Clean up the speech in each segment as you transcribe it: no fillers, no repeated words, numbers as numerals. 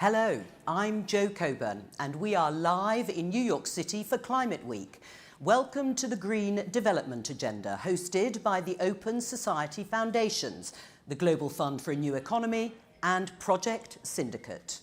Hello, I'm Jo Coburn, and we are live in New York City for Climate Week. Welcome to the Green Development Agenda, hosted by the Open Society Foundations, the Global Fund for a New Economy, and Project Syndicate.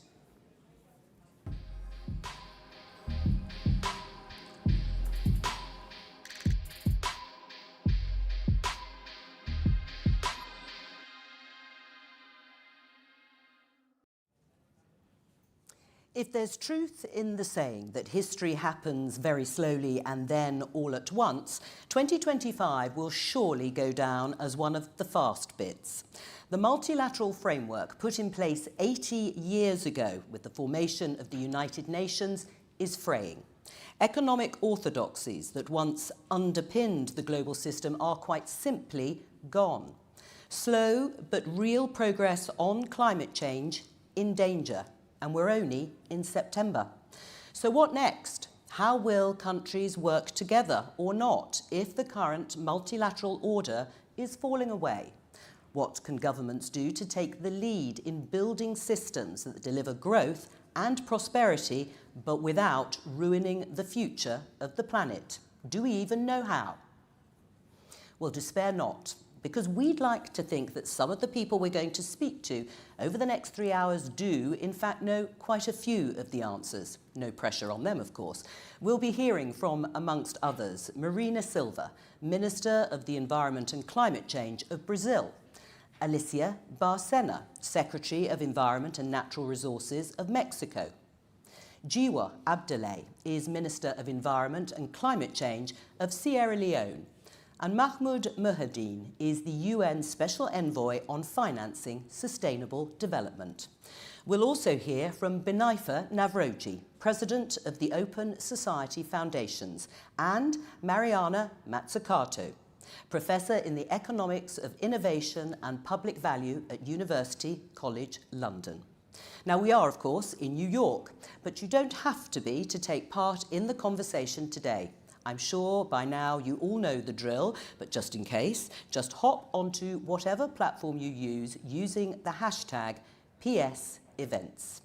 If there's truth in the saying that history happens very slowly and then all at once, 2025 will surely go down as one of the fast bits. The multilateral framework put in place 80 years ago with the formation of the United Nations is fraying. Economic orthodoxies that once underpinned the global system are quite simply gone. Slow but real progress on climate change in danger. And we're only in September. So what next? How will countries work together or not if the current multilateral order is falling away? What can governments do to take the lead in building systems that deliver growth and prosperity, but without ruining the future of the planet? Do we even know how? Well, despair not, because we'd like to think that some of the people we're going to speak to over the next 3 hours do, in fact, know quite a few of the answers. No pressure on them, of course. We'll be hearing from, amongst others, Marina Silva, Minister of the Environment and Climate Change of Brazil, Alicia Bárcena, Secretary of Environment and Natural Resources of Mexico. Jiwa Abdoulaye is Minister of Environment and Climate Change of Sierra Leone. And Mahmoud Muhyiddin is the UN Special Envoy on Financing Sustainable Development. We'll also hear from Binaifa Navroji, President of the Open Society Foundations, and Mariana Mazzucato, Professor in the Economics of Innovation and Public Value at University College London. Now, we are, of course, in New York, but you don't have to be to take part in the conversation today. I'm sure by now you all know the drill, but just in case, just hop onto whatever platform you use using the hashtag #PSEvents.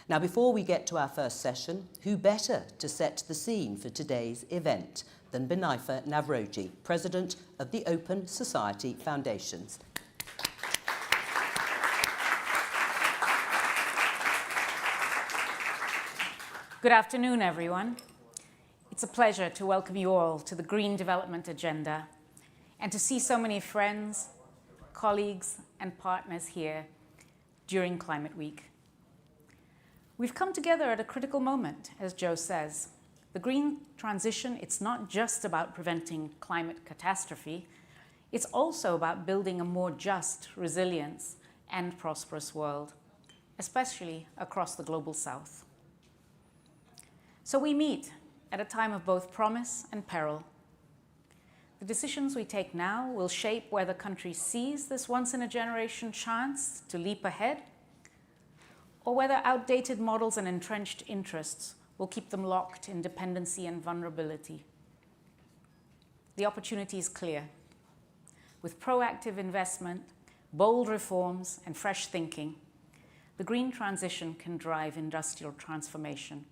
Now, before we get to our first session, who better to set the scene for today's event than Binaifa Navroji, President of the Open Society Foundations. Good afternoon, everyone. It's a pleasure to welcome you all to the Green Development Agenda and to see so many friends, colleagues, and partners here during Climate Week. We've come together at a critical moment, as Joe says. The green transition, it's not just about preventing climate catastrophe, it's also about building a more just, resilient, and prosperous world, especially across the global south. So we meet at a time of both promise and peril. The decisions we take now will shape whether countries seize this once-in-a-generation chance to leap ahead, or whether outdated models and entrenched interests will keep them locked in dependency and vulnerability. The opportunity is clear. With proactive investment, bold reforms, and fresh thinking, the green transition can drive industrial transformation,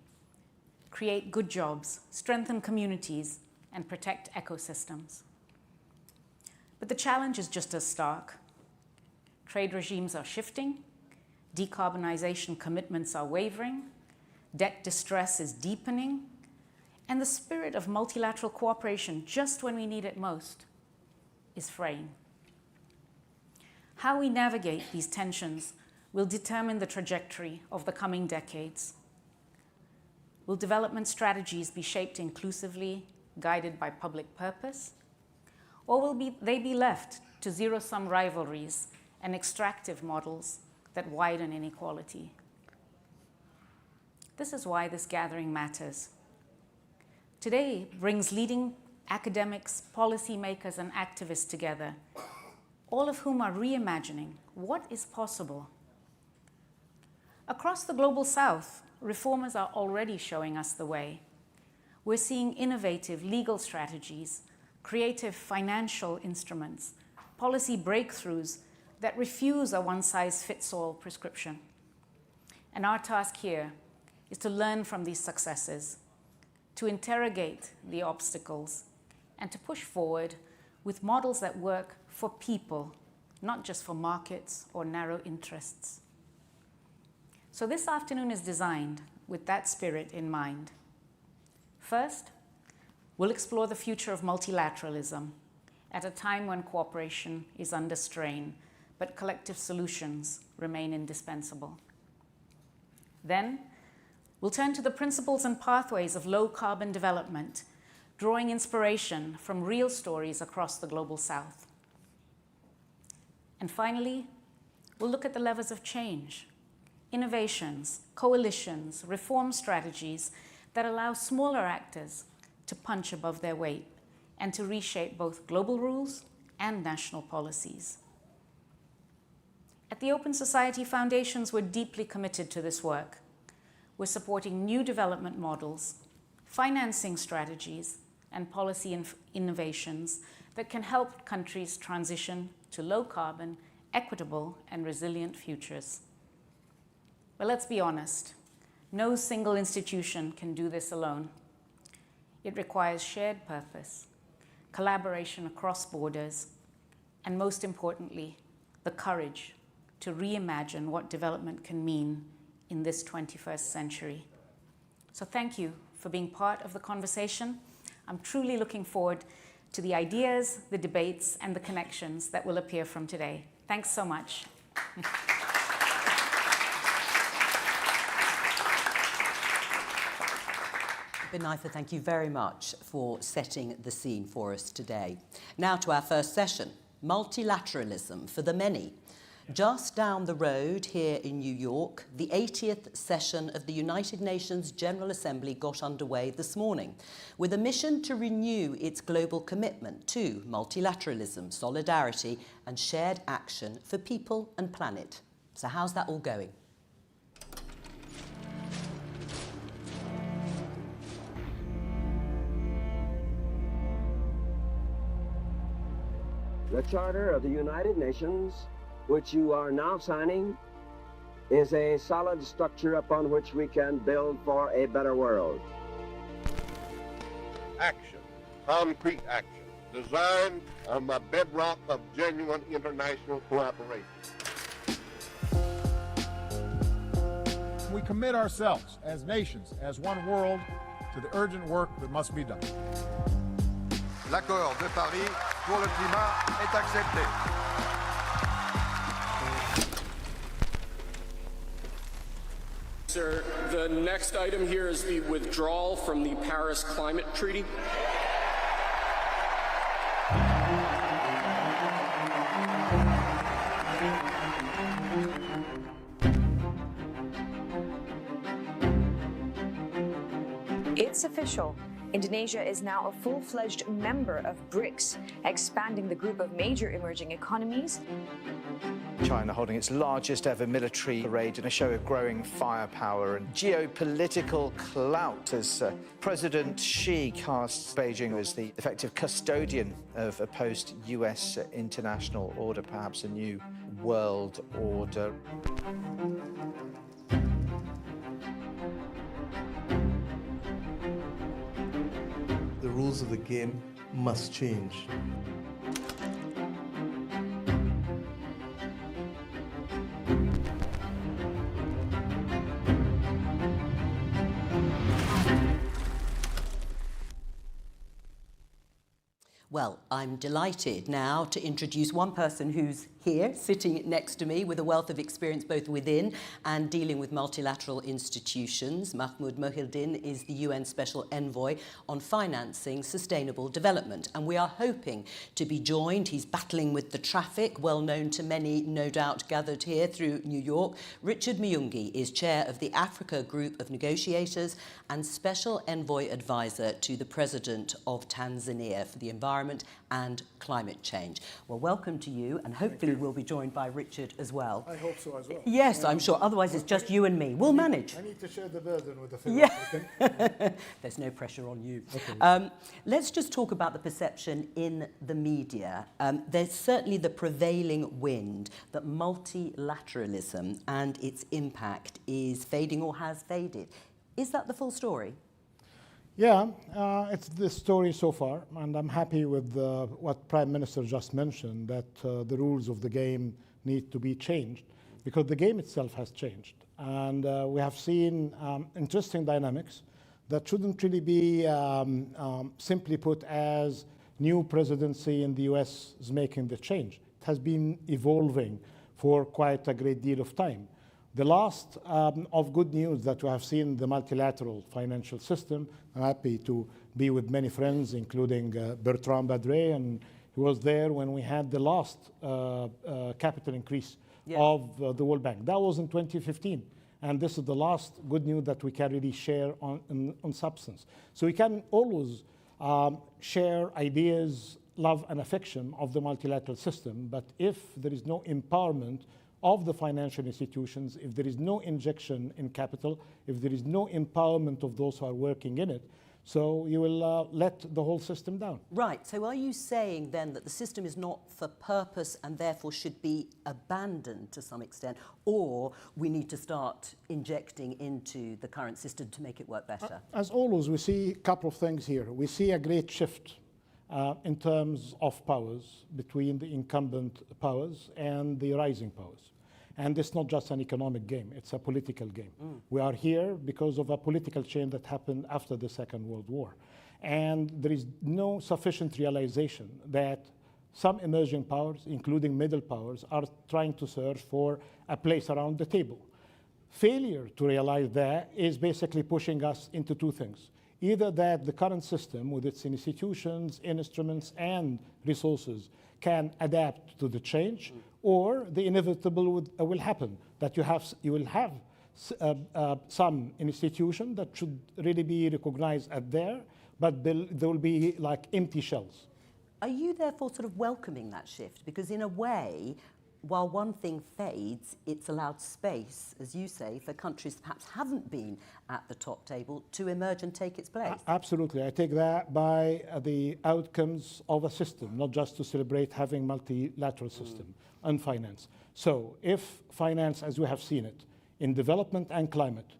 create good jobs, strengthen communities, and protect ecosystems. But the challenge is just as stark. Trade regimes are shifting, decarbonization commitments are wavering, debt distress is deepening, and the spirit of multilateral cooperation, just when we need it most, is fraying. How we navigate these tensions will determine the trajectory of the coming decades. Will development strategies be shaped inclusively, guided by public purpose? Or will they be left to zero-sum rivalries and extractive models that widen inequality? This is why this gathering matters. Today brings leading academics, policymakers, and activists together, all of whom are reimagining what is possible. Across the global south, reformers are already showing us the way. We're seeing innovative legal strategies, creative financial instruments, policy breakthroughs that refuse a one-size-fits-all prescription. And our task here is to learn from these successes, to interrogate the obstacles, and to push forward with models that work for people, not just for markets or narrow interests. So this afternoon is designed with that spirit in mind. First, we'll explore the future of multilateralism at a time when cooperation is under strain, but collective solutions remain indispensable. Then, we'll turn to the principles and pathways of low-carbon development, drawing inspiration from real stories across the global south. And finally, we'll look at the levers of change, innovations, coalitions, reform strategies that allow smaller actors to punch above their weight and to reshape both global rules and national policies. At the Open Society Foundations, we're deeply committed to this work. We're supporting new development models, financing strategies, and policy innovations that can help countries transition to low-carbon, equitable, and resilient futures. But let's be honest, no single institution can do this alone. It requires shared purpose, collaboration across borders, and most importantly, the courage to reimagine what development can mean in this 21st century. So thank you for being part of the conversation. I'm truly looking forward to the ideas, the debates, and the connections that will appear from today. Thanks so much. Binaifa, thank you very much for setting the scene for us today. Now to our first session, Multilateralism for the Many. Just down the road here in New York, the 80th session of the United Nations General Assembly got underway this morning with a mission to renew its global commitment to multilateralism, solidarity and shared action for people and planet. So how's that all going? The Charter of the United Nations, which you are now signing, is a solid structure upon which we can build for a better world. Action, concrete action, designed on the bedrock of genuine international cooperation. We commit ourselves as nations, as one world, to the urgent work that must be done. L'accord de Paris pour le climat est accepté. Sir, the next item here is the withdrawal from the Paris Climate Treaty. It's official. Indonesia is now a full-fledged member of BRICS, expanding the group of major emerging economies. China holding its largest ever military parade in a show of growing firepower and geopolitical clout as President Xi casts Beijing as the effective custodian of a post-US international order, perhaps a new world order. The rules of the game must change. Well, I'm delighted now to introduce one person who's here, sitting next to me, with a wealth of experience both within and dealing with multilateral institutions. Mahmoud Mohildin is the UN Special Envoy on Financing Sustainable Development, and we are hoping to be joined. He's battling with the traffic, well known to many, no doubt, gathered here through New York. Richard Muyungi is chair of the Africa Group of Negotiators and Special Envoy Advisor to the President of Tanzania for the Environment and Climate Change. Well, welcome to you, and hopefully we'll be joined by Richard as well. I hope so as well. Yes, I'm sure. Otherwise, it's just you and me. We'll manage. I need to share the burden with the fellow Yeah. There's no pressure on you. Okay. Let's just talk about the perception in the media. There's certainly the prevailing wind that multilateralism and its impact is fading or has faded. Is that the full story? Yeah, it's the story so far, and I'm happy with what Prime Minister just mentioned, that the rules of the game need to be changed, because the game itself has changed. And we have seen interesting dynamics that shouldn't really be simply put as new presidency in the US is making the change. It has been evolving for quite a great deal of time. The last of good news that we have seen the multilateral financial system. I'm happy to be with many friends, including Bertrand Badré, and he was there when we had the last capital increase of the World Bank. That was in 2015, and this is the last good news that we can really share on substance. So we can always share ideas, love and affection of the multilateral system, but if there is no empowerment of the financial institutions, if there is no injection in capital, if there is no empowerment of those who are working in it, so you will let the whole system down. Right, so are you saying then that the system is not for purpose and therefore should be abandoned to some extent, or we need to start injecting into the current system to make it work better? As always, we see a couple of things here. We see a great shift in terms of powers between the incumbent powers and the rising powers. And it's not just an economic game, it's a political game. We are here because of a political change that happened after the Second World War. And there is no sufficient realization that some emerging powers, including middle powers, are trying to search for a place around the table. Failure to realize that is basically pushing us into two things. either that the current system with its institutions, instruments, and resources can adapt to the change, or the inevitable will happen, that you will have some institution that should really be recognized at there, but there will be like empty shells. Are you therefore sort of welcoming that shift? Because in a way, while one thing fades, it's allowed space, as you say, for countries that perhaps haven't been at the top table to emerge and take its place. Absolutely. I take that by the outcomes of a system, not just to celebrate having multilateral system and finance. So if finance, as we have seen it, in development and climate,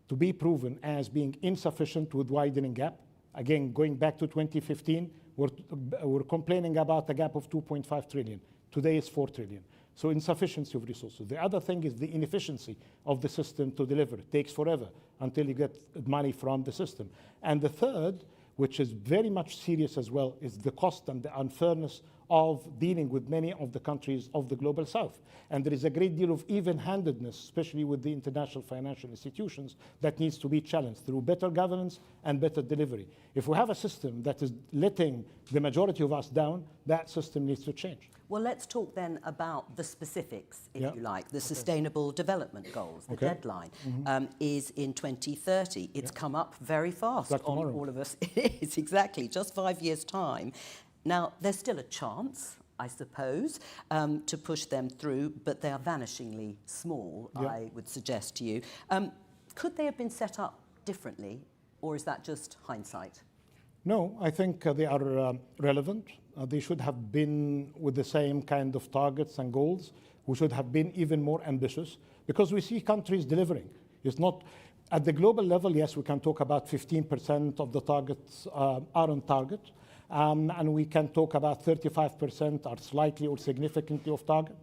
to be proven as being insufficient with widening gap, again, going back to 2015, we're complaining about a gap of 2.5 trillion. Today it's 4 trillion. So insufficiency of resources. The other thing is the inefficiency of the system to deliver. It takes forever until you get money from the system. And the third, which is very much serious as well, is the cost and the unfairness of dealing with many of the countries of the global south. And there is a great deal of even-handedness, especially with the international financial institutions, that needs to be challenged through better governance and better delivery. If we have a system that is letting the majority of us down, that system needs to change. Well, let's talk then about the specifics, if you like. The Sustainable Development Goals, the deadline is in 2030. It's come up very fast on all of us. It is, exactly, just 5 years' time. Now, there's still a chance, I suppose, to push them through, but they are vanishingly small, I would suggest to you. Could they have been set up differently, or is that just hindsight? No, I think they are relevant. They should have been with the same kind of targets and goals. We should have been even more ambitious, because we see countries delivering. It's not at the global level. Yes, we can talk about 15% of the targets are on target. And we can talk about 35% are slightly or significantly off target.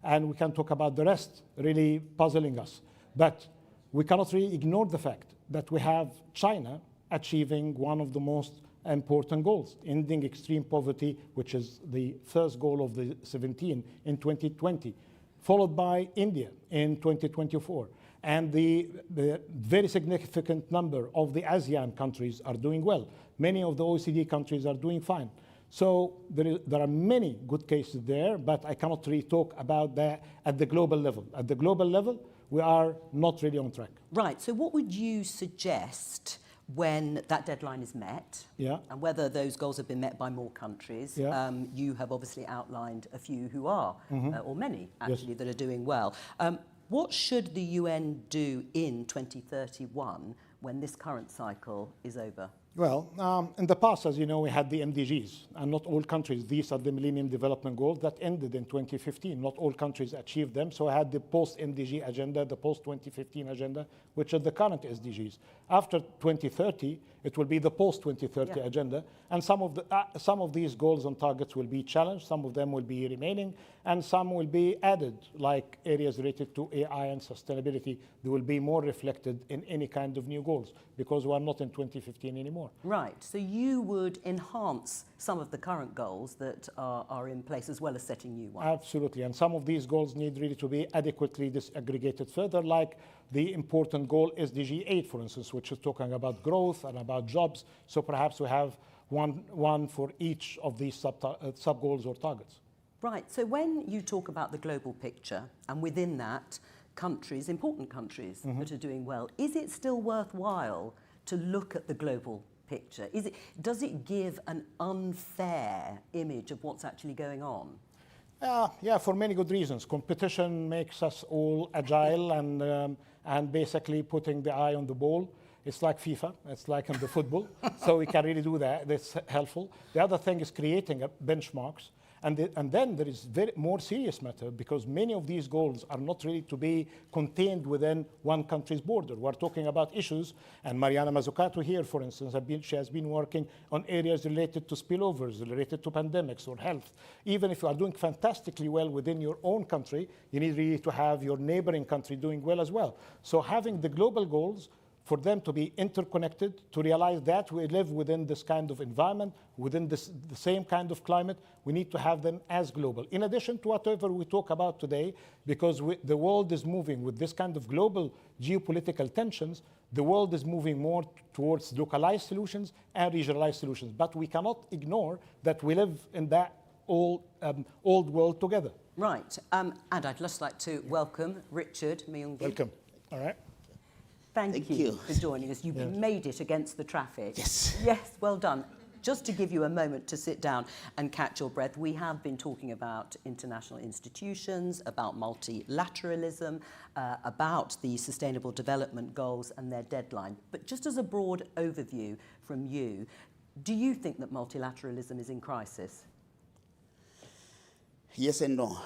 And we can talk about the rest really puzzling us. But we cannot really ignore the fact that we have China achieving one of the most important goals, ending extreme poverty, which is the first goal of the 17 in 2020, followed by India in 2024. And the very significant number of the ASEAN countries are doing well. Many of the OECD countries are doing fine. So there are many good cases there, but I cannot really talk about that at the global level. At the global level, we are not really on track. Right, so what would you suggest when that deadline is met, and whether those goals have been met by more countries? You have obviously outlined a few who are, or many actually, that are doing well. What should the UN do in 2031 when this current cycle is over? Well, in the past, as you know, we had the MDGs, and not all countries, these are the Millennium Development Goals that ended in 2015. Not all countries achieved them, so I had the post-MDG agenda, the post-2015 agenda, which are the current SDGs. After 2030, it will be the post-2030 agenda, and some of these goals and targets will be challenged, some of them will be remaining, and some will be added, like areas related to AI and sustainability. They will be more reflected in any kind of new goals, because we are not in 2015 anymore. Right, so you would enhance some of the current goals that are in place, as well as setting new ones? Absolutely, and some of these goals need really to be adequately disaggregated further, like the important goal SDG 8, for instance, which is talking about growth and about jobs. So perhaps we have one for each of these sub-goals or targets. Right, so when you talk about the global picture, and within that, countries, important countries that are doing well, is it still worthwhile to look at the global picture? Does it give an unfair image of what's actually going on? Yeah, for many good reasons. Competition makes us all agile and basically putting the eye on the ball. It's like FIFA, it's like in the football, so we can really do that. That's helpful. The other thing is creating benchmarks. And then there is more serious matter, because many of these goals are not really to be contained within one country's border. We're talking about issues, and Mariana Mazzucato here, for instance, she has been working on areas related to spillovers, related to pandemics or health. Even if you are doing fantastically well within your own country, you need really to have your neighboring country doing well as well. So having the global goals for them to be interconnected, to realize that we live within this kind of environment, within the same kind of climate. We need to have them as global. In addition to whatever we talk about today, because the world is moving with this kind of global geopolitical tensions, the world is moving more towards localized solutions and regionalized solutions. But we cannot ignore that we live in that old world together. Right. And I'd just like to welcome Richard Myungi. Welcome. All right. Thank you for joining us. You've made it against the traffic. Yes. Yes, well done. Just to give you a moment to sit down and catch your breath, we have been talking about international institutions, about multilateralism, about the Sustainable Development Goals and their deadline. But just as a broad overview from you, do you think that multilateralism is in crisis? Yes and no.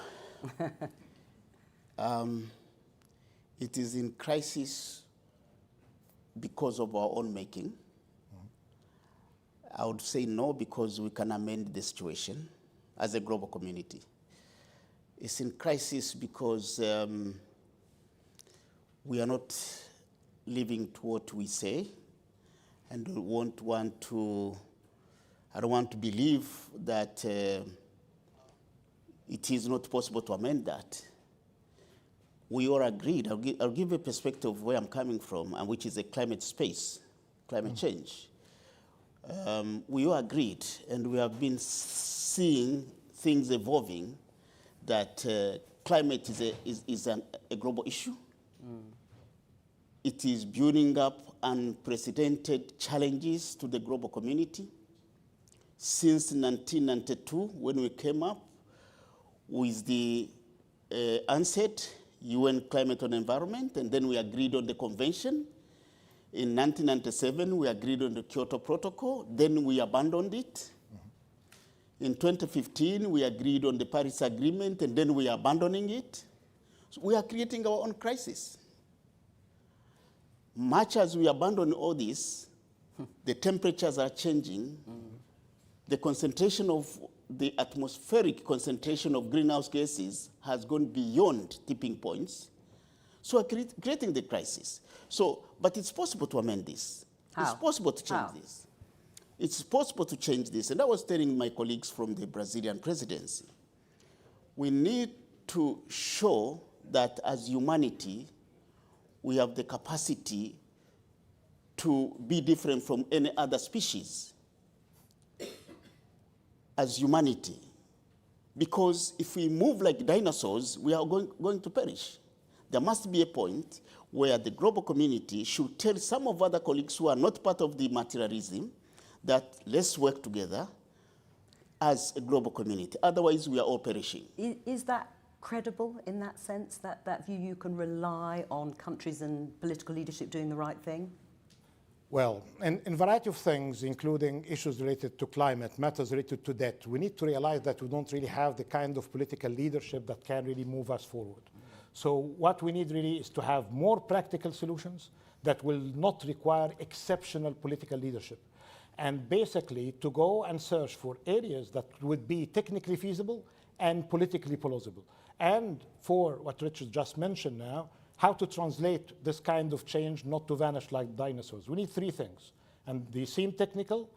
It is in crisis because of our own making. I would say no, because we can amend the situation as a global community. It's in crisis because we are not living to what we say, and I don't want to believe that it is not possible to amend that. We all agreed. I'll give a perspective of where I'm coming from, and which is a climate space, climate change. We all agreed, and we have been seeing things evolving, that climate is a global issue. It is building up unprecedented challenges to the global community. Since 1992, when we came up with the UNCED, UN Climate and Environment, and then we agreed on the convention. In 1997, we agreed on the Kyoto Protocol, then we abandoned it. In 2015, we agreed on the Paris Agreement, and then we are abandoning it. So we are creating our own crisis. Much as we abandon all this, the temperatures are changing. The concentration of the atmospheric concentration of greenhouse gases has gone beyond tipping points. So we're creating the crisis. So, but it's possible to amend this. How? It's possible to change this. It's possible to change this. And I was telling my colleagues from the Brazilian presidency, we need to show that as humanity, we have the capacity to be different from any other species as humanity. Because if we move like dinosaurs, we are going to perish. There must be a point where the global community should tell some of other colleagues who are not part of the materialism that let's work together as a global community. Otherwise, we are all perishing. Is that credible in that sense, that view you can rely on countries and political leadership doing the right thing? Well, in a variety of things, including issues related to climate, matters related to debt, we need to realize that we don't really have the kind of political leadership that can really move us forward. So what we need really is to have more practical solutions that will not require exceptional political leadership. And basically to go and search for areas that would be technically feasible and politically plausible. And for what Richard just mentioned now, how to translate this kind of change not to vanish like dinosaurs. We need three things. And they seem technical,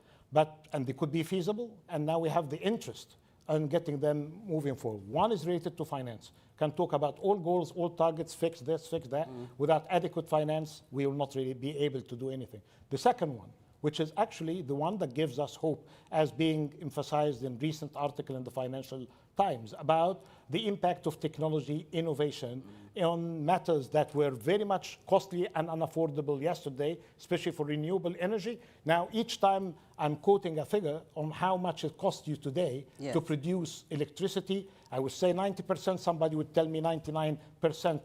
and they could be feasible, and now we have the interest in getting them moving forward. One is related to finance. Can talk about all goals, all targets, fix this, fix that. Without adequate finance, we will not really be able to do anything. The second one, which is actually the one that gives us hope, as being emphasized in recent article in the Financial Times, about the impact of technology innovation on matters that were very much costly and unaffordable yesterday, especially for renewable energy. Now, each time I'm quoting a figure on how much it costs you today to produce electricity, I would say 90%, somebody would tell me 99%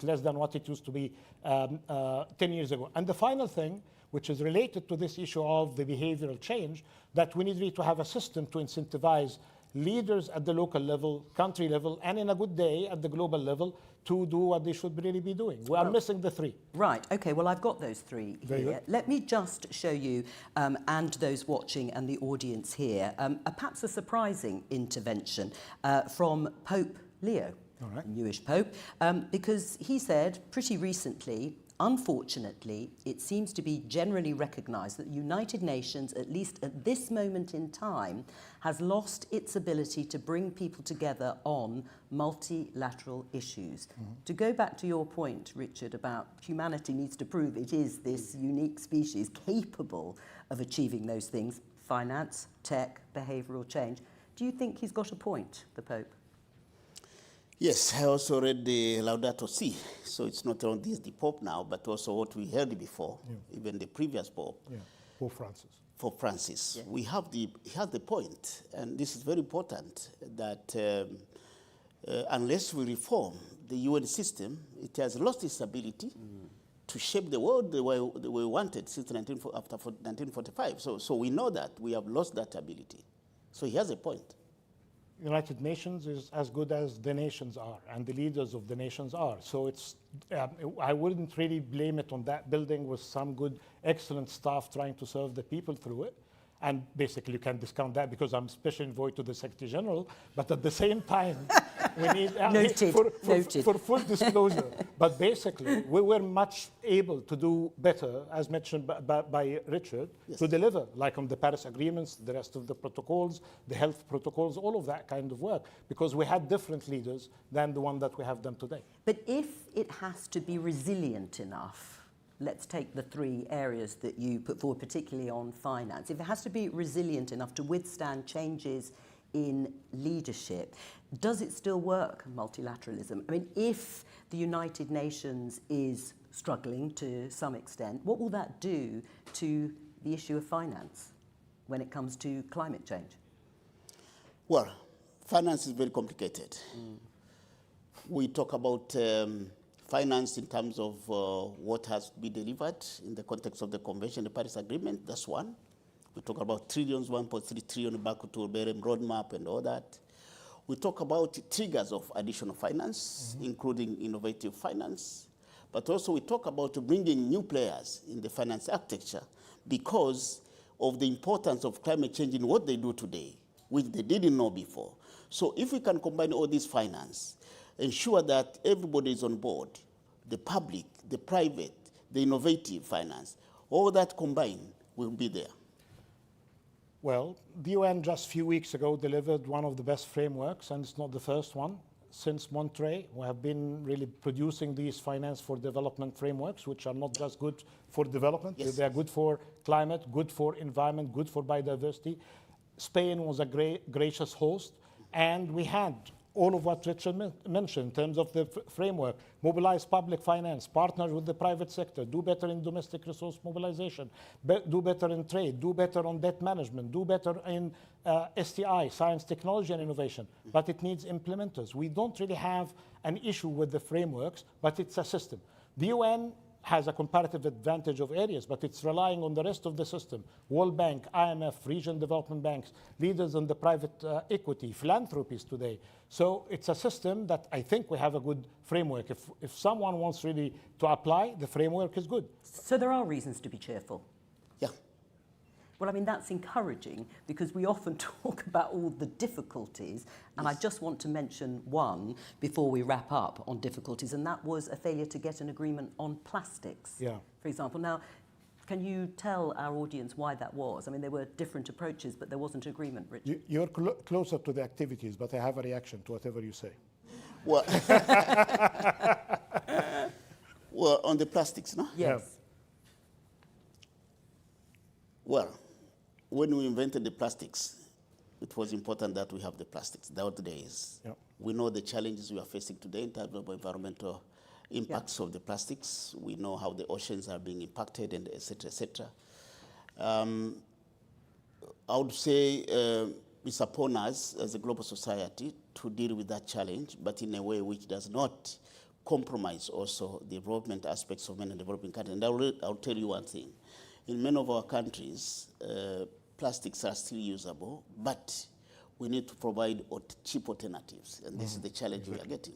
less than what it used to be 10 years ago. And the final thing, which is related to this issue of the behavioral change, that we need really to have a system to incentivize leaders at the local level, country level, and in a good day at the global level to do what they should really be doing. We are missing the three. Right, okay, well I've got those three Very here. good. Let me just show you, and those watching and the audience here, perhaps a surprising intervention from Pope Leo. the newish Pope, because he said pretty recently, unfortunately, it seems to be generally recognised that the United Nations, at least at this moment in time, has lost its ability to bring people together on multilateral issues. To go back to your point, Richard, about humanity needs to prove it is this unique species capable of achieving those things, finance, tech, behavioural change. Do you think he's got a point, the Pope? Yes, I also read the Laudato Si, so it's not only the Pope now, but also what we heard before, even the previous Pope. Yeah, Pope Francis. Pope Francis. Yeah. He has the point, and this is very important, that unless we reform the UN system, it has lost its ability to shape the world the way we wanted since after 1945. So we know that we have lost that ability. So he has a point. United Nations is as good as the nations are, and the leaders of the nations are. So it's, I wouldn't really blame it on that building with some good, excellent staff trying to serve the people through it. And basically you can discount that because I'm special envoy to the Secretary General, but at the same time, we need, for full disclosure, but basically we were much able to do better, as mentioned by Richard, to deliver, like on the Paris agreements, the rest of the protocols, the health protocols, all of that kind of work, because we had different leaders than the one that we have them today. But if it has to be resilient enough, let's take the three areas that you put forward, particularly on finance. If it has to be resilient enough to withstand changes in leadership, does it still work, multilateralism? I mean, if the United Nations is struggling to some extent, what will that do to the issue of finance when it comes to climate change? Well, finance is very complicated. We talk about finance in terms of what has to be delivered in the context of the Convention, the Paris Agreement, that's one. We talk about trillions, 1.3 trillion back to Berem roadmap and all that. We talk about triggers of additional finance, including innovative finance. But also we talk about bringing new players in the finance architecture because of the importance of climate change in what they do today, which they didn't know before. So if we can combine all this finance, ensure that everybody is on board, the public, the private, the innovative finance, all that combined will be there. Well, the UN just a few weeks ago delivered one of the best frameworks, and it's not the first one. Since Monterey, we have been really producing these finance for development frameworks, which are not just good for development, they are good for climate, good for environment, good for biodiversity. Spain was a gracious host, and we had all of what Richard mentioned in terms of the framework: mobilize public finance, partner with the private sector, do better in domestic resource mobilization, do better in trade, do better on debt management, do better in STI, science, technology, and innovation. But it needs implementers. We don't really have an issue with the frameworks, but it's a system. The UN has a comparative advantage of areas, but it's relying on the rest of the system: World Bank, IMF, regional development banks, leaders in the private equity, philanthropies today. So it's a system that I think we have a good framework. If someone wants really to apply, the framework is good. So there are reasons to be cheerful? Yeah. Well, I mean, that's encouraging because we often talk about all the difficulties, and I just want to mention one before we wrap up on difficulties, and that was a failure to get an agreement on plastics, for example. Now, can you tell our audience why that was? I mean, there were different approaches, but there wasn't agreement, Richard. You're closer to the activities, but I have a reaction to whatever you say. Well, well, on the plastics, no? Yes. Yeah. Well, when we invented the plastics, it was important that we have the plastics. Nowadays, we know the challenges we are facing today in terms of environmental impacts of the plastics. We know how the oceans are being impacted, and et cetera, et cetera. I would say it's upon us as a global society to deal with that challenge, but in a way which does not compromise also the development aspects of many developing countries. And I'll tell you one thing. In many of our countries, plastics are still usable, but we need to provide cheap alternatives. And this is the challenge we are getting.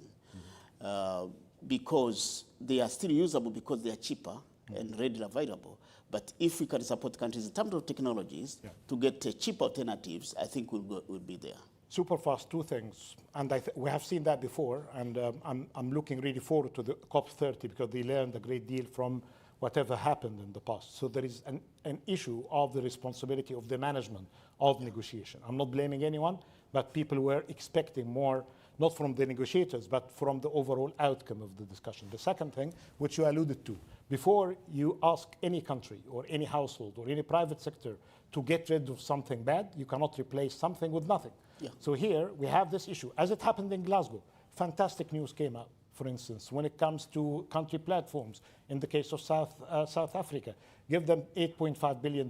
Because they are still usable because they are cheaper and readily available. But if we can support countries in terms of technologies to get cheap alternatives, I think we'll be there. super fast, two things. And we have seen that before, and I'm looking really forward to the COP30 because they learned a great deal from whatever happened in the past. So there is an issue of the responsibility of the management of negotiation. I'm not blaming anyone, but people were expecting more, not from the negotiators, but from the overall outcome of the discussion. The second thing, which you alluded to, before you ask any country or any household or any private sector to get rid of something bad, you cannot replace something with nothing. Yeah. So here we have this issue. As it happened in Glasgow, fantastic news came out, for instance, when it comes to country platforms. In the case of South Africa, give them $8.5 billion,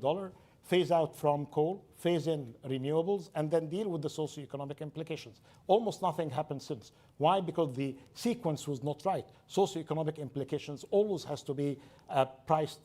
phase out from coal, phase in renewables, and then deal with the socioeconomic implications. Almost nothing happened since. Why? Because the sequence was not right. Socioeconomic implications always has to be priced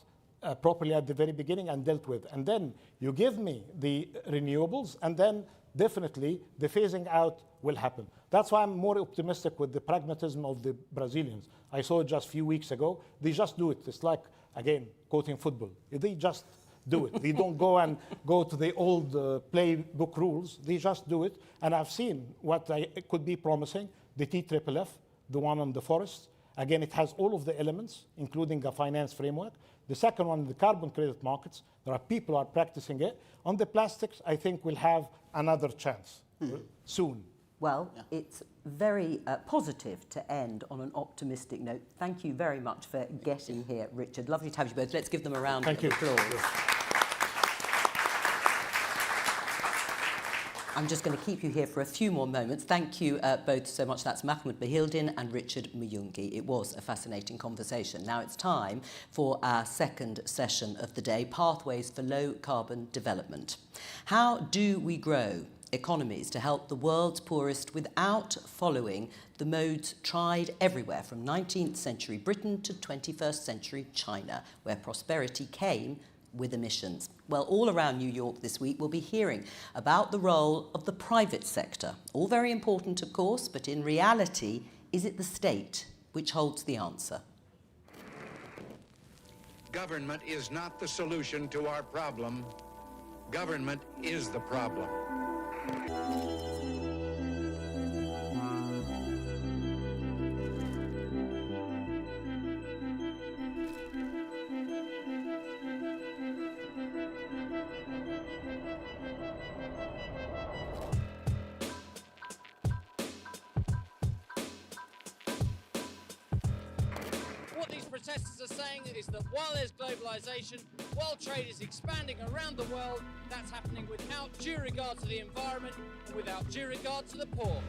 properly at the very beginning and dealt with. And then you give me the renewables, and then definitely the phasing out will happen. That's why I'm more optimistic with the pragmatism of the Brazilians. I saw it just a few weeks ago. They just do it. It's like, again, quoting football. They just do it. They don't go to the old playbook rules. They just do it. And I've seen what it could be promising, the TFFF, the one on the forests. Again, it has all of the elements, including a finance framework. The second one, the carbon credit markets. There are people who are practicing it. On the plastics, I think we'll have another chance soon. Well, it's very positive to end on an optimistic note. Thank you very much for getting here, Richard. Lovely to have you both. Let's give them a round of applause. I'm just going to keep you here for a few more moments. Thank you both so much. That's Mahmoud Bahildin and Richard Muyungi. It was a fascinating conversation. Now it's time for our second session of the day, Pathways for Low Carbon Development. How do we grow economies to help the world's poorest without following the modes tried everywhere from 19th century Britain to 21st century China, where prosperity came with emissions? Well, all around New York this week we'll be hearing about the role of the private sector. All very important, of course, but in reality, is it the state which holds the answer? Government is not the solution to our problem. Government is the problem. What these protesters are saying is that while there's globalization, while trade is expanding around the world, that's happening without due regard to the environment and without due regard to the poor.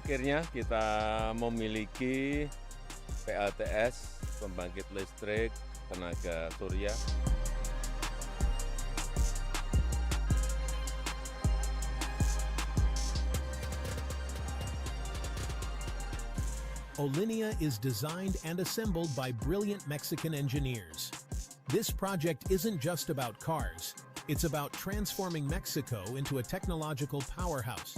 Akhirnya kita memiliki PLTS, pembangkit listrik, tenaga surya. Olinia is designed and assembled by brilliant Mexican engineers. This project isn't just about cars, it's about transforming Mexico into a technological powerhouse.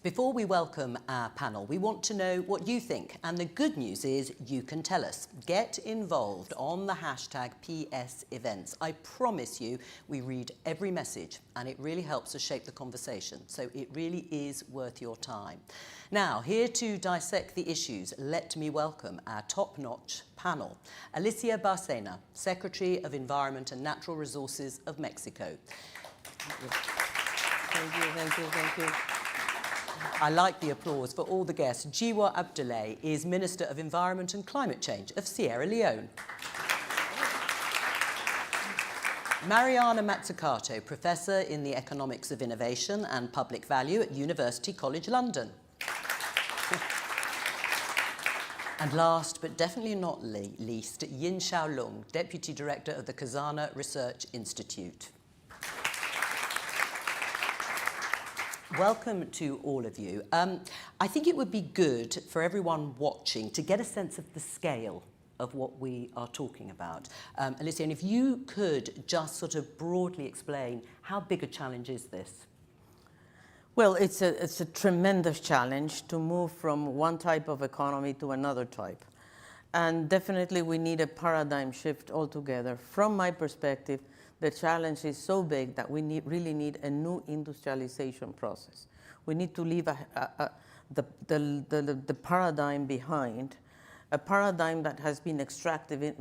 Before we welcome our panel, we want to know what you think. And the good news is you can tell us. Get involved on the hashtag #PSEvents. I promise you, we read every message and it really helps us shape the conversation. So it really is worth your time. Now, here to dissect the issues, let me welcome our top-notch panel. Alicia Barcena, Secretary of Environment and Natural Resources of Mexico. Thank you, thank you, thank you. I like the applause for all the guests. Jiwa Abdoulaye is Minister of Environment and Climate Change of Sierra Leone. Mariana Mazzucato, Professor in the Economics of Innovation and Public Value at University College London. And last, but definitely not least, Yin Xiaolong, Deputy Director of the Kazana Research Institute. Welcome to all of you. I think it would be good for everyone watching to get a sense of the scale of what we are talking about. Alicia, and if you could just sort of broadly explain how big a challenge is this? Well, it's a tremendous challenge to move from one type of economy to another type. And definitely we need a paradigm shift altogether. From my perspective, the challenge is so big that we really need a new industrialization process. We need to leave the paradigm behind, a paradigm that has been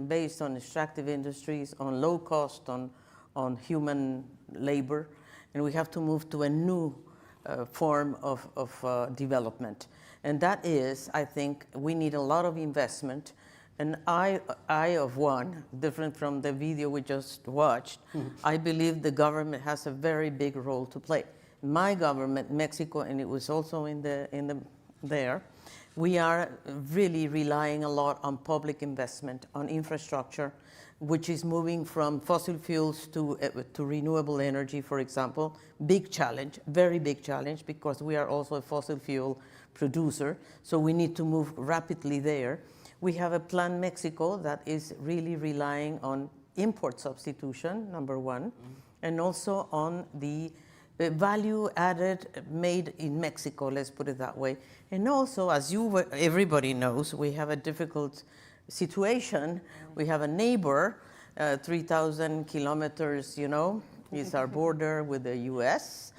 based on extractive industries, on low cost, on human labor, and we have to move to a new form of development. And that is, I think, we need a lot of investment. An eye of one, different from the video we just watched, I believe the government has a very big role to play. My government, Mexico, and it was also there, we are really relying a lot on public investment, on infrastructure, which is moving from fossil fuels to renewable energy, for example. Big challenge, very big challenge, because we are also a fossil fuel producer, so we need to move rapidly there. We have a Plan Mexico that is really relying on import substitution, number one, and also on the value added made in Mexico, let's put it that way. And also, as everybody knows, we have a difficult situation. We have a neighbor, 3,000 kilometers, is our border with the US.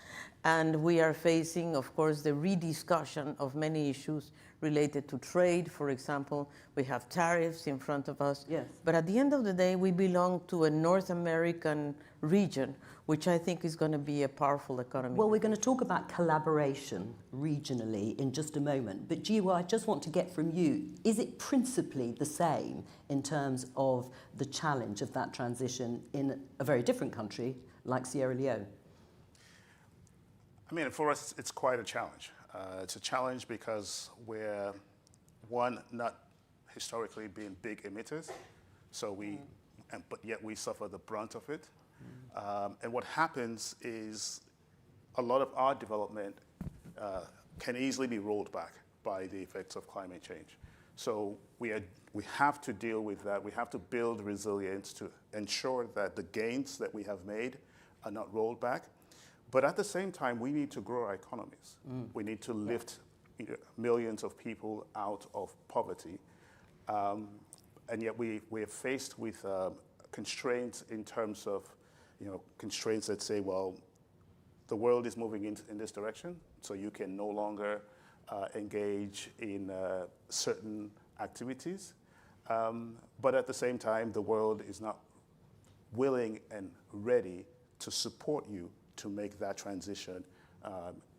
And we are facing, of course, the rediscussion of many issues related to trade. For example, we have tariffs in front of us. Yes. But at the end of the day, we belong to a North American region, which I think is going to be a powerful economy. Well, we're going to talk about collaboration regionally in just a moment. But Jiwa, I just want to get from you, is it principally the same in terms of the challenge of that transition in a very different country like Sierra Leone? I mean, for us, it's quite a challenge. It's a challenge because we're, one, not historically being big emitters, so but yet we suffer the brunt of it. And what happens is a lot of our development can easily be rolled back by the effects of climate change. So we have to deal with that. We have to build resilience to ensure that the gains that we have made are not rolled back. But at the same time, we need to grow our economies. We need to lift millions of people out of poverty. And yet we're faced with constraints in terms of, constraints that say, well, the world is moving in this direction, so you can no longer engage in certain activities. But at the same time, the world is not willing and ready to support you to make that transition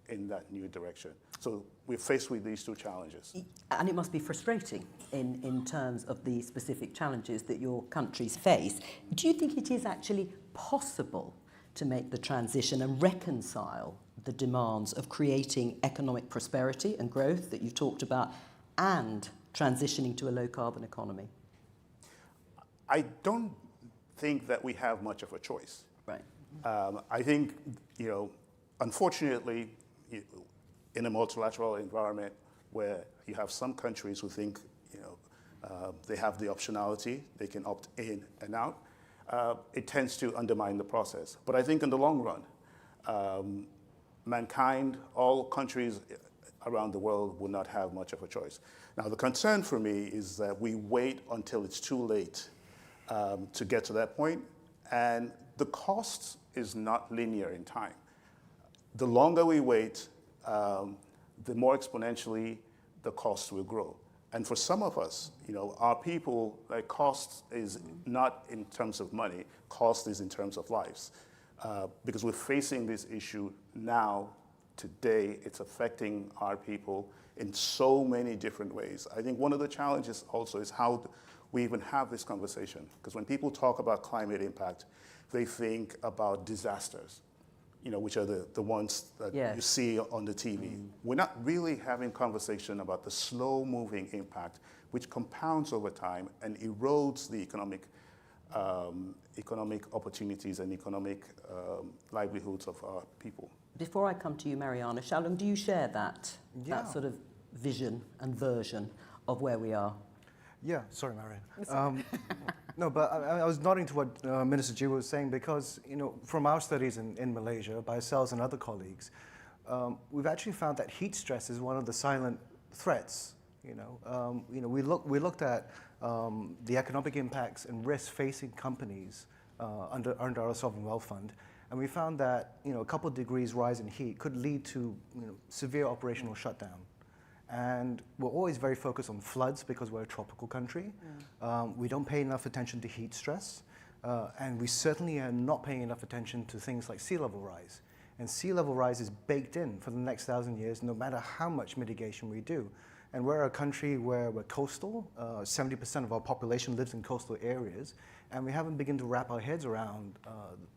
in that new direction. So we're faced with these two challenges. And it must be frustrating in terms of the specific challenges that your countries face. Do you think it is actually possible to make the transition and reconcile the demands of creating economic prosperity and growth that you talked about and transitioning to a low-carbon economy? I don't think that we have much of a choice. Right. I think, unfortunately, in a multilateral environment where you have some countries who think, they have the optionality, they can opt in and out, it tends to undermine the process. But I think in the long run, mankind, all countries around the world will not have much of a choice. Now, the concern for me is that we wait until it's too late to get to that point, and the cost is not linear in time. The longer we wait, the more exponentially the cost will grow. And for some of us, our people, cost is not in terms of money, cost is in terms of lives. Because we're facing this issue now, today, it's affecting our people in so many different ways. I think one of the challenges also is how we even have this conversation. Because when people talk about climate impact, they think about disasters, which are the ones that you see on the TV. We're not really having conversation about the slow-moving impact, which compounds over time and erodes the economic opportunities and economic livelihoods of our people. Before I come to you, Mariana, Shalom, do you share that sort of vision and version of where we are? Yeah, sorry, Marianne. No, but I was nodding to what Minister Ji was saying because, from our studies in Malaysia, by ourselves and other colleagues, we've actually found that heat stress is one of the silent threats. We looked at the economic impacts and risks facing companies under our sovereign wealth fund, and we found that a couple of degrees rise in heat could lead to severe operational shutdown. And we're always very focused on floods because we're a tropical country. We don't pay enough attention to heat stress, and we certainly are not paying enough attention to things like sea level rise. And sea level rise is baked in for the next 1,000 years, no matter how much mitigation we do. And we're a country where we're coastal. 70% of our population lives in coastal areas, and we haven't begun to wrap our heads around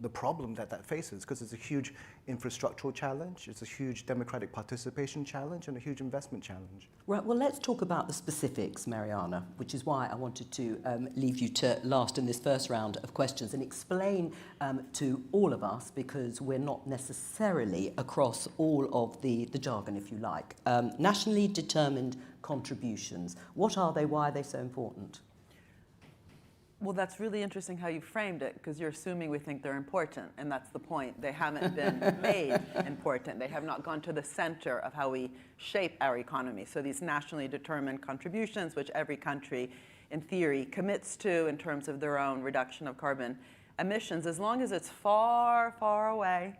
the problem that faces, because it's a huge infrastructural challenge, it's a huge democratic participation challenge, and a huge investment challenge. Right, well, let's talk about the specifics, Mariana, which is why I wanted to leave you to last in this first round of questions and explain to all of us, because we're not necessarily across all of the jargon, if you like. Nationally determined contributions. What are they? Why are they so important? Well, that's really interesting how you framed it, because you're assuming we think they're important, and that's the point. They haven't been made important. They have not gone to the center of how we shape our economy. So these nationally determined contributions, which every country, in theory, commits to in terms of their own reduction of carbon emissions, as long as it's far, far away,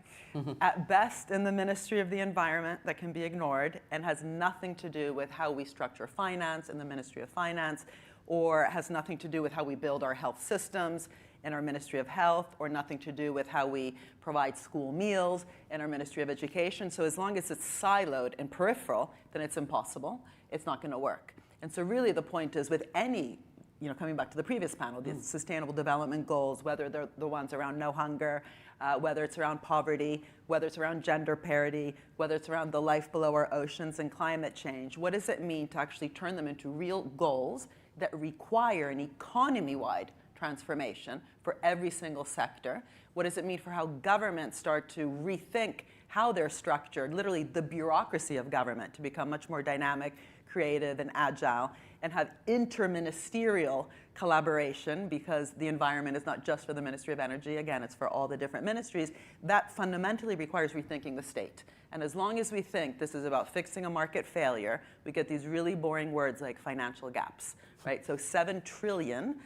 at best in the Ministry of the Environment, that can be ignored, and has nothing to do with how we structure finance in the Ministry of Finance, or has nothing to do with how we build our health systems in our Ministry of Health, or nothing to do with how we provide school meals in our Ministry of Education. So as long as it's siloed and peripheral, then it's impossible. It's not going to work. And so really the point is, with any, coming back to the previous panel, these sustainable development goals, whether they're the ones around no hunger, whether it's around poverty, whether it's around gender parity, whether it's around the life below our oceans and climate change, what does it mean to actually turn them into real goals that require an economy-wide transformation for every single sector? What does it mean for how governments start to rethink how they're structured, literally the bureaucracy of government, to become much more dynamic, creative, and agile, and have interministerial collaboration, because the environment is not just for the Ministry of Energy, again, it's for all the different ministries. That fundamentally requires rethinking the state. And as long as we think this is about fixing a market failure, we get these really boring words like financial gaps, right? So $7 trillion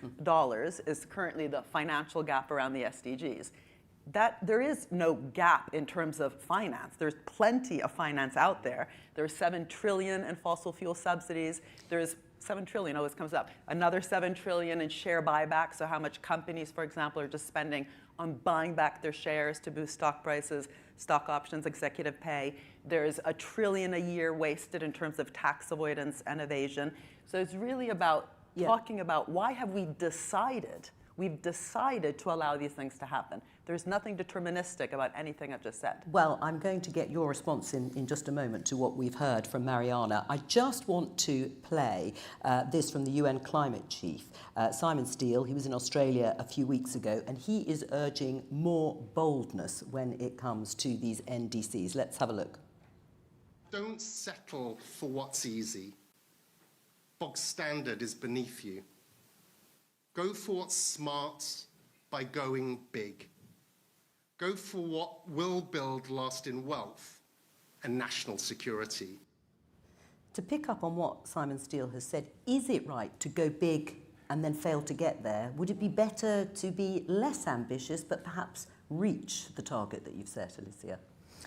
is currently the financial gap around the SDGs. There is no gap in terms of finance. There's plenty of finance out there. There's $7 trillion in fossil fuel subsidies. There's $7 trillion always comes up. Another $7 trillion in share buybacks, so how much companies, for example, are just spending on buying back their shares to boost stock prices, stock options, executive pay. There's $1 trillion a year wasted in terms of tax avoidance and evasion. So it's really about talking about, why have we decided? We've decided to allow these things to happen. There's nothing deterministic about anything I've just said. Well, I'm going to get your response in just a moment to what we've heard from Mariana. I just want to play this from the UN climate chief, Simon Steele. He was in Australia a few weeks ago, and he is urging more boldness when it comes to these NDCs. Let's have a look. Don't settle for what's easy. Bog standard is beneath you. Go for what's smart by going big. Go for what will build lasting wealth and national security. To pick up on what Simon Steele has said, is it right to go big and then fail to get there? Would it be better to be less ambitious but perhaps reach the target that you've set, Alicia?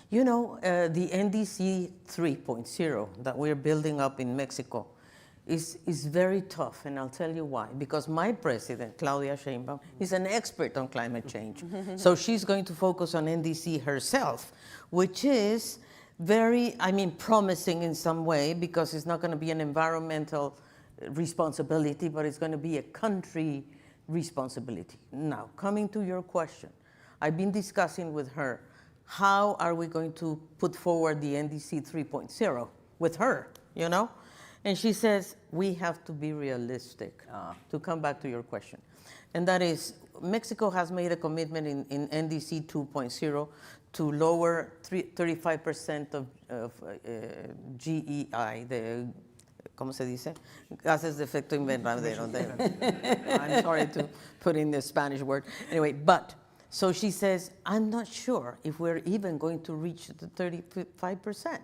The NDC 3.0 that we're building up in Mexico is very tough, and I'll tell you why. Because my president, Claudia Sheinbaum, is an expert on climate change. So she's going to focus on NDC herself, which is very, promising in some way, because it's not going to be an environmental responsibility, but it's going to be a country responsibility. Now, coming to your question, I've been discussing with her, how are we going to put forward the NDC 3.0 with her, And she says, we have to be realistic, to come back to your question. And that is, Mexico has made a commitment in NDC 2.0 to lower 35% of GEI, the, ¿cómo se dice? Gases de efecto invernadero. I'm sorry to put in the Spanish word. Anyway, but, so she says, I'm not sure if we're even going to reach the 35%.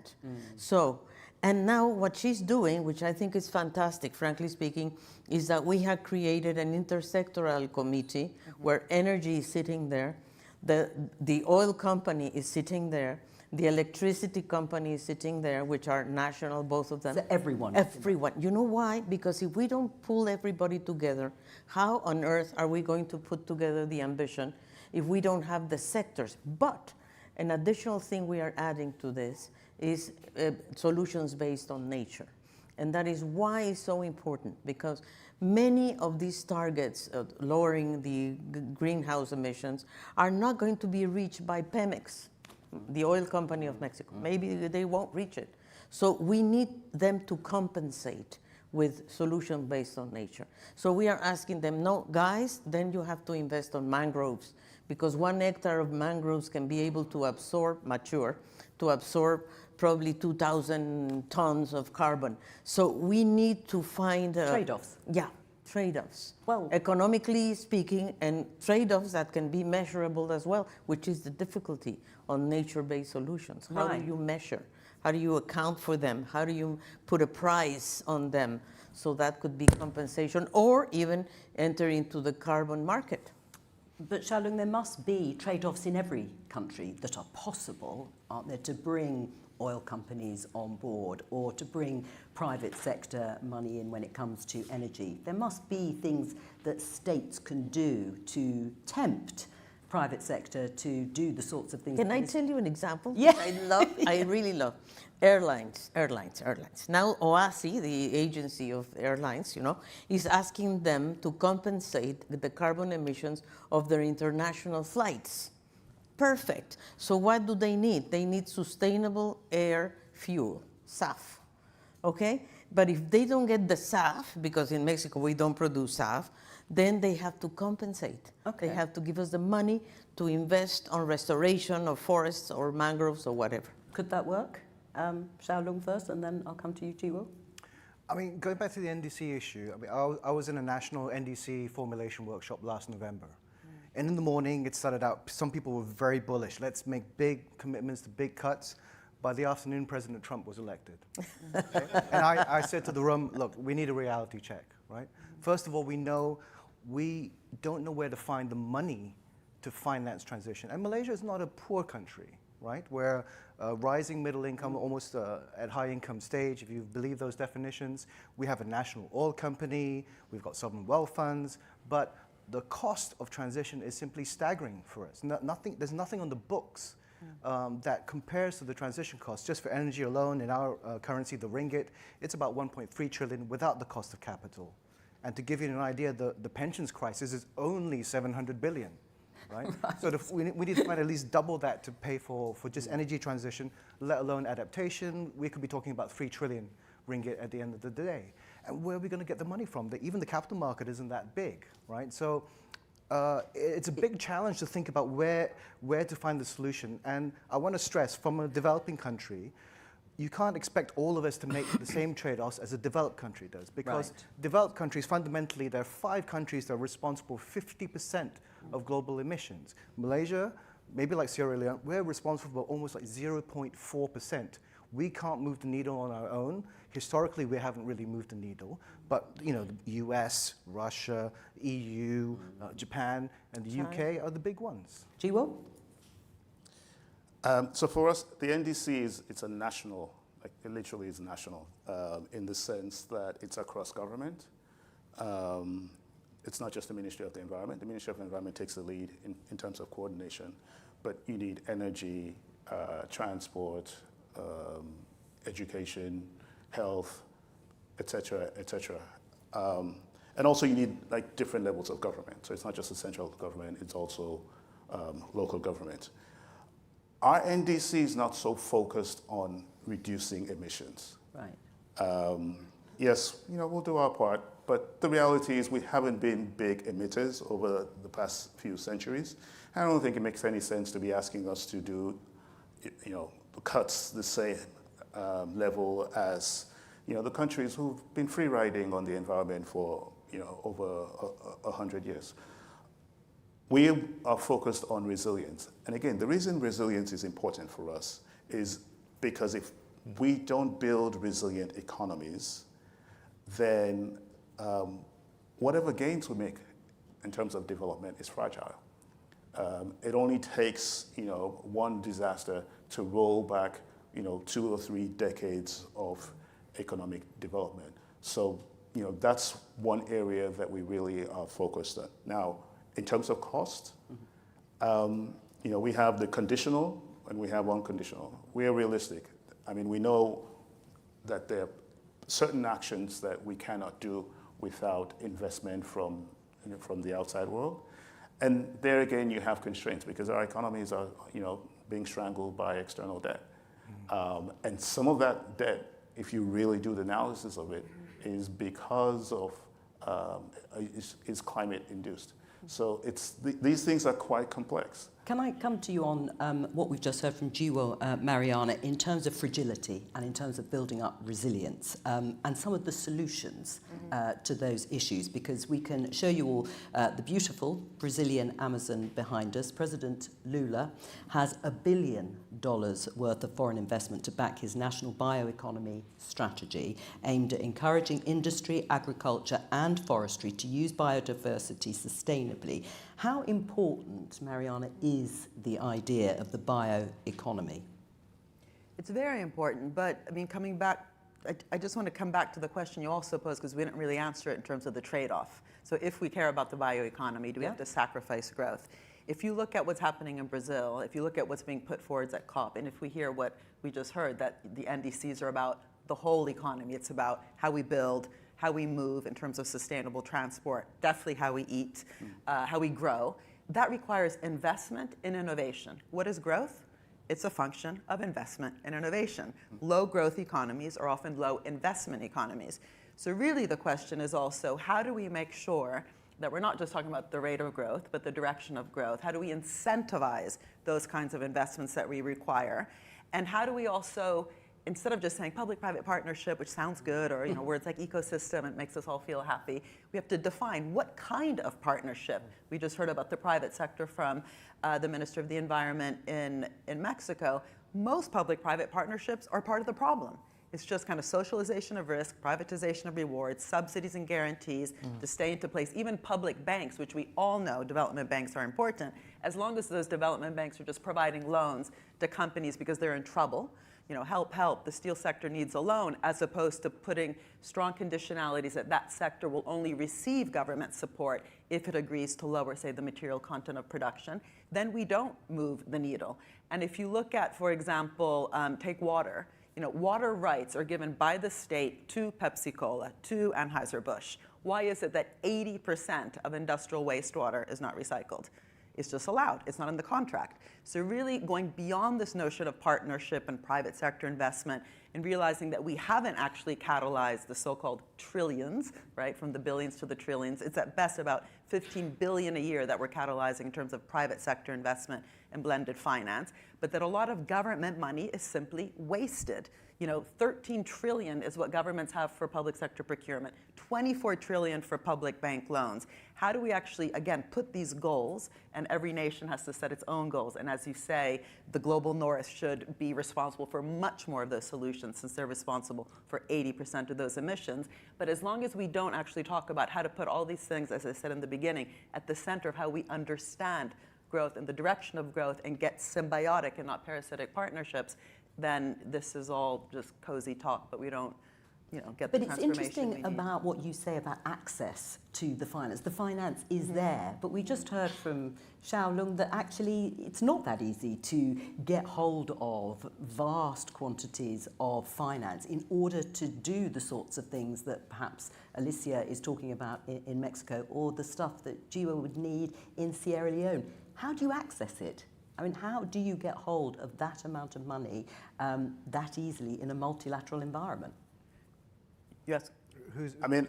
So, and now what she's doing, which I think is fantastic, frankly speaking, is that we have created an intersectoral committee where energy is sitting there, the oil company is sitting there, the electricity company is sitting there, which are national, both of them. So everyone. Everyone. You know why? Because if we don't pull everybody together, how on earth are we going to put together the ambition if we don't have the sectors? But an additional thing we are adding to this is solutions based on nature. And that is why it's so important, because many of these targets of lowering the greenhouse emissions are not going to be reached by Pemex, the oil company of Mexico. Maybe they won't reach it. So we need them to compensate with solutions based on nature. So we are asking them, no, guys, then you have to invest on mangroves, because 1 hectare of mangroves can be able to absorb, mature, to absorb probably 2,000 tons of carbon. So we need to find trade-offs. Yeah, trade-offs. Well, economically speaking, and trade-offs that can be measurable as well, which is the difficulty on nature-based solutions. How do you measure? How do you account for them? How do you put a price on them? So that could be compensation, or even enter into the carbon market. But Xiaolong, there must be trade-offs in every country that are possible, aren't there, to bring oil companies on board or to bring private sector money in when it comes to energy. There must be things that states can do to tempt private sector to do the sorts of things. Can I tell you an example? Yeah. I really love airlines. Now OASI, the agency of airlines, is asking them to compensate the carbon emissions of their international flights. Perfect. So what do they need? They need sustainable air fuel, SAF. Okay? But if they don't get the SAF, because in Mexico we don't produce SAF, then they have to compensate. Okay. They have to give us the money to invest on restoration of forests or mangroves or whatever. Could that work? Xiaolong first, and then I'll come to you, Jiwo. I mean, going back to the NDC issue, I was in a national NDC formulation workshop last November. And in the morning, it started out, some people were very bullish. Let's make big commitments to big cuts. By the afternoon, President Trump was elected. Okay? And I said to the room, look, we need a reality check, right? First of all, we don't know where to find the money to finance transition. And Malaysia is not a poor country, right? Where rising middle income, almost at high income stage, if you believe those definitions. We have a national oil company, we've got sovereign wealth funds, but the cost of transition is simply staggering for us. There's nothing on the books that compares to the transition cost. Just for energy alone, in our currency, the ringgit, it's about 1.3 trillion without the cost of capital. And to give you an idea, the pensions crisis is only 700 billion, right? So we need to find at least double that to pay for just energy transition, let alone adaptation. We could be talking about 3 trillion ringgit at the end of the day. And where are we going to get the money from? Even the capital market isn't that big, right? So it's a big challenge to think about where to find the solution. And I want to stress, from a developing country, you can't expect all of us to make the same trade-offs as a developed country does. Because developed countries, fundamentally, there are 5 countries that are responsible for 50% of global emissions. Malaysia, maybe like Sierra Leone, we're responsible for almost like 0.4%. We can't move the needle on our own. Historically, we haven't really moved the needle, but the US, Russia, EU, Japan, and the UK are the big ones. Jiwo? So for us, the NDC it's a national, like it literally is national, in the sense that it's across government. It's not just the Ministry of the Environment. The Ministry of the Environment takes the lead in terms of coordination, but you need energy, transport, education, health, etc., etc. And also you need like different levels of government. So it's not just the central government, it's also local government. Our NDC is not so focused on reducing emissions. Right. yes, we'll do our part, but the reality is we haven't been big emitters over the past few centuries. I don't think it makes any sense to be asking us to do, cuts the same level as, the countries who've been free riding on the environment for, over 100 years. We are focused on resilience. And again, the reason resilience is important for us is because if we don't build resilient economies, then whatever gains we make in terms of development is fragile. It only takes, one disaster to roll back, 2 or 3 decades of economic development. So, that's one area that we really are focused on. Now, in terms of cost, we have the conditional and we have unconditional. We are realistic. I mean, we know that there are certain actions that we cannot do without investment from the outside world. And there again, you have constraints because our economies are, being strangled by external debt. And some of that debt, if you really do the analysis of it, is because of, is climate induced. So these things are quite complex. Can I come to you on what we've just heard from Jiwo, Mariana, in terms of fragility and in terms of building up resilience and some of the solutions to those issues, because we can show you all the beautiful Brazilian Amazon behind us. President Lula has $1 billion worth of foreign investment to back his national bioeconomy strategy aimed at encouraging industry, agriculture and forestry to use biodiversity sustainably. How important, Mariana, is the idea of the bioeconomy? It's very important, but I mean, coming back, I just want to come back to the question you also posed, because we didn't really answer it in terms of the trade-off. So if we care about the bioeconomy, do we have to sacrifice growth? If you look at what's happening in Brazil, if you look at what's being put forward at COP, and if we hear what we just heard, that the NDCs are about the whole economy, it's about how we build, how we move in terms of sustainable transport, definitely how we eat, how we grow. That requires investment in innovation. What is growth? It's a function of investment and innovation. Low growth economies are often low investment economies. So really the question is also, how do we make sure that we're not just talking about the rate of growth, but the direction of growth? How do we incentivize those kinds of investments that we require? And how do we also, instead of just saying public-private partnership, which sounds good, or words like ecosystem, it makes us all feel happy, we have to define what kind of partnership. We just heard about the private sector from the Minister of the Environment in Mexico. Most public-private partnerships are part of the problem. It's just kind of socialization of risk, privatization of rewards, subsidies and guarantees to stay into place. Even public banks, which we all know development banks are important, as long as those development banks are just providing loans to companies because they're in trouble, help, help, the steel sector needs a loan, as opposed to putting strong conditionalities that that sector will only receive government support if it agrees to lower, say, the material content of production, then we don't move the needle. And if you look at, for example, take water, water rights are given by the state to Pepsi-Cola, to Anheuser-Busch. Why is it that 80% of industrial wastewater is not recycled? It's just allowed. It's not in the contract. So really going beyond this notion of partnership and private sector investment and realizing that we haven't actually catalyzed the so-called trillions, right, from the billions to the trillions. It's at best about 15 billion a year that we're catalyzing in terms of private sector investment and blended finance, but that a lot of government money is simply wasted. 13 trillion is what governments have for public sector procurement, 24 trillion for public bank loans. How do we actually, again, put these goals, and every nation has to set its own goals, and as you say, the global north should be responsible for much more of those solutions since they're responsible for 80% of those emissions. But as long as we don't actually talk about how to put all these things, as I said in the beginning, at the center of how we understand growth and the direction of growth and get symbiotic and not parasitic partnerships, then this is all just cozy talk, but we don't get the transformation. But it's interesting about what you say about access to the finance. The finance is there, but we just heard from Xiaolong that actually it's not that easy to get hold of vast quantities of finance in order to do the sorts of things that perhaps Alicia is talking about in Mexico, or the stuff that Jiwo would need in Sierra Leone. How do you access it? I mean, how do you get hold of that amount of money that easily in a multilateral environment? Yes. I mean,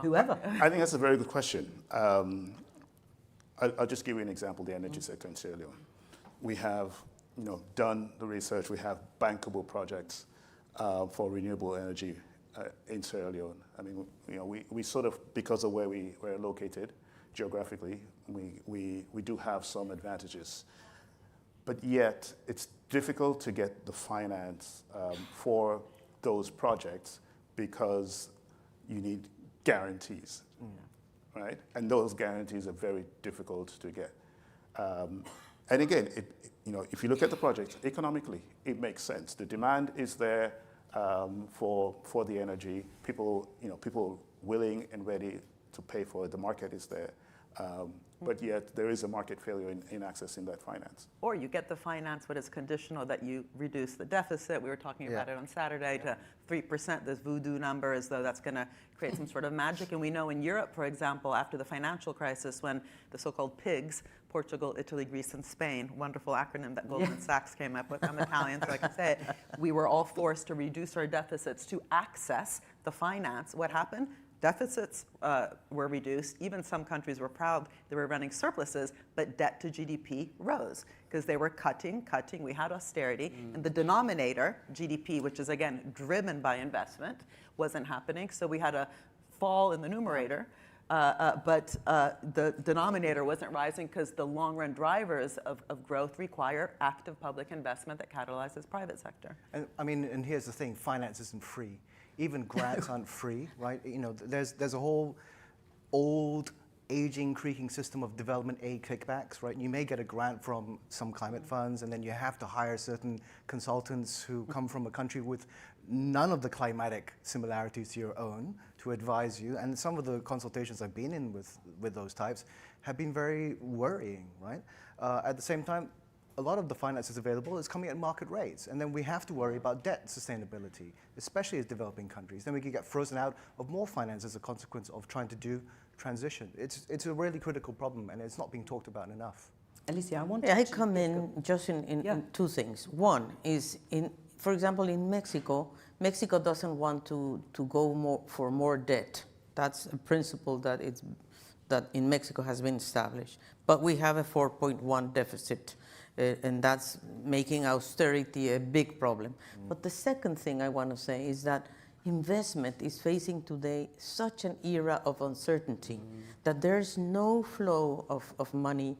whoever. I think that's a very good question. I'll just give you an example, the energy sector in Sierra Leone. We have done the research, we have bankable projects for renewable energy in Sierra Leone. I mean, we sort of, because of where we were located geographically, we do have some advantages. But yet, it's difficult to get the finance for those projects because you need guarantees, right? And those guarantees are very difficult to get. And again, if you look at the project economically, it makes sense. The demand is there for the energy. People willing and ready to pay for it. The market is there. But yet there is a market failure in accessing that finance. Or you get the finance, but it's conditional that you reduce the deficit. We were talking about it on Saturday to 3%, this voodoo number, as though that's going to create some sort of magic. And we know in Europe, for example, after the financial crisis, when the so-called PIGS, Portugal, Italy, Greece, and Spain, wonderful acronym that Goldman Sachs came up with. I'm Italian, so I can say it. We were all forced to reduce our deficits to access the finance. What happened? Deficits were reduced. Even some countries were proud they were running surpluses, but debt to GDP rose because they were cutting. We had austerity. And the denominator, GDP, which is, again, driven by investment, wasn't happening. So we had a fall in the numerator, but the denominator wasn't rising because the long-run drivers of growth require active public investment that catalyzes private sector. And, I mean, and here's the thing, finance isn't free. Even grants aren't free, right? There's a whole old, aging, creaking system of development aid kickbacks, right? You may get a grant from some climate funds, and then you have to hire certain consultants who come from a country with none of the climatic similarities to your own to advise you. And some of the consultations I've been in with those types have been very worrying, right? At the same time, a lot of the finance is available is coming at market rates. And then we have to worry about debt sustainability, especially as developing countries. Then we could get frozen out of more finance as a consequence of trying to do transition. It's a really critical problem, and it's not being talked about enough. Alicia, I come in just in two things. One is, for example, in Mexico, Mexico doesn't want to go for more debt. That's a principle that in Mexico has been established. But we have a 4.1 deficit. And that's making austerity a big problem. But the second thing I want to say is that investment is facing today such an era of uncertainty that there's no flow of money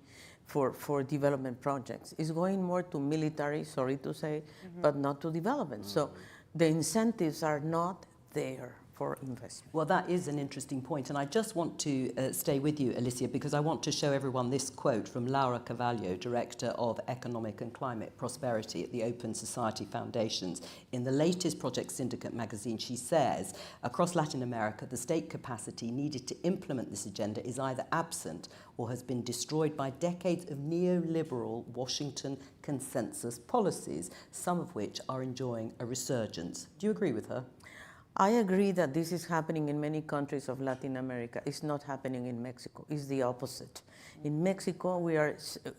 for development projects. It's going more to military, sorry to say, but not to development. So the incentives are not there for investment. Well, that is an interesting point, and I just want to stay with you, Alicia, because I want to show everyone this quote from Laura Carvalho, Director of Economic and Climate Prosperity at the Open Society Foundations. In the latest Project Syndicate magazine, she says, across Latin America, the state capacity needed to implement this agenda is either absent or has been destroyed by decades of neoliberal Washington consensus policies, some of which are enjoying a resurgence. Do you agree with her? I agree that this is happening in many countries of Latin America. It's not happening in Mexico. It's the opposite. In Mexico, we are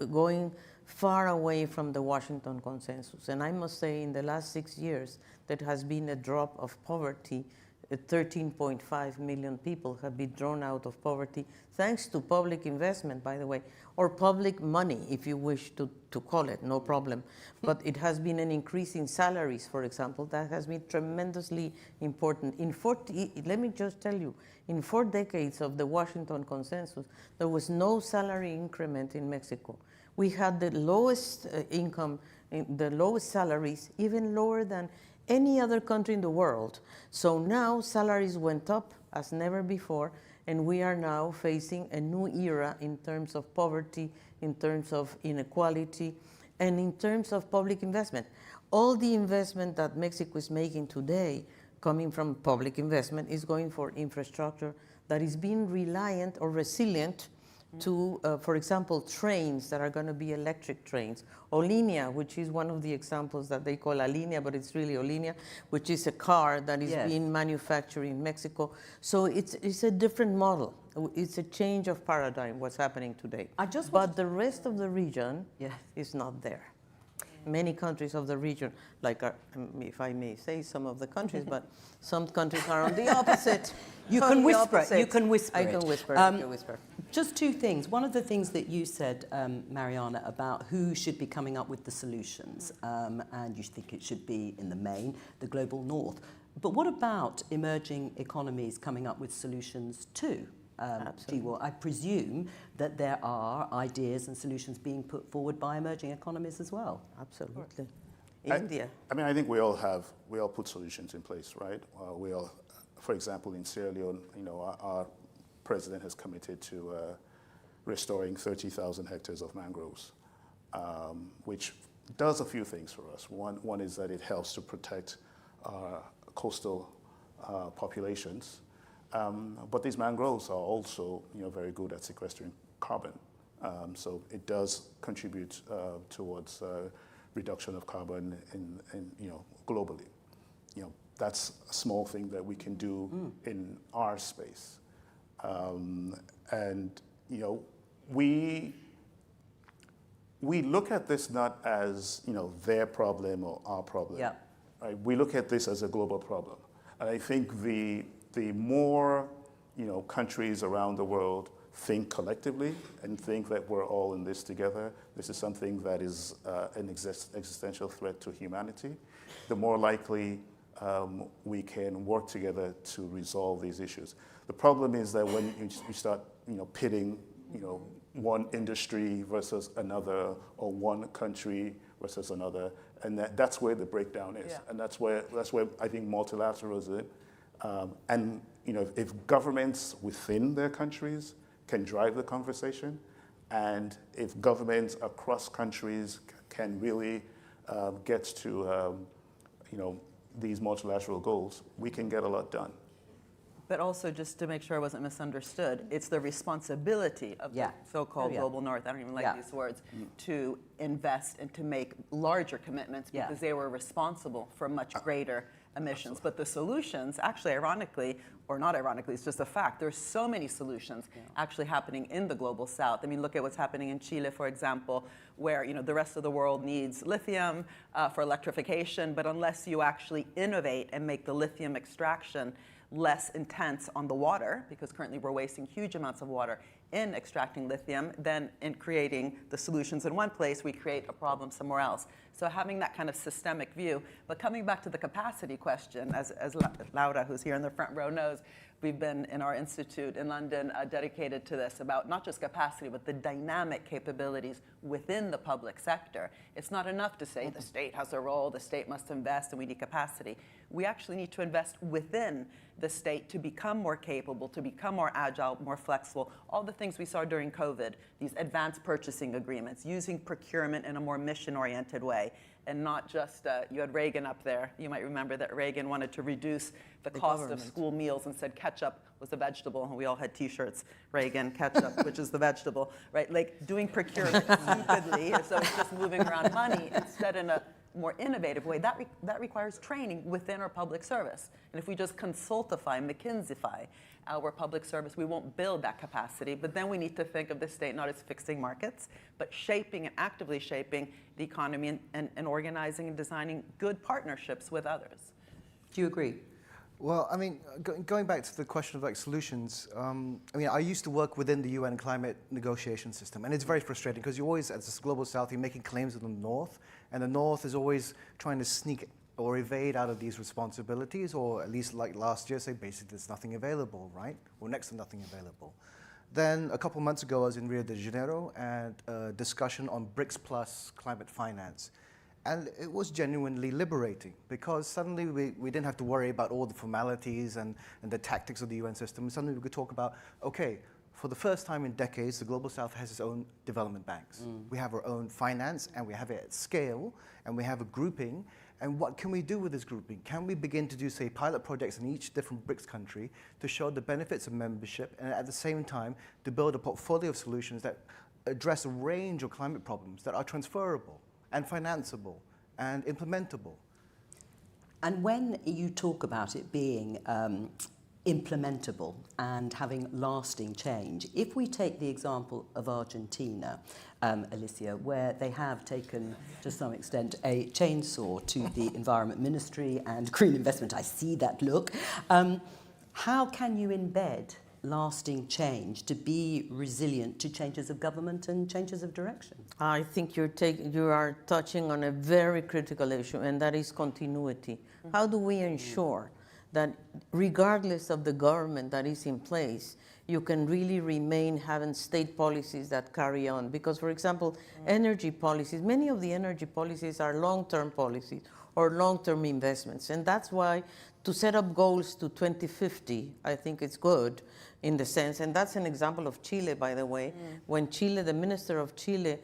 going far away from the Washington consensus. And I must say, in the last 6 years, there has been a drop of poverty. 13.5 million people have been drawn out of poverty, thanks to public investment, by the way, or public money, if you wish to call it, no problem. But it has been an increase in salaries, for example, that has been tremendously important. Let me just tell you, in 4 decades of the Washington consensus, there was no salary increment in Mexico. We had the lowest income, the lowest salaries, even lower than any other country in the world. So now salaries went up as never before, and we are now facing a new era in terms of poverty, in terms of inequality, and in terms of public investment. All the investment that Mexico is making today, coming from public investment, is going for infrastructure that is being reliant or resilient to, for example, trains that are going to be electric trains. Olinea, which is one of the examples that they call Alinea, but it's really Olinea, which is a car that is being manufactured in Mexico. So it's a different model. It's a change of paradigm, what's happening today. But the rest of the region is not there. many countries of the region, like if I may say some of the countries, but some countries are on the opposite. You can whisper it. You can whisper I it. can whisper. I can whisper. Just two things. One of the things that you said, Mariana, about who should be coming up with the solutions, and you think it should be, in the main, the global north. But what about emerging economies coming up with solutions too? Jiwo, I presume that there are ideas and solutions being put forward by emerging economies as well. Absolutely. India. I mean, I think we all put solutions in place, right? We all, for example, in Sierra Leone, our president has committed to restoring 30,000 hectares of mangroves, which does a few things for us. One is that it helps to protect our coastal populations. But these mangroves are also, very good at sequestering carbon. So it does contribute towards reduction of carbon globally. That's a small thing that we can do in our space. And we look at this not as their problem or our problem. Yeah. Right? We look at this as a global problem, and I think the more countries around the world think collectively and think that we're all in this together, this is something that is an existential threat to humanity, the more likely we can work together to resolve these issues. The problem is that when you start pitting one industry versus another, or one country versus another, and that's where the breakdown is. Yeah. And that's where I think multilateralism and if governments within their countries can drive the conversation, and if governments across countries can really get to these multilateral goals, we can get a lot done. But also, just to make sure I wasn't misunderstood, it's the responsibility of the so-called global north, I don't even like these words, to invest and to make larger commitments because they were responsible for much greater emissions. Absolutely. But the solutions, actually, ironically, or not ironically, it's just a fact, there's so many solutions actually happening in the global south. I mean, look at what's happening in Chile, for example, where the rest of the world needs lithium for electrification, but unless you actually innovate and make the lithium extraction less intense on the water, because currently we're wasting huge amounts of water in extracting lithium, then in creating the solutions in one place, we create a problem somewhere else. So having that kind of systemic view. But coming back to the capacity question, as Laura, who's here in the front row, knows, we've been in our institute in London dedicated to this, about not just capacity, but the dynamic capabilities within the public sector. It's not enough to say the state has a role, the state must invest, and we need capacity. We actually need to invest within the state to become more capable, to become more agile, more flexible. All the things we saw during COVID, these advanced purchasing agreements, using procurement in a more mission-oriented way, and not just, you had Reagan up there. You might remember that Reagan wanted to reduce the cost of school meals and said ketchup was a vegetable, and we all had T-shirts, Reagan, ketchup, which is the vegetable, right? Like doing procurement stupidly, so it's just moving around money instead in a more innovative way. That requires training within our public service. And if we just consultify, McKinseyfy our public service, we won't build that capacity. But then we need to think of the state not as fixing markets, but shaping and actively shaping the economy and organizing and designing good partnerships with others. Do you agree? Well, I mean, going back to the question of solutions, I mean, I used to work within the UN climate negotiation system, and it's very frustrating because you're always, as this global south, you're making claims of the north, and the north is always trying to sneak or evade out of these responsibilities, or at least like last year, say basically there's nothing available, right? Or next to nothing available. Then a couple of months ago, I was in Rio de Janeiro at a discussion on BRICS plus climate finance. And it was genuinely liberating because suddenly we didn't have to worry about all the formalities and the tactics of the UN system. Suddenly we could talk about, okay, for the first time in decades, the Global South has its own development banks. We have our own finance, and we have it at scale, and we have a grouping. And what can we do with this grouping? Can we begin to do, say, pilot projects in each different BRICS country to show the benefits of membership, and at the same time to build a portfolio of solutions that address a range of climate problems that are transferable and financeable and implementable? And when you talk about it being implementable and having lasting change. If we take the example of Argentina, Alicia, where they have taken, to some extent, a chainsaw to the Environment Ministry and green investment, I see that look. How can you embed lasting change to be resilient to changes of government and changes of direction? I think you are touching on a very critical issue, and that is continuity. How do we ensure that regardless of the government that is in place, you can really remain having state policies that carry on? Because, for example, energy policies, many of the energy policies are long-term policies or long-term investments. And that's why to set up goals to 2050, I think it's good in the sense, and that's an example of Chile, by the way, when Chile, the minister of Chile,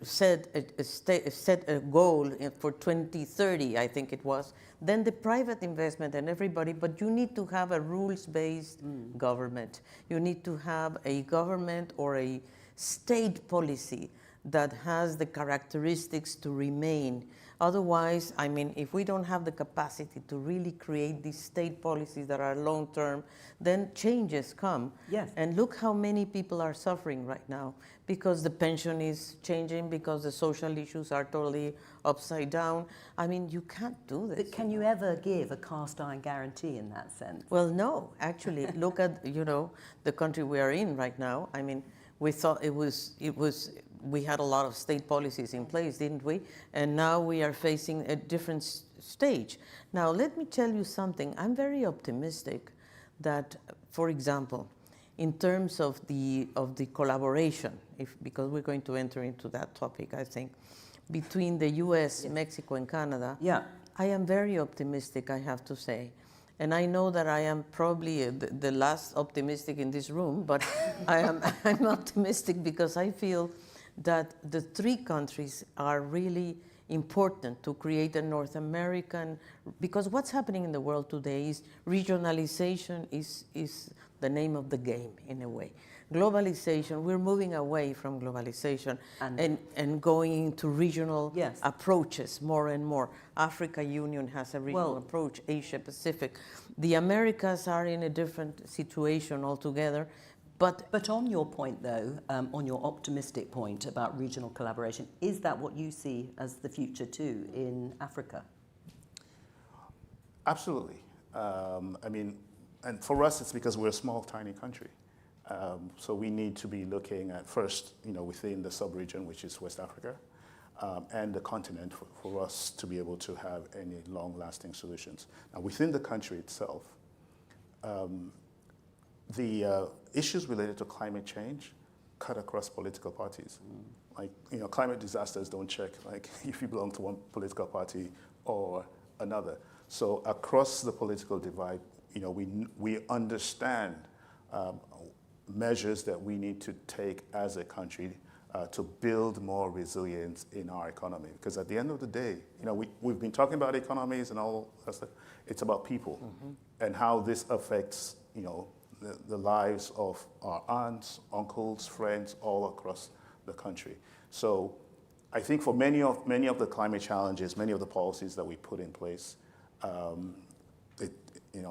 set a goal for 2030, I think it was, then the private investment and everybody, but you need to have a rules-based government. You need to have a government or a state policy that has the characteristics to remain. Otherwise, I mean, if we don't have the capacity to really create these state policies that are long-term, then changes come. Yes. And look how many people are suffering right now because the pension is changing, because the social issues are totally upside down. I mean, you can't do this. But can you ever give a cast iron guarantee in that sense? Well, no, actually, look at, the country we are in right now. I mean, we thought we had a lot of state policies in place, didn't we? And now we are facing a different stage. Now, let me tell you something. I'm very optimistic that, for example, in terms of the collaboration, because we're going to enter into that topic, I think, between the U.S., Mexico, and Canada, I am very optimistic, I have to say. And I know that I am probably the last optimistic in this room, but I'm optimistic because I feel that the three countries are really important to create a North American, because what's happening in the world today is regionalization is the name of the game in a way. Globalization, we're moving away from globalization and going into regional approaches more and more. Africa Union has a regional approach, Asia Pacific. The Americas are in a different situation altogether. But on your point, though, on your optimistic point about regional collaboration, is that what you see as the future too in Africa? Absolutely. I mean, and for us, it's because we're a small, tiny country. So we need to be looking at first, within the sub-region, which is West Africa, and the continent for us to be able to have any long-lasting solutions. Now, within the country itself, the issues related to climate change cut across political parties. Like, climate disasters don't check, like, if you belong to one political party or another. So across the political divide, we understand measures that we need to take as a country to build more resilience in our economy. Because at the end of the day, we've been talking about economies and all that stuff. It's about people and how this affects, the lives of our aunts, uncles, friends all across the country. So I think for many of the climate challenges, many of the policies that we put in place, it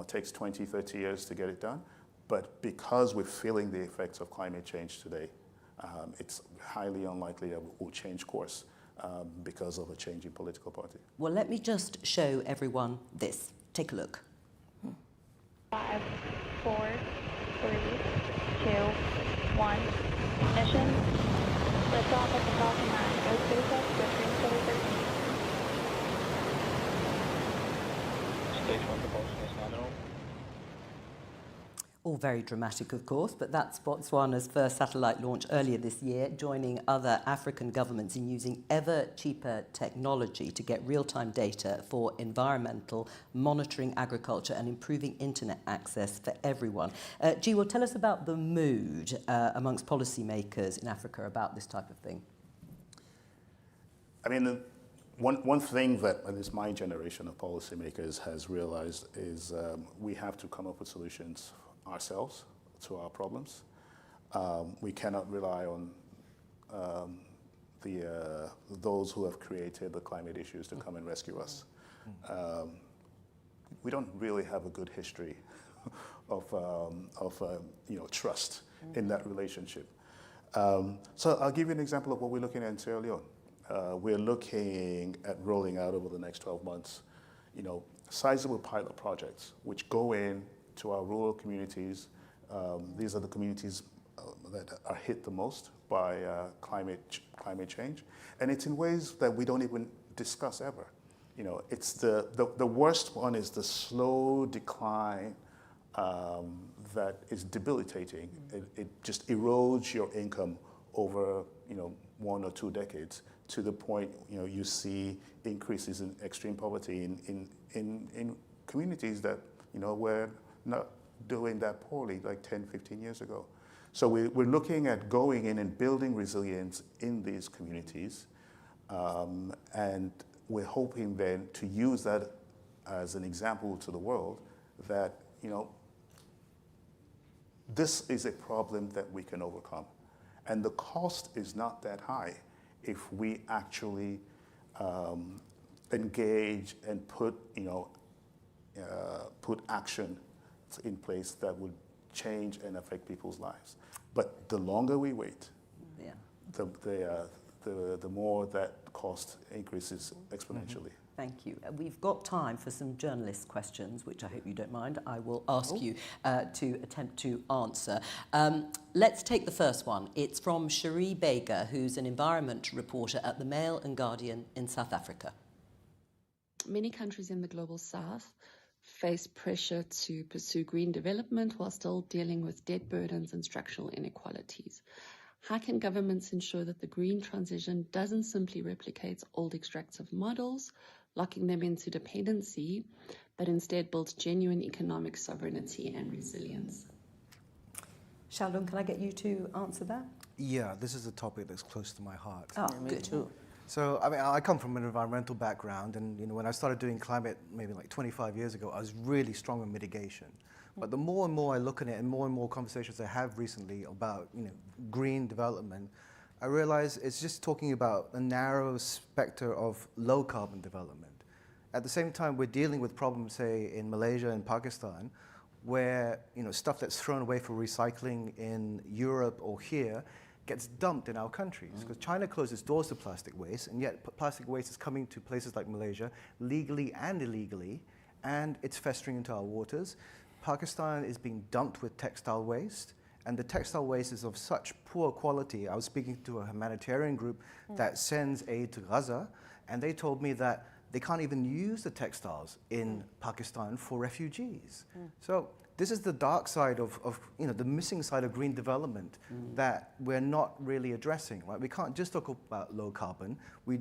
takes 20, 30 years to get it done. But because we're feeling the effects of climate change today, it's highly unlikely that we'll change course because of a change in political party. Well, let me just show everyone this. Take a look. 5, 4, 3, 2, 1. Ignition. Liftoff of the Falcon 9. Go SpaceX with Green 2013. Stage 1 propulsion is nominal. All very dramatic, of course, but that's Botswana's first satellite launch earlier this year, joining other African governments in using ever cheaper technology to get real-time data for environmental, monitoring agriculture and improving internet access for everyone. Jiwo, tell us about the mood amongst policymakers in Africa about this type of thing. I mean, one thing that at least my generation of policymakers has realized is we have to come up with solutions ourselves to our problems. We cannot rely on those who have created the climate issues to come and rescue us. We don't really have a good history trust in that relationship. So I'll give you an example of what we're looking at in Sierra Leone. We're looking at rolling out over the next 12 months, sizable pilot projects which go into our rural communities. These are the communities that are hit the most by climate change, and it's in ways that we don't even discuss ever. It's the worst one is the slow decline that is debilitating. It just erodes your income over 1 or 2 decades to the point you see increases in extreme poverty in communities that were not doing that poorly like 10, 15 years ago. So we're looking at going in and building resilience in these communities, and we're hoping then to use that as an example to the world that this is a problem that we can overcome, and the cost is not that high if we actually engage and put action in place that would change and affect people's lives. But the longer we wait, the more that cost increases exponentially. Thank you. We've got time for some journalist questions, which I hope you don't mind. I will ask you to attempt to answer. Let's take the first one. It's from Cherie Baker, who's an environment reporter at the Mail and Guardian in South Africa. Many countries in the global south face pressure to pursue green development while still dealing with debt burdens and structural inequalities. How can governments ensure that the green transition doesn't simply replicate old extractive models, locking them into dependency, but instead builds genuine economic sovereignty and resilience? Sheldon, can I get you to answer that? Yeah, this is a topic that's close to my heart. Oh, yeah, me too. So, I come from an environmental background, and when I started doing climate maybe like 25 years ago, I was really strong on mitigation. But the more and more I look at it, and more conversations I have recently about green development, I realize it's just talking about a narrow spectrum of low carbon development. At the same time, we're dealing with problems, say, in Malaysia and Pakistan, where stuff that's thrown away for recycling in Europe or here gets dumped in our countries, because China closes doors to plastic waste, and yet plastic waste is coming to places like Malaysia legally and illegally, and it's festering into our waters. Pakistan is being dumped with textile waste, and the textile waste is of such poor quality. I was speaking to a humanitarian group that sends aid to Gaza, and they told me that they can't even use the textiles in Pakistan for refugees. So this is the dark side of the missing side of green development that we're not really addressing, right? We can't just talk about low carbon. We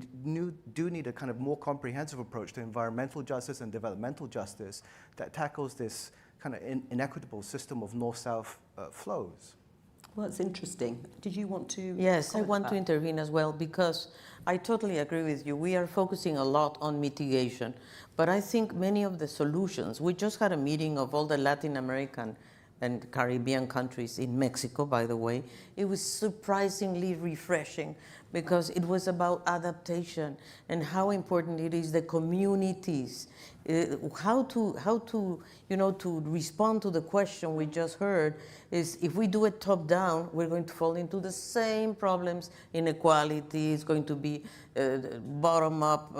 do need a kind of more comprehensive approach to environmental justice and developmental justice that tackles this kind of inequitable system of north-south flows. Well, it's interesting. Did you want to? Yes, I want to intervene as well, because I totally agree with you. We are focusing a lot on mitigation, but I think many of the solutions, we just had a meeting of all the Latin American and Caribbean countries in Mexico, by the way. It was surprisingly refreshing, because it was about adaptation and how important it is the communities, how to respond to the question we just heard is, if we do it top down, we're going to fall into the same problems. Inequality is going to be bottom up,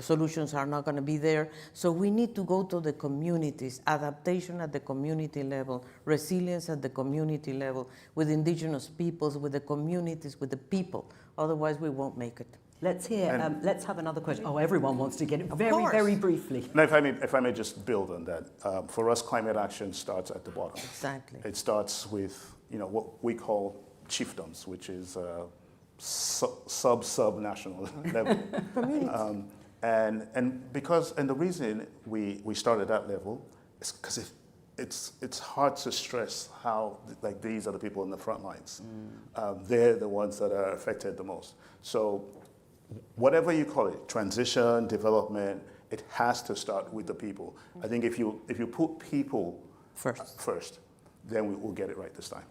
solutions are not going to be there. So we need to go to the communities, adaptation at the community level, resilience at the community level, with indigenous peoples, with the communities, with the people. Otherwise, we won't make it. Let's hear. Let's have another question. Oh, everyone wants to get it very briefly. Now, if I may just build on that. For us, climate action starts at the bottom. Exactly. It starts with what we call chiefdoms, which is sub-national level. And the reason we start at that level is because it's hard to stress how these are the people in the front lines. They're the ones that are affected the most. So whatever you call it, transition, development, it has to start with the people. I think if you put people first, then we will get it right this time.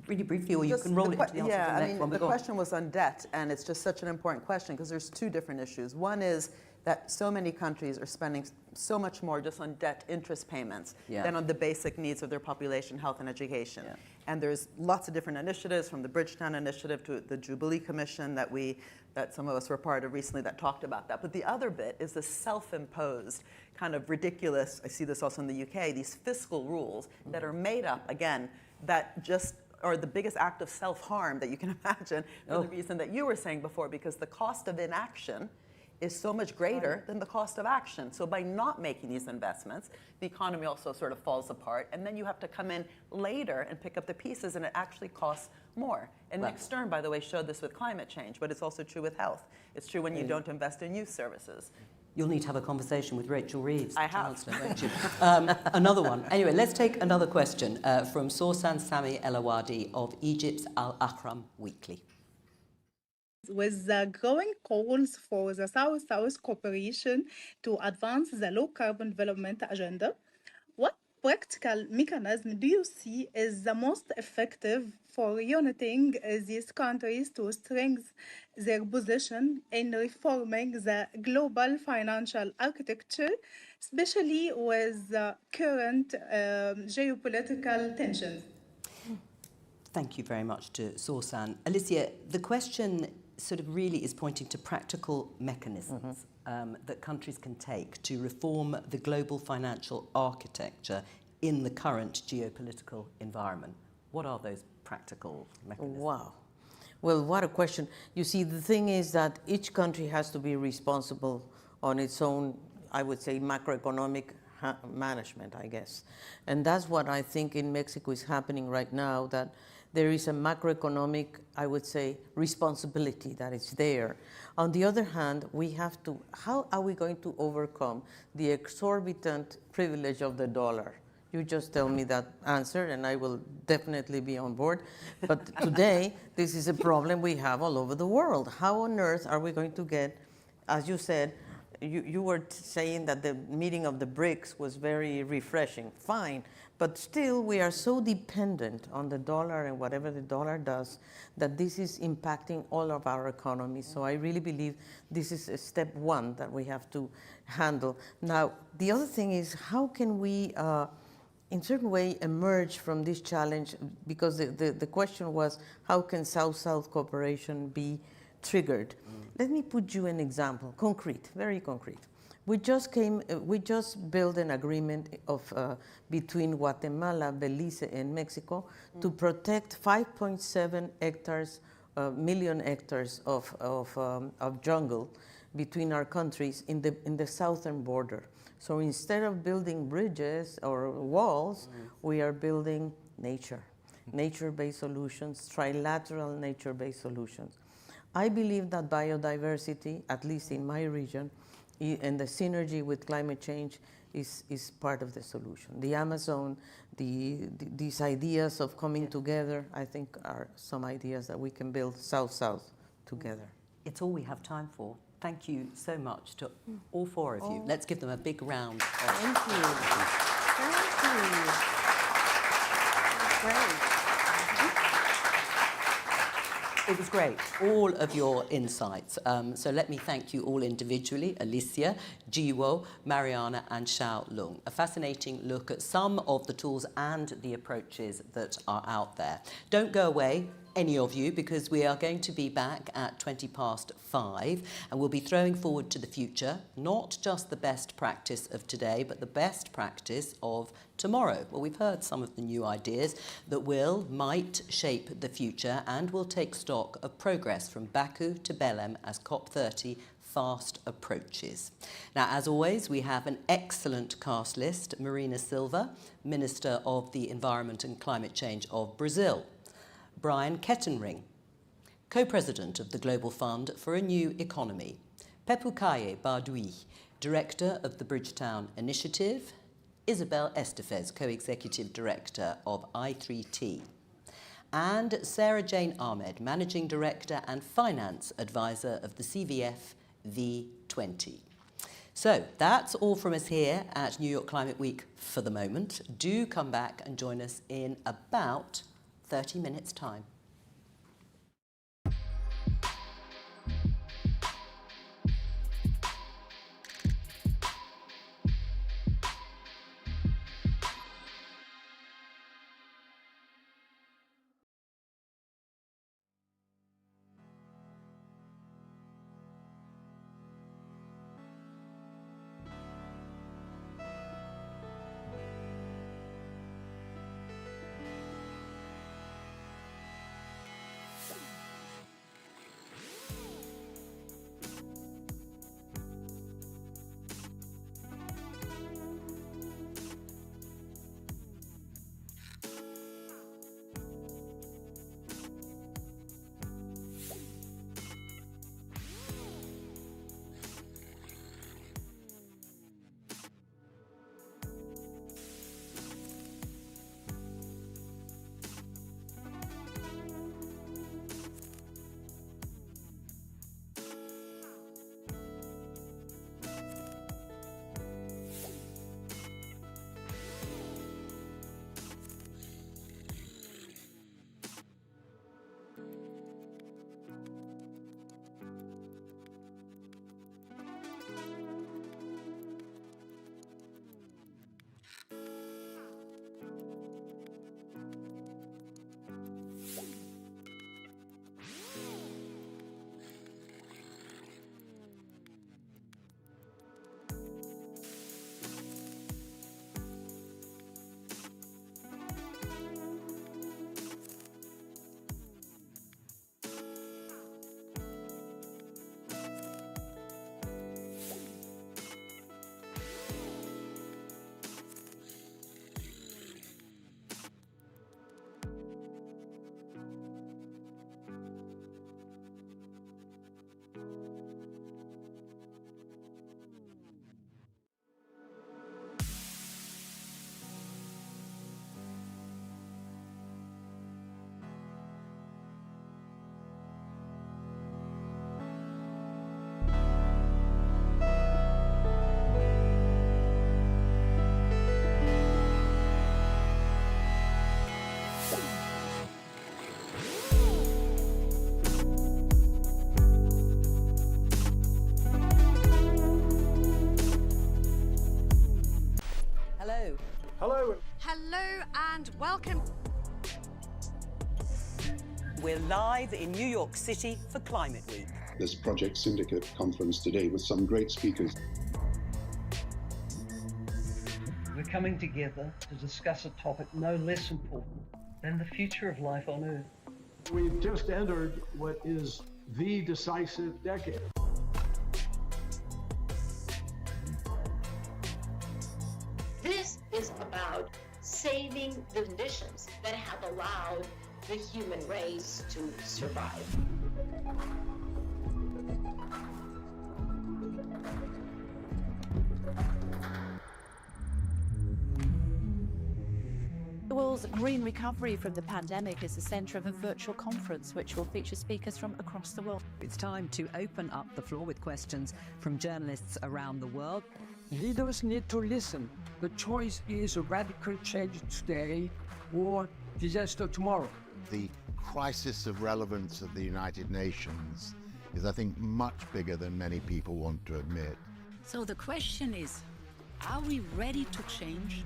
Really briefly, or you can roll it into the answer to the next one. The question was on debt, and it's just such an important question, because there's two different issues. One is that so many countries are spending so much more just on debt interest payments than on the basic needs of their population, health and education. And there's lots of different initiatives, from the Bridgetown Initiative to the Jubilee Commission that some of us were part of recently that talked about that. But the other bit is the self-imposed kind of ridiculous, I see this also in the UK, these fiscal rules that are made up, again, that just are the biggest act of self-harm that you can imagine for the reason that you were saying before, because the cost of inaction is so much greater than the cost of action. So by not making these investments, the economy also sort of falls apart, and then you have to come in later and pick up the pieces, and it actually costs more. And Nick Stern, by the way, showed this with climate change, but it's also true with health. It's true when you don't invest in youth services. You'll need to have a conversation with Rachel Reeves, I have. Chancellor, won't you? Another one. Anyway, let's take another question from Sorsan Sami El Awadi of Egypt's Al Ahram Weekly. With the growing calls for the South-South cooperation to advance the low-carbon development agenda, what practical mechanism do you see is the most effective for uniting these countries to strengthen their position in reforming the global financial architecture, especially with the current geopolitical tensions? Thank you very much to Sorsan. Alicia, the question sort of really is pointing to practical mechanisms that countries can take to reform the global financial architecture in the current geopolitical environment. What are those practical mechanisms? Wow. Well, what a question. You see, the thing is that each country has to be responsible on its own, I would say, macroeconomic management, I guess. And that's what I think in Mexico is happening right now, that there is a macroeconomic, I would say, responsibility that is there. On the other hand, we have to, how are we going to overcome the exorbitant privilege of the dollar? You just tell me that answer and I will definitely be on board. But today, this is a problem we have all over the world. How on earth are we going to get, as you said, you were saying that the meeting of the BRICS was very refreshing. Fine. But still, we are so dependent on the dollar and whatever the dollar does that this is impacting all of our economies. So I really believe this is step one that we have to handle. Now, the other thing is, how can we, in certain way, emerge from this challenge? Because the question was, how can South-South cooperation be triggered? Let me put you an example, concrete, very concrete. We just built an agreement between Guatemala, Belize, and Mexico to protect 5.7 million hectares of jungle between our countries in the southern border. So instead of building bridges or walls, we are building nature-based solutions, trilateral nature-based solutions. I believe that biodiversity, at least in my region, and the synergy with climate change is part of the solution. The Amazon, these ideas of coming together, I think are some ideas that we can build South-South together. It's all we have time for. Thank you so much to all four of you. Let's give them a big round. Thank you. Thank you. Great. It was great, all of your insights. So let me thank you all individually, Alicia, Jiwo, Mariana and Xiao Lung. A fascinating look at some of the tools and the approaches that are out there. Don't go away, any of you, because we are going to be back at 5:20 and we'll be throwing forward to the future, not just the best practice of today, but the best practice of tomorrow. Well, we've heard some of the new ideas that might shape the future, and will take stock of progress from Baku to Belém as COP30 fast approaches. Now, as always, we have an excellent cast list. Marina Silva, Minister of the Environment and Climate Change of Brazil. Brian Kettenring, Co-President of the Global Fund for a New Economy. Pepukaye Bardui, Director of the Bridgetown Initiative. Isabel Estefez, Co-Executive Director of I3T. And Sarah Jane Ahmed, Managing Director and Finance Advisor of the CVF V20. So that's all from us here at New York Climate Week for the moment. Do come back and join us in about 30 minutes' time. Hello. Hello and welcome. We're live in New York City for Climate Week. This Project Syndicate conference today with some great speakers. We're coming together to discuss a topic no less important than the future of life on Earth. We've just entered what is the decisive decade. This is about saving the conditions that have allowed the human race to survive. The world's green recovery from the pandemic is the centre of a virtual conference which will feature speakers from across the world. It's time to open up the floor with questions from journalists around the world. Leaders need to listen. The choice is a radical change today or disaster tomorrow. The crisis of relevance of the United Nations is, I think, much bigger than many people want to admit. So the question is, are we ready to change?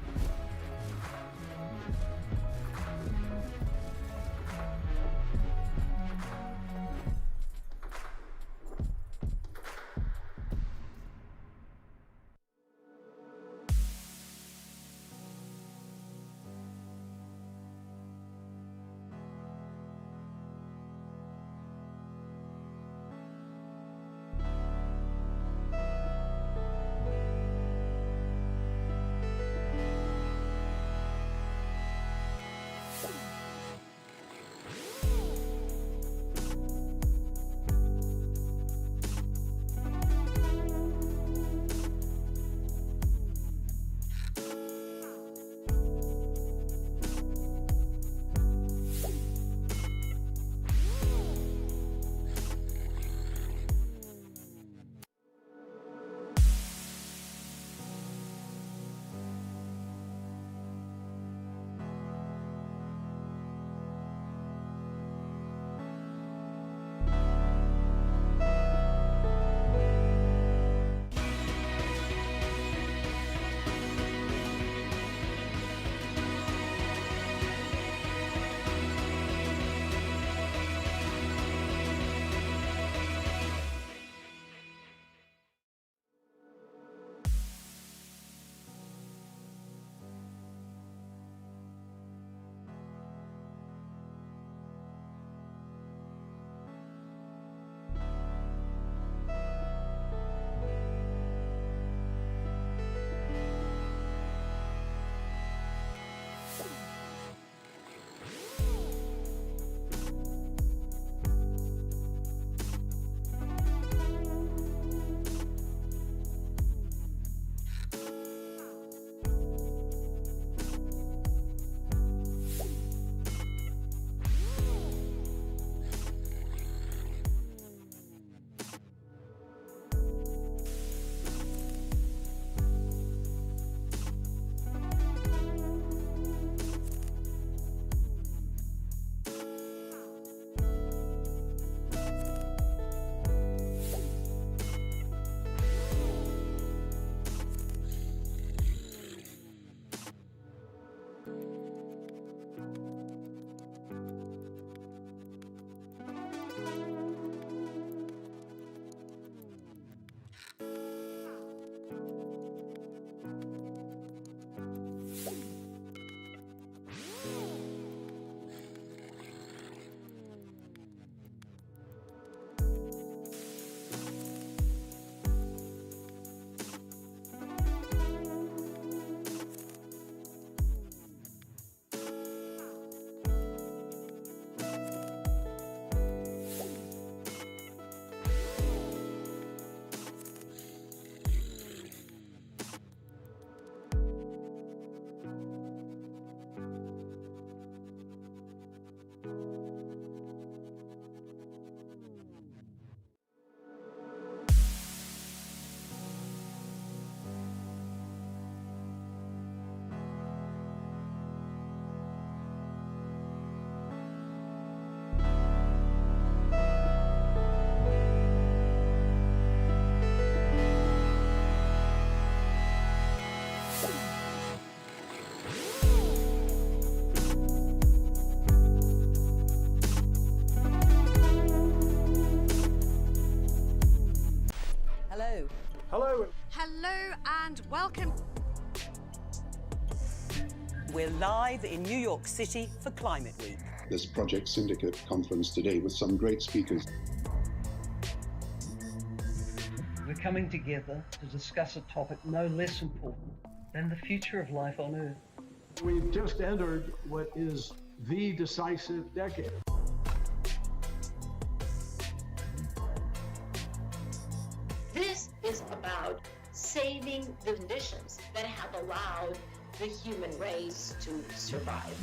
and welcome. We're live in New York City for Climate Week. This Project Syndicate conference today with some great speakers. We're coming together to discuss a topic no less important than the future of life on Earth. We've just entered what is the decisive decade. This is about saving the conditions that have allowed the human race to survive.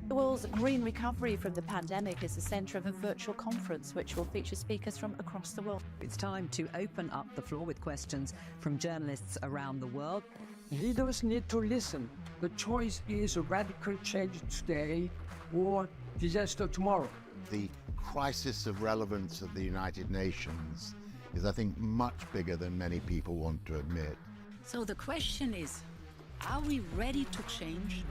The world's green recovery from the pandemic is the centre of a virtual conference which will feature speakers from across the world. It's time to open up the floor with questions from journalists around the world. Leaders need to listen. The choice is a radical change today or disaster tomorrow. The crisis of relevance of the United Nations is, I think, much bigger than many people want to admit. So the question is, are we ready to change?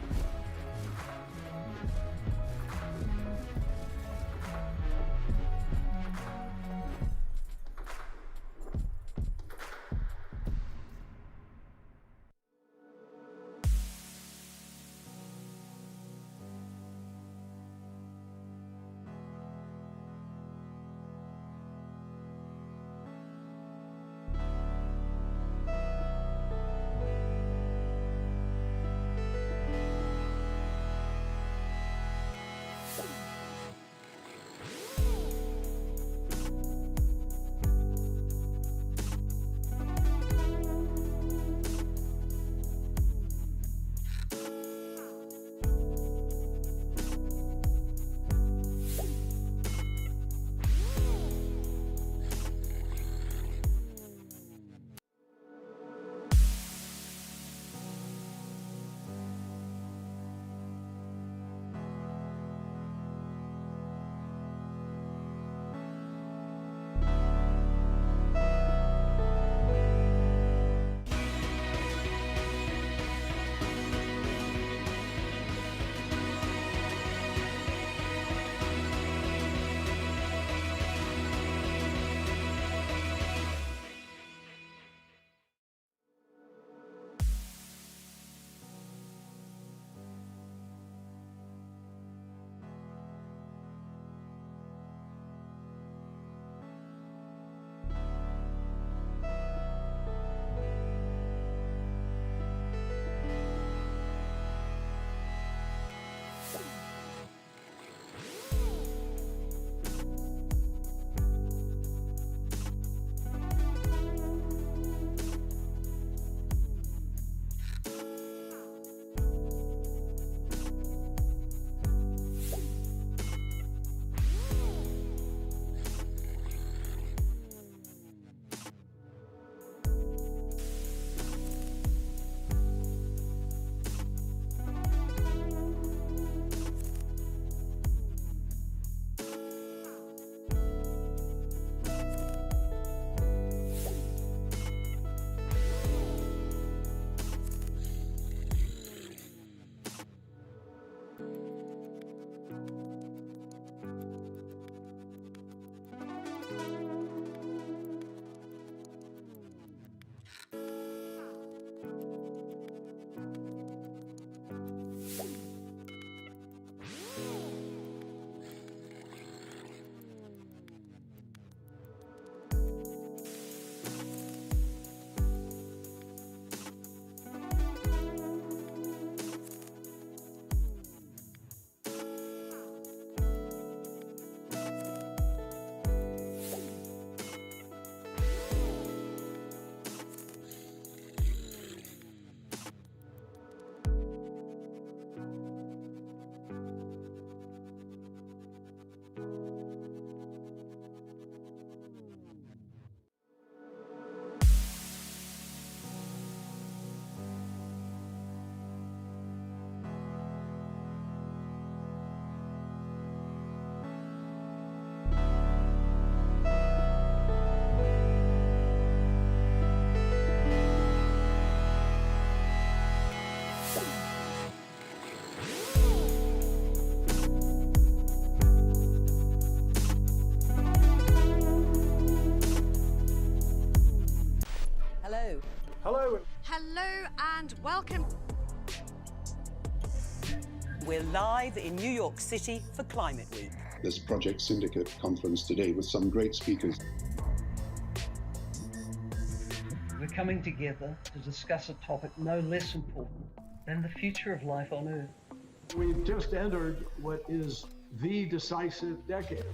we're live in New York City for Climate Week. This Project Syndicate conference today with some great speakers. We're coming together to discuss a topic no less important than the future of life on Earth. We've just entered what is the decisive decade.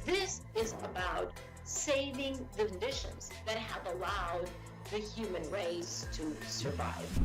This is about saving the conditions that have allowed the human race to survive.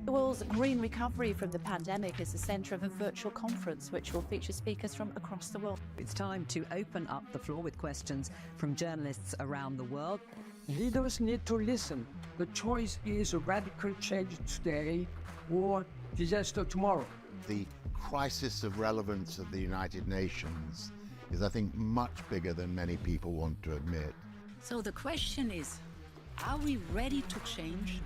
The world's green recovery from the pandemic is the centre of a virtual conference which will feature speakers from across the world. It's time to open up the floor with questions from journalists around the world. Leaders need to listen. The choice is a radical change today or disaster tomorrow. The crisis of relevance of the United Nations is, I think, much bigger than many people want to admit. So the question is, are we ready to change?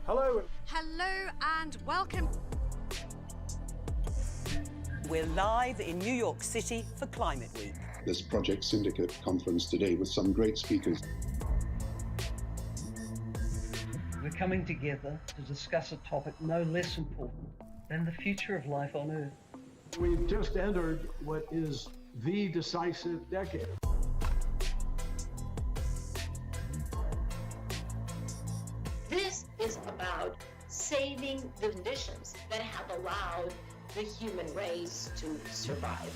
Hello. Hello and welcome. We're live in New York City for Climate Week. This Project Syndicate conference today with some great speakers. We're coming together to discuss a topic no less important than the future of life on Earth. We've just entered what is the decisive decade. This is about saving the conditions that have allowed the human race to survive.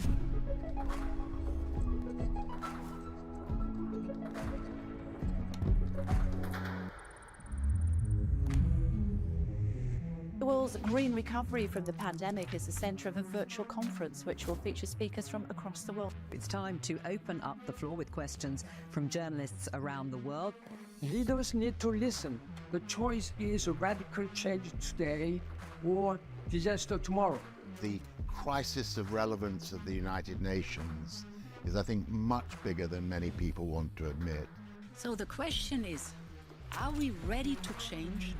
The world's green recovery from the pandemic is the centre of a virtual conference which will feature speakers from across the world. It's time to open up the floor with questions from journalists around the world. Leaders need to listen. The choice is a radical change today or disaster tomorrow. The crisis of relevance of the United Nations is, I think, much bigger than many people want to admit. So the question is, are we ready to change?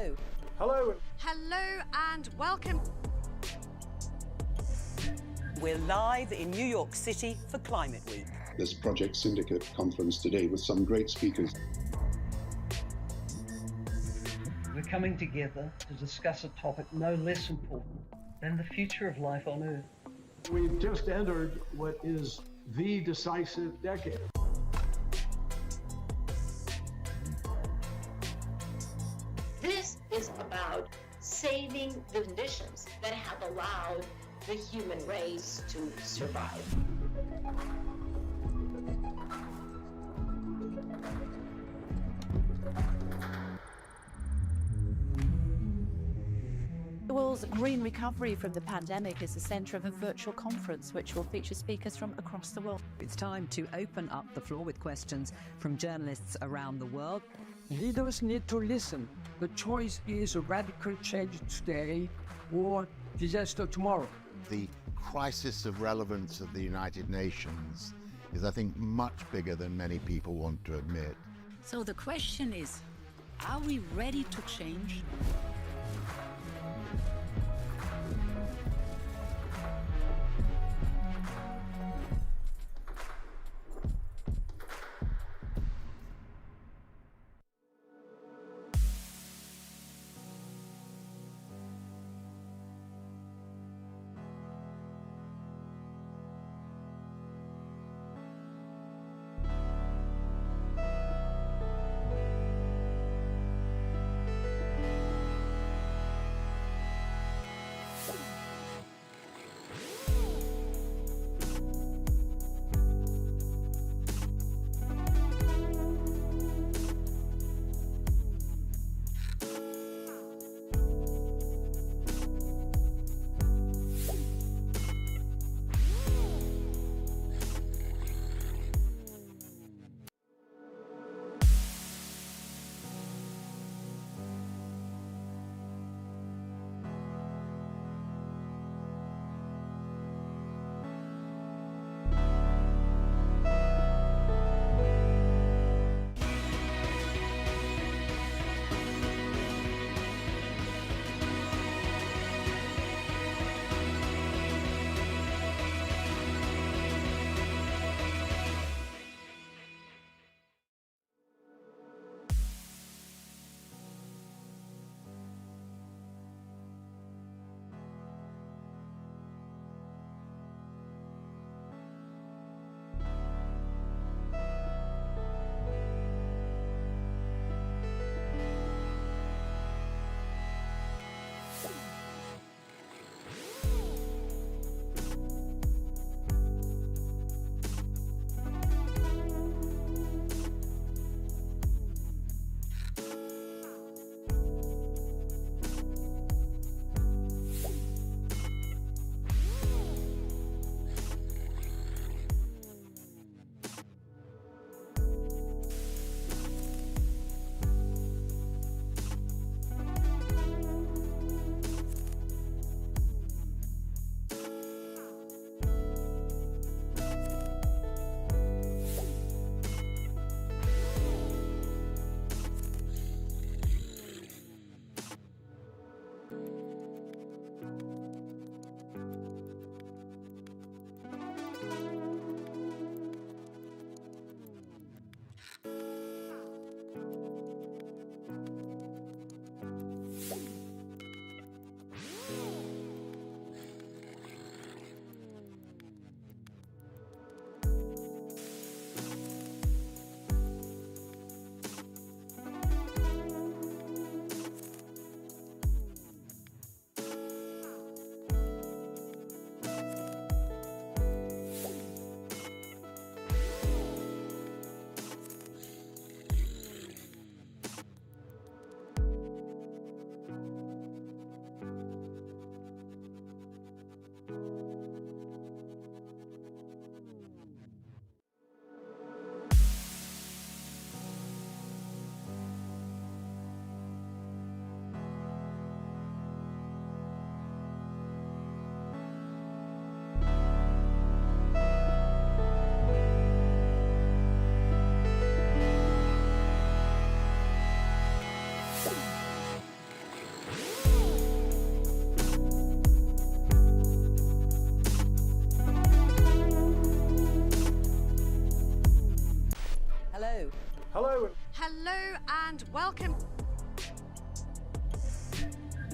Hello. Hello. Hello and welcome. We're live in New York City for Climate Week. This Project Syndicate conference today with some great speakers. We're coming together to discuss a topic no less important than the future of life on Earth. We've just entered what is the decisive decade. This is about saving the conditions that have allowed the human race to survive. The world's green recovery from the pandemic is the centre of a virtual conference which will feature speakers from across the world. It's time to open up the floor with questions from journalists around the world. Leaders need to listen. The choice is a radical change today or disaster tomorrow. The crisis of relevance of the United Nations is, I think, much bigger than many people want to admit. So the question is, are we ready to change?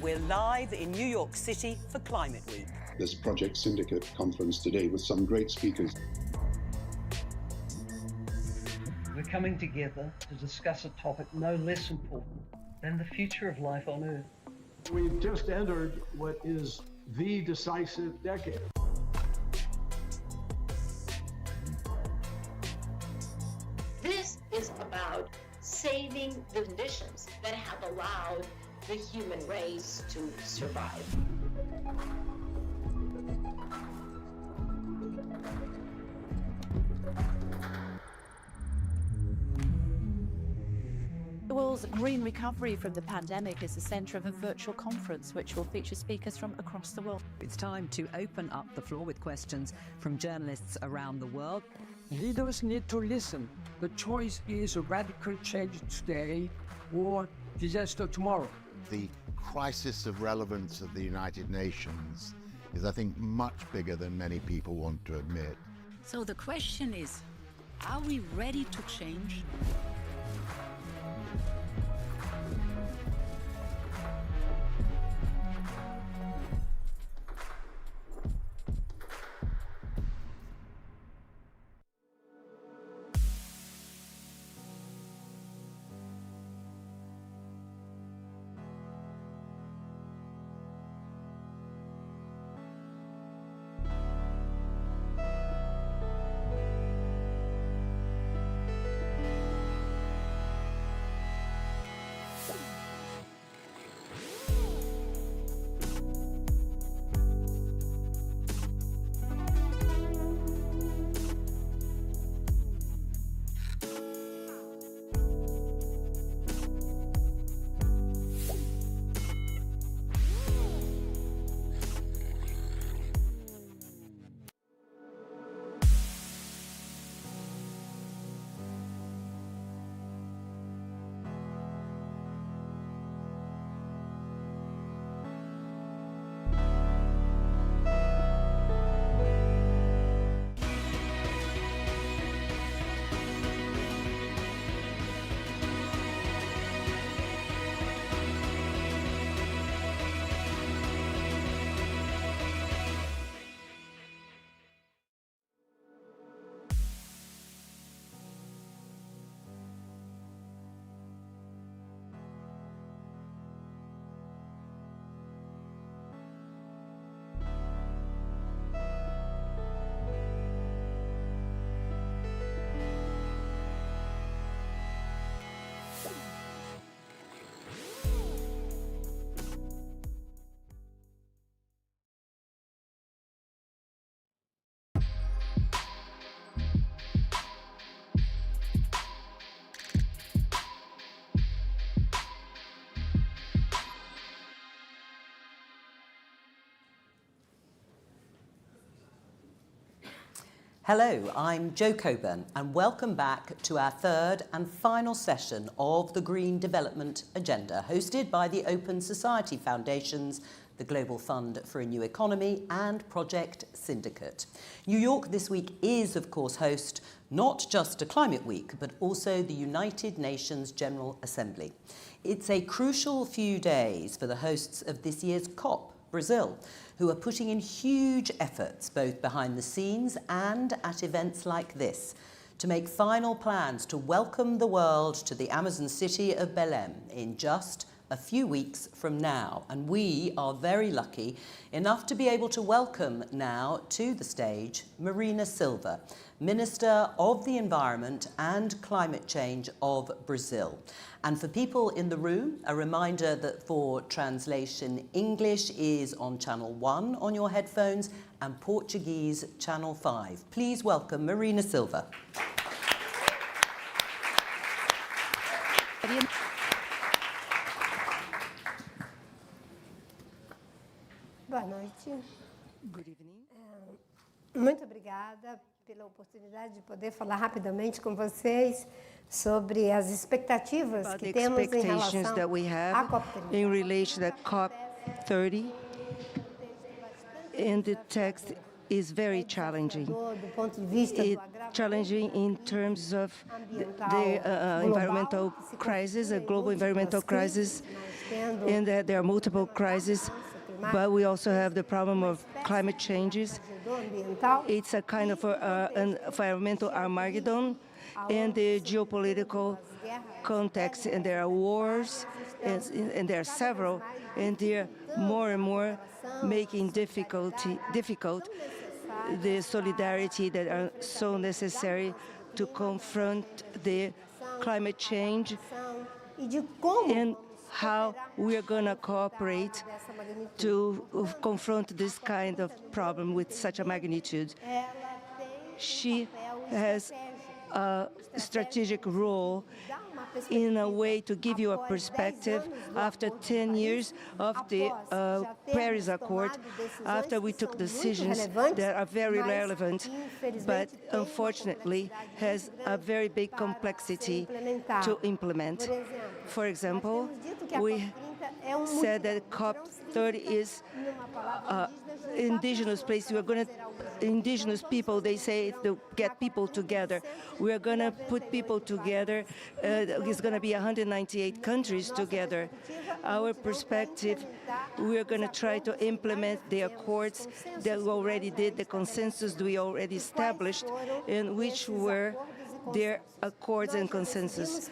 We're live in New York City for Climate Week. This Project Syndicate conference today with some great speakers. We're coming together to discuss a topic no less important than the future of life on Earth. We've just entered what is the decisive decade. This is about saving the conditions that have allowed the human race to survive. The world's green recovery from the pandemic is the centre of a virtual conference which will feature speakers from across the world. It's time to open up the floor with questions from journalists around the world. Leaders need to listen. The choice is a radical change today or disaster tomorrow. The crisis of relevance of the United Nations is, I think, much bigger than many people want to admit. So the question is, are we ready to change? Hello, I'm Jo Coburn, and welcome back to our third and final session of the Green Development Agenda, hosted by the Open Society Foundations, the Global Fund for a New Economy, and Project Syndicate. New York this week is, of course, host not just to Climate Week, but also the United Nations General Assembly. It's a crucial few days for the hosts of this year's COP, Brazil, who are putting in huge efforts both behind the scenes and at events like this to make final plans to welcome the world to the Amazon city of Belém in just a few weeks from now. And we are very lucky enough to be able to welcome now to the stage Marina Silva, Minister of the Environment and Climate Change of Brazil. And for people in the room, a reminder that for translation, English is on channel 1 on your headphones and Portuguese channel 5. Please welcome Marina Silva. Boa noite. Good evening. Muito obrigada pela oportunidade de poder falar rapidamente com vocês sobre as expectativas que temos em relação à COP30. In relation to COP30, and the text is very challenging. It's challenging in terms of the environmental crisis, a global environmental crisis, and that there are multiple crises, but we also have the problem of climate changes. It's a kind of an environmental Armageddon, and the geopolitical context, and there are wars, and there are several, and they're more and more making difficult the solidarity that are so necessary to confront the climate change, and how we are going to cooperate to confront this kind of problem with such a magnitude. She has a strategic role in a way to give you a perspective after 10 years of the Paris Accord, after we took decisions that are very relevant, but unfortunately has a very big complexity to implement. For example, we said that COP30 is indigenous place. We are going to indigenous people, they say, to get people together. We are going to put people together. It's going to be 198 countries together. Our perspective, we are going to try to implement the accords that we already did, the consensus we already established, and which were their accords and consensus.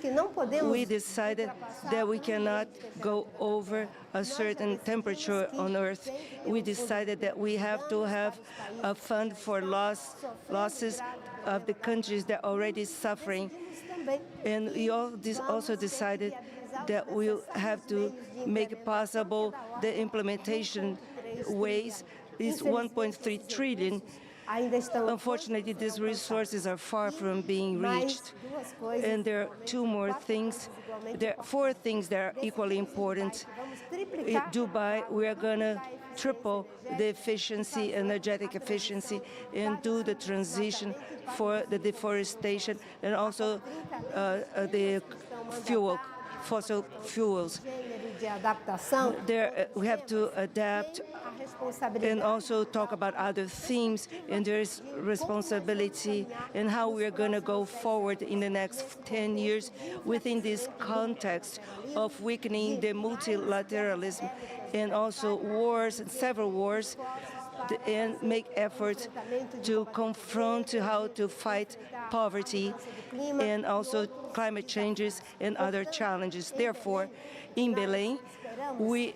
We decided that we cannot go over a certain temperature on Earth. We decided that we have to have a fund for losses of the countries that are already suffering. And we also decided that we'll have to make possible the implementation ways. It's 1.3 trillion. Unfortunately, these resources are far from being reached. And there are two more things. There are four things that are equally important. In Dubai, we are going to triple the efficiency, energetic efficiency, and do the transition for the deforestation and also the fossil fuels. We have to adapt and also talk about other themes, and there is responsibility and how we are going to go forward in the next 10 years within this context of weakening the multilateralism and also wars, and several wars, and make efforts to confront how to fight poverty and also climate changes and other challenges. Therefore, in Belém, we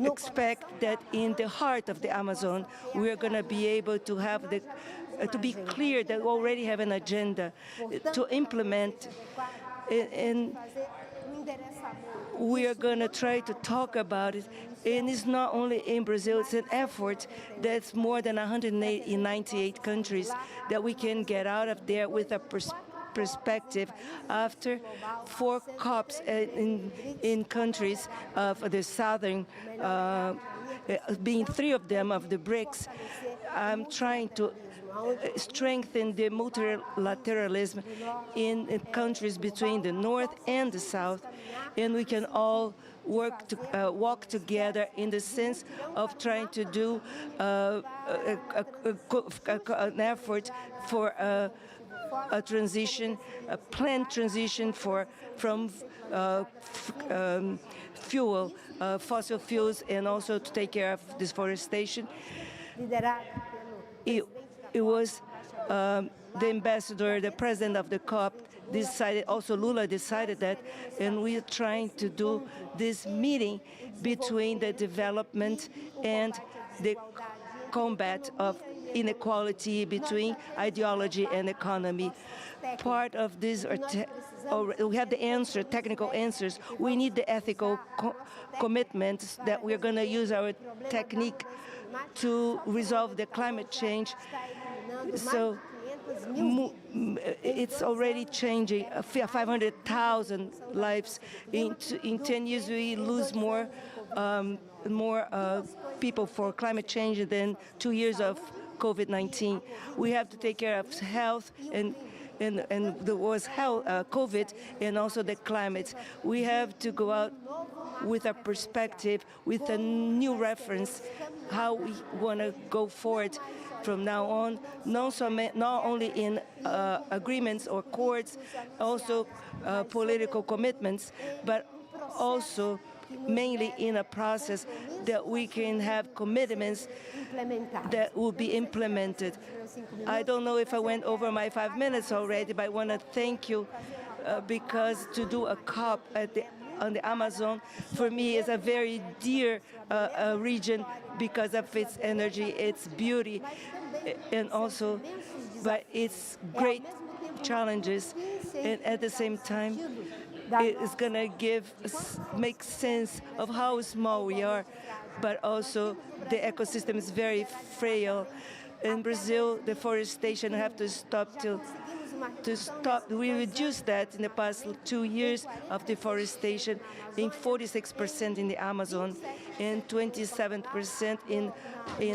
expect that in the heart of the Amazon, we are going to be able to have to be clear that we already have an agenda to implement, and we are going to try to talk about it. And it's not only in Brazil, it's an effort that's more than 198 countries that we can get out of there with a perspective after 4 COPs in countries of the southern, being 3 of them of the BRICS. I'm trying to strengthen the multilateralism in countries between the north and the south, and we can all walk together in the sense of trying to do an effort for a transition, a planned transition from fossil fuels, and also to take care of deforestation. It was the ambassador, the president of the COP, decided, also Lula decided that, and we are trying to do this meeting between the development and the combat of inequality between ideology and economy. Part of this, we have the answer, technical answers. We need the ethical commitments that we're going to use our technique to resolve the climate change. So it's already changing. 500,000 lives. In 10 years, we lose more people for climate change than 2 years of COVID-19. We have to take care of health, and there was COVID and also the climate. We have to go out with a perspective, with a new reference, how we want to go forward from now on, not only in agreements or accords, also political commitments, but also mainly in a process that we can have commitments that will be implemented. I don't know if I went over my 5 minutes already, but I want to thank you because to do a COP on the Amazon, for me, is a very dear region because of its energy, its beauty, and also, but its great challenges. And at the same time, it's going to make sense of how small we are, but also the ecosystem is very frail. In Brazil, deforestation have to stop. We reduced that in the past 2 years of deforestation in 46% in the Amazon and 27% in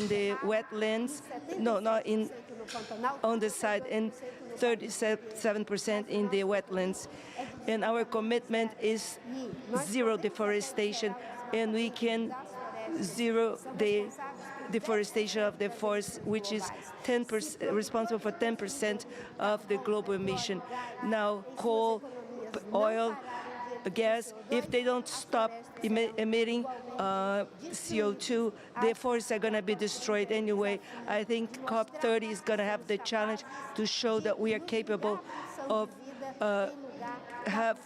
the wetlands. No, not in on the side, and 37% in the wetlands. And our commitment is zero deforestation, and we can zero the deforestation of the forest, which is 10% responsible for 10% of the global emission. Now, coal, oil, gas, if they don't stop emitting CO2, the forests are going to be destroyed anyway. I think COP30 is going to have the challenge to show that we are capable of have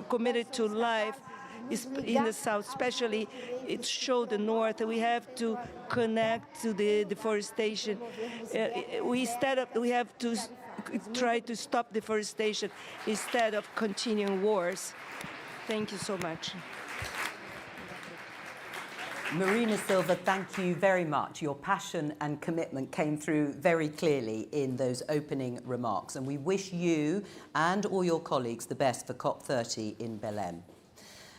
committed to life in the south, especially it showed the north. We have to connect to the deforestation. We have to try to stop deforestation instead of continuing wars. Thank you so much. Marina Silva, thank you very much. Your passion and commitment came through very clearly in those opening remarks, and we wish you and all your colleagues the best for COP30 in Belém.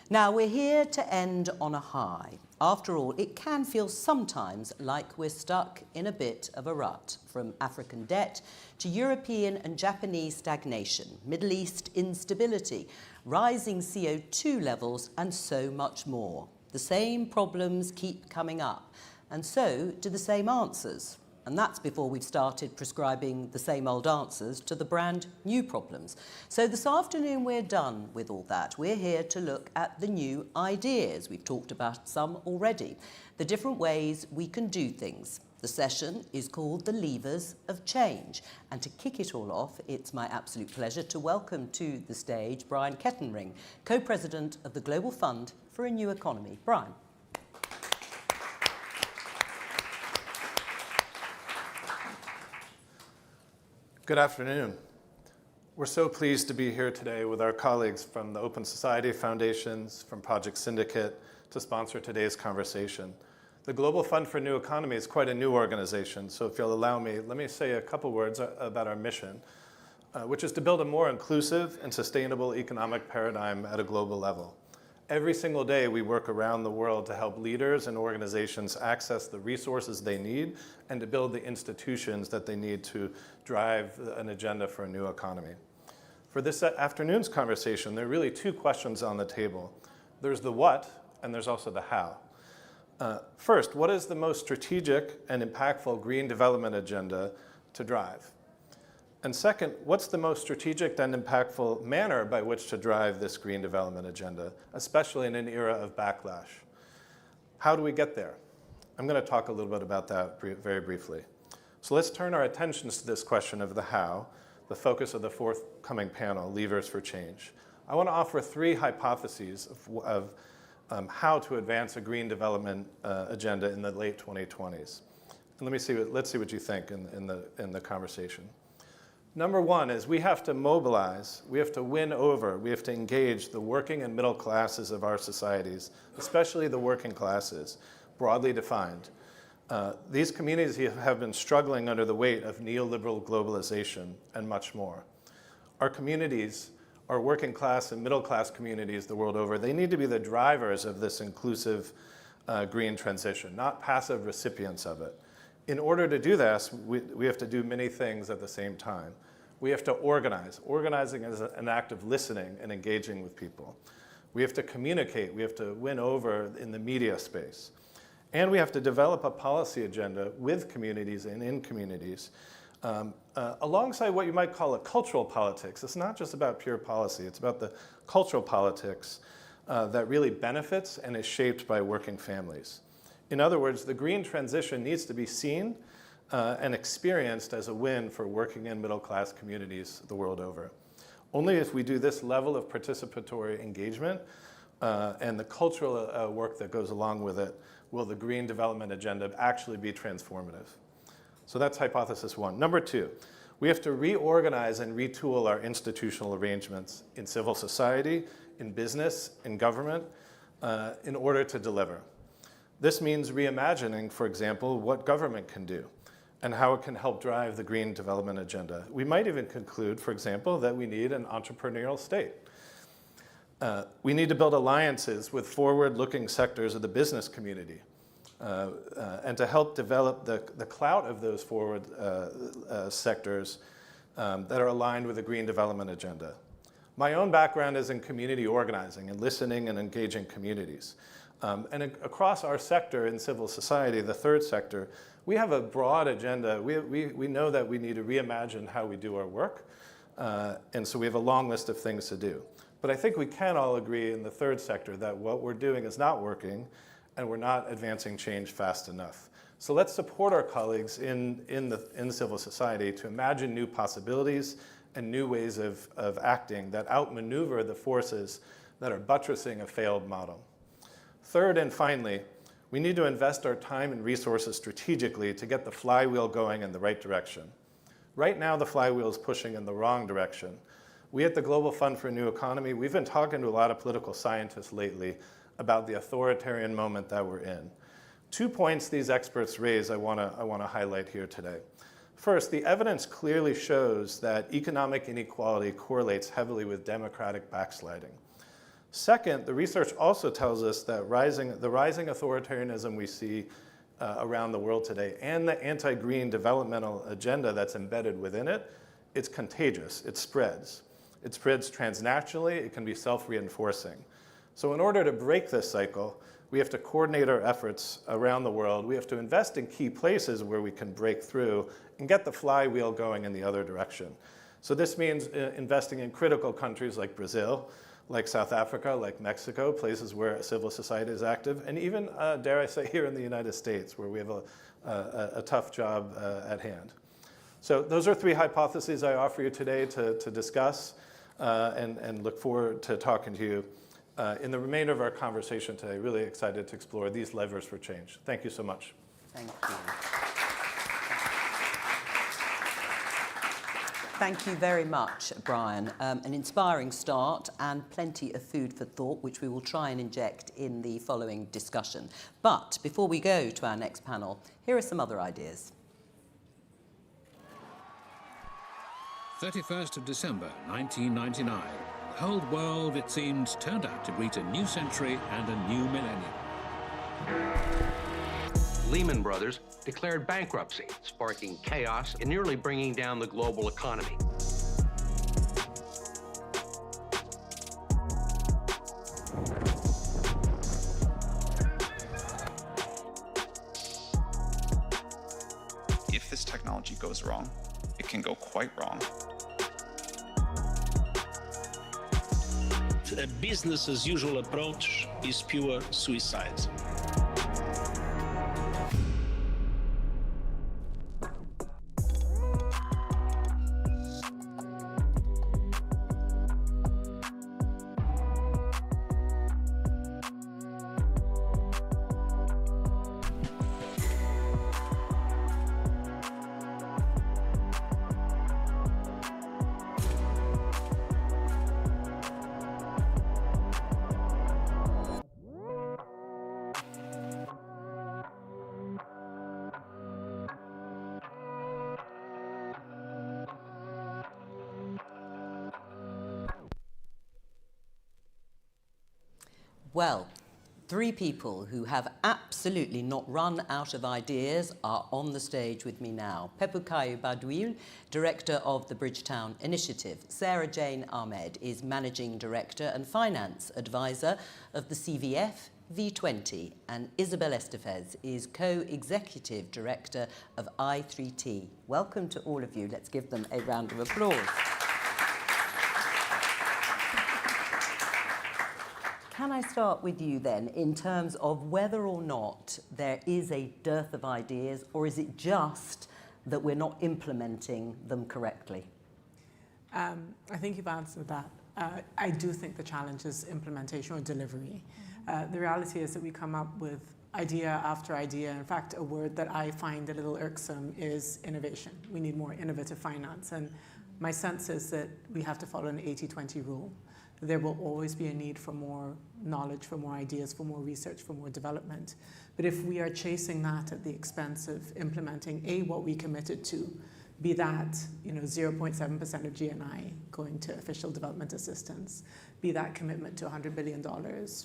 Now, we're here to end on a high. After all, it can feel sometimes like we're stuck in a bit of a rut, from African debt to European and Japanese stagnation, Middle East instability, rising CO2 levels, and so much more. The same problems keep coming up, and so do the same answers. And that's before we've started prescribing the same old answers to the brand new problems. So this afternoon we're done with all that. We're here to look at the new ideas. We've talked about some already. The different ways we can do things. The session is called The Levers of Change. And to kick it all off, it's my absolute pleasure to welcome to the stage Brian Kettenring, co-president of the Global Fund for a New Economy. Brian. Good afternoon. We're so pleased to be here today with our colleagues from the Open Society Foundations, from Project Syndicate, to sponsor today's conversation. The Global Fund for a New Economy is quite a new organization, so if you'll allow me, let me say a couple words about our mission, which is to build a more inclusive and sustainable economic paradigm at a global level. Every single day, we work around the world to help leaders and organizations access the resources they need and to build the institutions that they need to drive an agenda for a new economy. For this afternoon's conversation, there are really two questions on the table. There's the what, and there's also the how. First, what is the most strategic and impactful green development agenda to drive? And second, what's the most strategic and impactful manner by which to drive this green development agenda, especially in an era of backlash? How do we get there? I'm going to talk a little bit about that very briefly. So let's turn our attentions to this question of the how, the focus of the forthcoming panel, Levers for Change. I want to offer three hypotheses of how to advance a green development agenda in the late 2020s. And let's see what you think in the conversation. Number one is we have to mobilize, we have to win over, we have to engage the working and middle classes of our societies, especially the working classes, broadly defined. These communities have been struggling under the weight of neoliberal globalization and much more. Our communities, our working class and middle class communities the world over, they need to be the drivers of this inclusive green transition, not passive recipients of it. In order to do this, we have to do many things at the same time. We have to organize. Organizing is an act of listening and engaging with people. We have to communicate. We have to win over in the media space. And we have to develop a policy agenda with communities and in communities alongside what you might call a cultural politics. It's not just about pure policy. It's about the cultural politics that really benefits and is shaped by working families. In other words, the green transition needs to be seen and experienced as a win for working and middle-class communities the world over. Only if we do this level of participatory engagement and the cultural work that goes along with it will the green development agenda actually be transformative. So that's hypothesis one. Number two, we have to reorganize and retool our institutional arrangements in civil society, in business, in government, in order to deliver. This means reimagining, for example, what government can do and how it can help drive the green development agenda. We might even conclude, for example, that we need an entrepreneurial state. We need to build alliances with forward-looking sectors of the business community and to help develop the clout of those forward sectors that are aligned with the green development agenda. My own background is in community organizing and listening and engaging communities. And across our sector in civil society, the third sector, we have a broad agenda. We know that we need to reimagine how we do our work. And so we have a long list of things to do. But I think we can all agree in the third sector that what we're doing is not working and we're not advancing change fast enough. So let's support our colleagues in civil society to imagine new possibilities and new ways of acting that outmaneuver the forces that are buttressing a failed model. Third and finally, we need to invest our time and resources strategically to get the flywheel going in the right direction. Right now, the flywheel is pushing in the wrong direction. We at the Global Fund for a New Economy, we've been talking to a lot of political scientists lately about the authoritarian moment that we're in. 2 points these experts raise I want to highlight here today. First, the evidence clearly shows that economic inequality correlates heavily with democratic backsliding. Second, the research also tells us that the rising authoritarianism we see around the world today and the anti-green developmental agenda that's embedded within it, it's contagious, it spreads. It spreads transnationally, it can be self-reinforcing. So in order to break this cycle, we have to coordinate our efforts around the world. We have to invest in key places where we can break through and get the flywheel going in the other direction. So this means investing in critical countries like Brazil, like South Africa, like Mexico, places where civil society is active, and even, dare I say, here in the United States, where we have a tough job at hand. So those are 3 hypotheses I offer you today to discuss and look forward to talking to you in the remainder of our conversation today. Really excited to explore these levers for change. Thank you so much. Thank you. Thank you very much, Brian. An inspiring start and plenty of food for thought, which we will try and inject in the following discussion. But before we go to our next panel, here are some other ideas. 31st of December, 1999. The whole world, it seemed, turned out to greet a new century and a new millennium. Lehman Brothers declared bankruptcy, sparking chaos and nearly bringing down the global economy. If this technology goes wrong, it can go quite wrong. A business as usual approach is pure suicide. Well, 3 people who have absolutely not run out of ideas are on the stage with me now. Pepukayo Badouil, Director of the Bridgetown Initiative. Sarah Jane Ahmed is Managing Director and Finance Advisor of the CVF V20. And Isabel Estefez is Co-Executive Director of I3T. Welcome to all of you. Let's give them a round of applause. Can I start with you then, in terms of whether or not there is a dearth of ideas, or is it just that we're not implementing them correctly? I think you've answered that. I do think the challenge is implementation or delivery. The reality is that we come up with idea after idea. In fact, a word that I find a little irksome is innovation. We need more innovative finance. And my sense is that we have to follow an 80-20 rule. There will always be a need for more knowledge, for more ideas, for more research, for more development. But if we are chasing that at the expense of implementing what we committed to, be that 0.7% of GNI going to official development assistance, be that commitment to $100 billion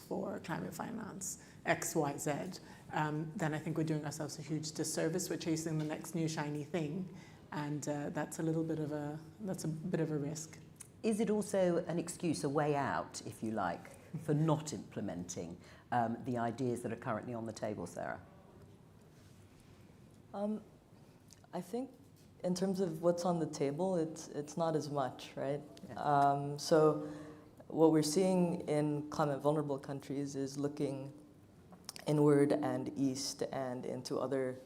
for climate finance, X, Y, Z, then I think we're doing ourselves a huge disservice. We're chasing the next new shiny thing, and that's a bit of a risk. Is it also an excuse, a way out, if you like, for not implementing the ideas that are currently on the table, Sarah? I think in terms of what's on the table, it's not as much, right? Yeah. So what we're seeing in climate vulnerable countries is looking inward and east and into other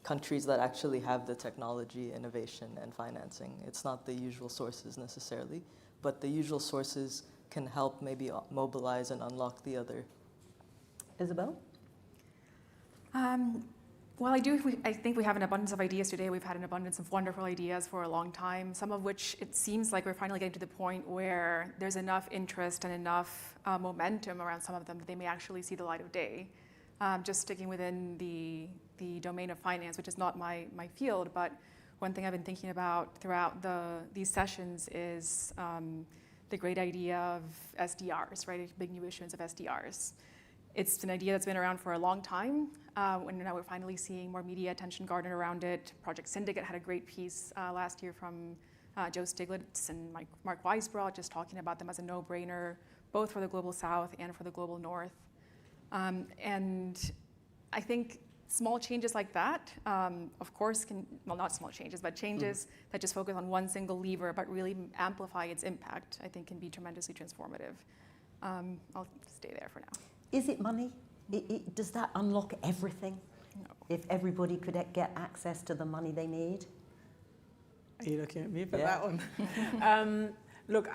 countries that actually have the technology, innovation, and financing. It's not the usual sources necessarily, but the usual sources can help maybe mobilize and unlock the other. Isabel? Well, I think we have an abundance of ideas today. We've had an abundance of wonderful ideas for a long time, some of which it seems like we're finally getting to the point where there's enough interest and enough momentum around some of them that they may actually see the light of day. Just sticking within the domain of finance, which is not my field, but one thing I've been thinking about throughout these sessions is the great idea of SDRs, right? Big new issuance of SDRs. It's an idea that's been around for a long time, and now we're finally seeing more media attention garnered around it. Project Syndicate had a great piece last year from Joe Stiglitz and Mark Weisbrot, just talking about them as a no-brainer, both for the Global South and for the Global North. And I think small changes like that, of course, not small changes, but changes that just focus on one single lever but really amplify its impact, I think can be tremendously transformative. I'll stay there for now. Is it money? Does that unlock everything? No. If everybody could get access to the money they need? Are you looking at me for that one? Look,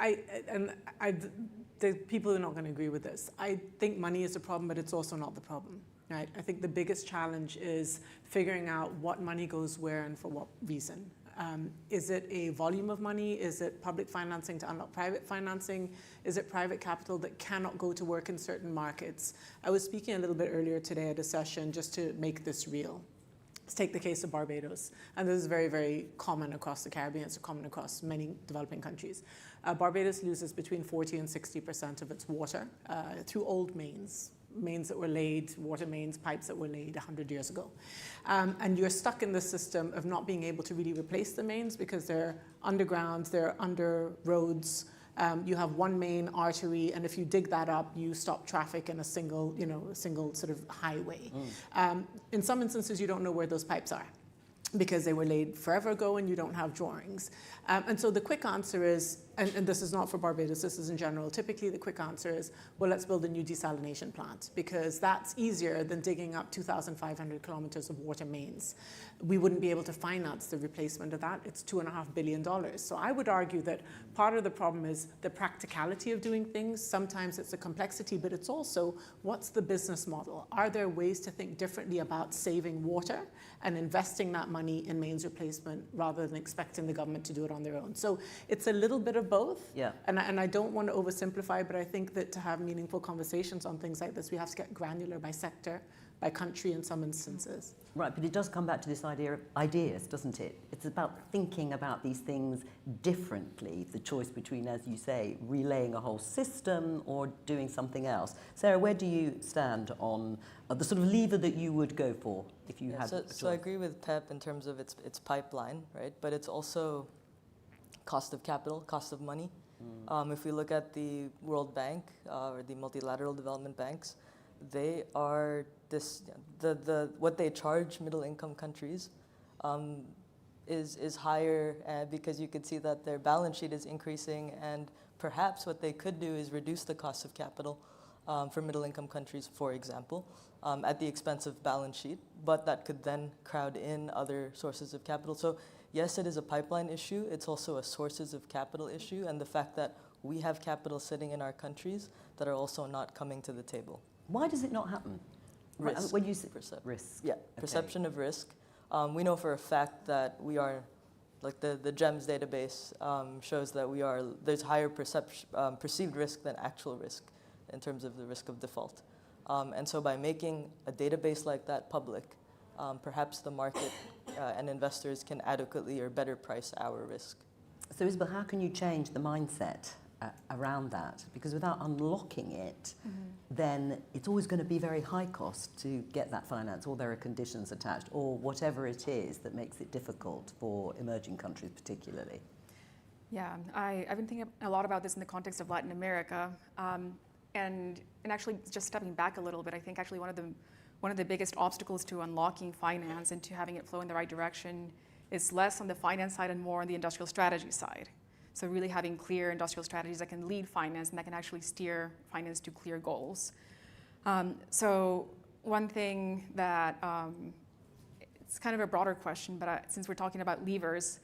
the people are not going to agree with this. I think money is a problem, but it's also not the problem. Right? I think the biggest challenge is figuring out what money goes where and for what reason. Is it a volume of money? Is it public financing to unlock private financing? Is it private capital that cannot go to work in certain markets? I was speaking a little bit earlier today at a session just to make this real. Let's take the case of Barbados. And this is very, very common across the Caribbean. It's common across many developing countries. Barbados loses between 40 and 60% of its water through old mains that were laid, water mains, pipes that were laid 100 years ago. And you're stuck in the system of not being able to really replace the mains because they're underground, they're under roads. You have one main artery, and if you dig that up, you stop traffic in a single sort of highway. In some instances, you don't know where those pipes are because they were laid forever ago and you don't have drawings. And so the quick answer is, and this is not for Barbados, this is in general, typically the quick answer is, well, let's build a new desalination plant because that's easier than digging up 2,500 kilometers of water mains. We wouldn't be able to finance the replacement of that. It's $2.5 billion. So I would argue that part of the problem is the practicality of doing things. Sometimes it's the complexity, but it's also what's the business model? Are there ways to think differently about saving water and investing that money in mains replacement rather than expecting the government to do it on their own? So it's a little bit of both. Yeah. And I don't want to oversimplify, but I think that to have meaningful conversations on things like this, we have to get granular by sector, by country in some instances. Right, but it does come back to this idea of ideas, doesn't it? It's about thinking about these things differently, the choice between, as you say, relaying a whole system or doing something else. Sarah, where do you stand on the sort of lever that you would go for if you had a choice? So I agree with Pep in terms of its pipeline, right? But it's also cost of capital, cost of money. If we look at the World Bank or the multilateral development banks, they are what they charge middle-income countries is higher because you could see that their balance sheet is increasing and perhaps what they could do is reduce the cost of capital for middle-income countries, for example, at the expense of balance sheet, but that could then crowd in other sources of capital. So yes, it is a pipeline issue. It's also a sources of capital issue, and the fact that we have capital sitting in our countries that are also not coming to the table. Why does it not happen? Risk. When you say risk. Yeah, perception of risk. We know for a fact that we are, like the GEMS database shows that there's higher perceived risk than actual risk in terms of the risk of default. And so by making a database like that public, perhaps the market and investors can adequately or better price our risk. So Isabel, how can you change the mindset around that? Because without unlocking it, then it's always going to be very high cost to get that finance, or there are conditions attached, or whatever it is that makes it difficult for emerging countries particularly. Yeah, I've been thinking a lot about this in the context of Latin America. And actually, just stepping back a little bit, I think actually one of the biggest obstacles to unlocking finance and to having it flow in the right direction is less on the finance side and more on the industrial strategy side. So really having clear industrial strategies that can lead finance and that can actually steer finance to clear goals. So one thing that, it's kind of a broader question, but since we're talking about levers,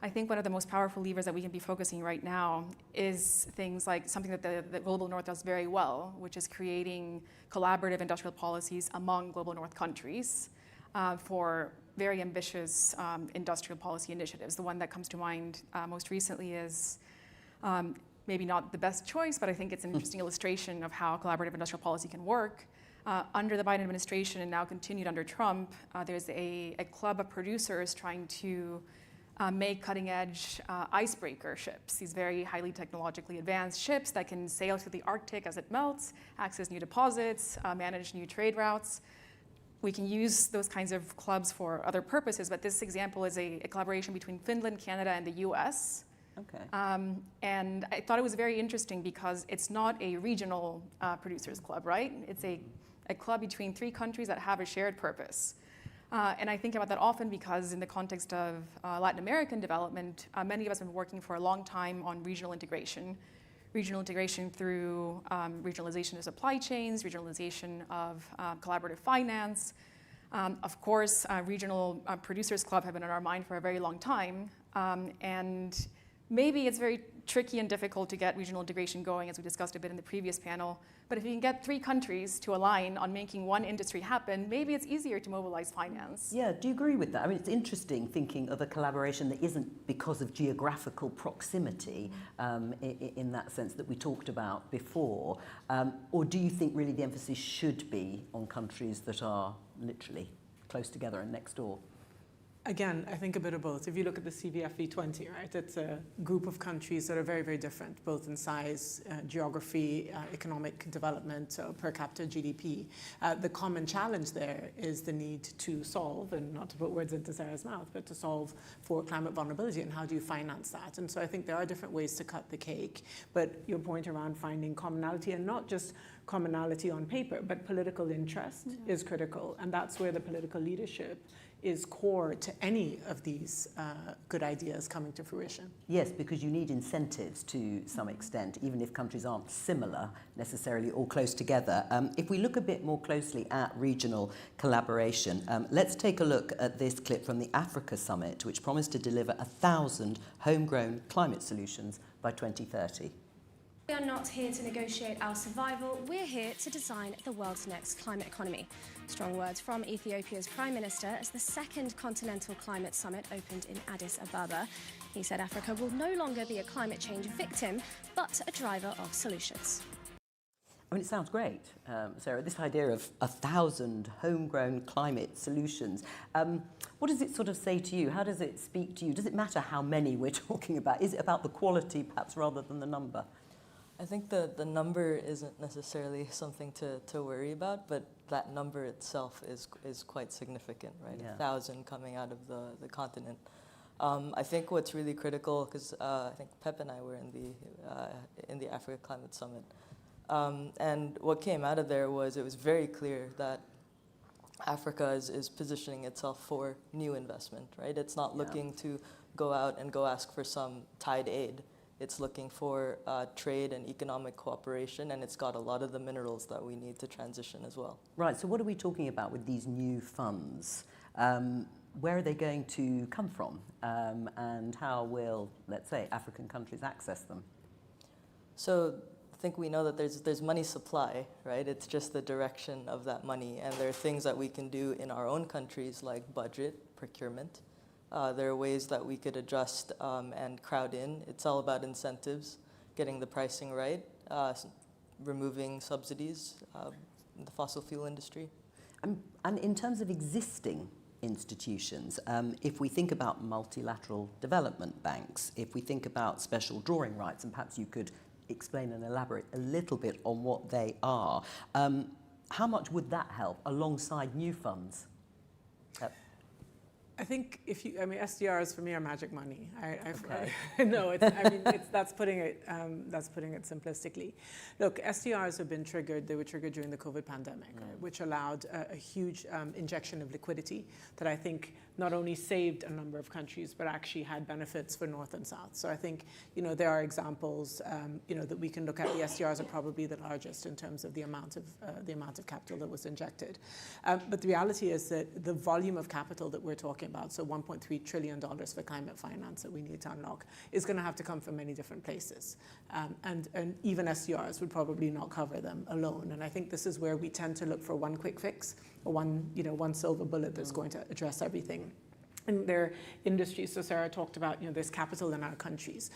I think one of the most powerful levers that we can be focusing right now is things like something that the Global North does very well, which is creating collaborative industrial policies among Global North countries for very ambitious industrial policy initiatives. The one that comes to mind most recently is maybe not the best choice, but I think it's an interesting illustration of how collaborative industrial policy can work. Under the Biden administration and now continued under Trump, there's a club of producers trying to make cutting-edge icebreaker ships, these very highly technologically advanced ships that can sail through the Arctic as it melts, access new deposits, manage new trade routes. We can use those kinds of clubs for other purposes, but this example is a collaboration between Finland, Canada, and the US. Okay. And I thought it was very interesting because it's not a regional producers club, right? It's a club between 3 countries that have a shared purpose. And I think about that often because in the context of Latin American development, many of us have been working for a long time on regional integration through regionalization of supply chains, regionalization of collaborative finance. Of course, Regional Producers Club have been on our mind for a very long time. And maybe it's very tricky and difficult to get regional integration going, as we discussed a bit in the previous panel. But if you can get 3 countries to align on making one industry happen, maybe it's easier to mobilize finance. Yeah, do you agree with that? I mean, it's interesting thinking of a collaboration that isn't because of geographical proximity in that sense that we talked about before. Or do you think really the emphasis should be on countries that are literally close together and next door? Again, I think a bit of both. If you look at the CVFV20, right, it's a group of countries that are very, very different, both in size, geography, economic development, per capita GDP. The common challenge there is the need to solve, and not to put words into Sarah's mouth, but to solve for climate vulnerability, and how do you finance that? And so I think there are different ways to cut the cake, but your point around finding commonality, and not just commonality on paper, but political interest is critical, and that's where the political leadership is core to any of these good ideas coming to fruition. Yes, because you need incentives to some extent, even if countries aren't similar necessarily or close together. If we look a bit more closely at regional collaboration, let's take a look at this clip from the Africa Summit, which promised to deliver 1,000 homegrown climate solutions by 2030. We are not here to negotiate our survival, we're here to design the world's next climate economy. Strong words from Ethiopia's Prime Minister as the second Continental Climate Summit opened in Addis Ababa. He said Africa will no longer be a climate change victim, but a driver of solutions. I mean, it sounds great, Sarah, this idea of 1,000 homegrown climate solutions. What does it sort of say to you? How does it speak to you? Does it matter how many we're talking about? Is it about the quality, perhaps, rather than the number? I think the number isn't necessarily something to worry about, but that number itself is quite significant, right? Yeah. 1,000 coming out of the continent. I think what's really critical, because I think Pep and I were in the Africa Climate Summit, and what came out of there was it was very clear that Africa is positioning itself for new investment, right? It's not looking to go out and go ask for some tied aid. It's looking for trade and economic cooperation, and it's got a lot of the minerals that we need to transition as well. Right, so what are we talking about with these new funds? Where are they going to come from? And how will, let's say, African countries access them? So I think we know that there's money supply, right? It's just the direction of that money. And there are things that we can do in our own countries like budget, procurement. There are ways that we could adjust and crowd in. It's all about incentives, getting the pricing right, removing subsidies in the fossil fuel industry. And in terms of existing institutions, if we think about multilateral development banks, if we think about special drawing rights, and perhaps you could explain and elaborate a little bit on what they are, how much would that help alongside new funds? I think SDRs for me are magic money. That's putting it simplistically. Look, SDRs have been triggered. They were triggered during the COVID pandemic, which allowed a huge injection of liquidity that I think not only saved a number of countries, but actually had benefits for North and South. So I think there are examples that we can look at. The SDRs are probably the largest in terms of the amount of capital that was injected. But the reality is that the volume of capital that we're talking about, so $1.3 trillion for climate finance that we need to unlock, is going to have to come from many different places. And even SDRs would probably not cover them alone. And I think this is where we tend to look for one quick fix, or one silver bullet that's going to address everything. In their industries, so Sarah talked about, there's capital in our countries.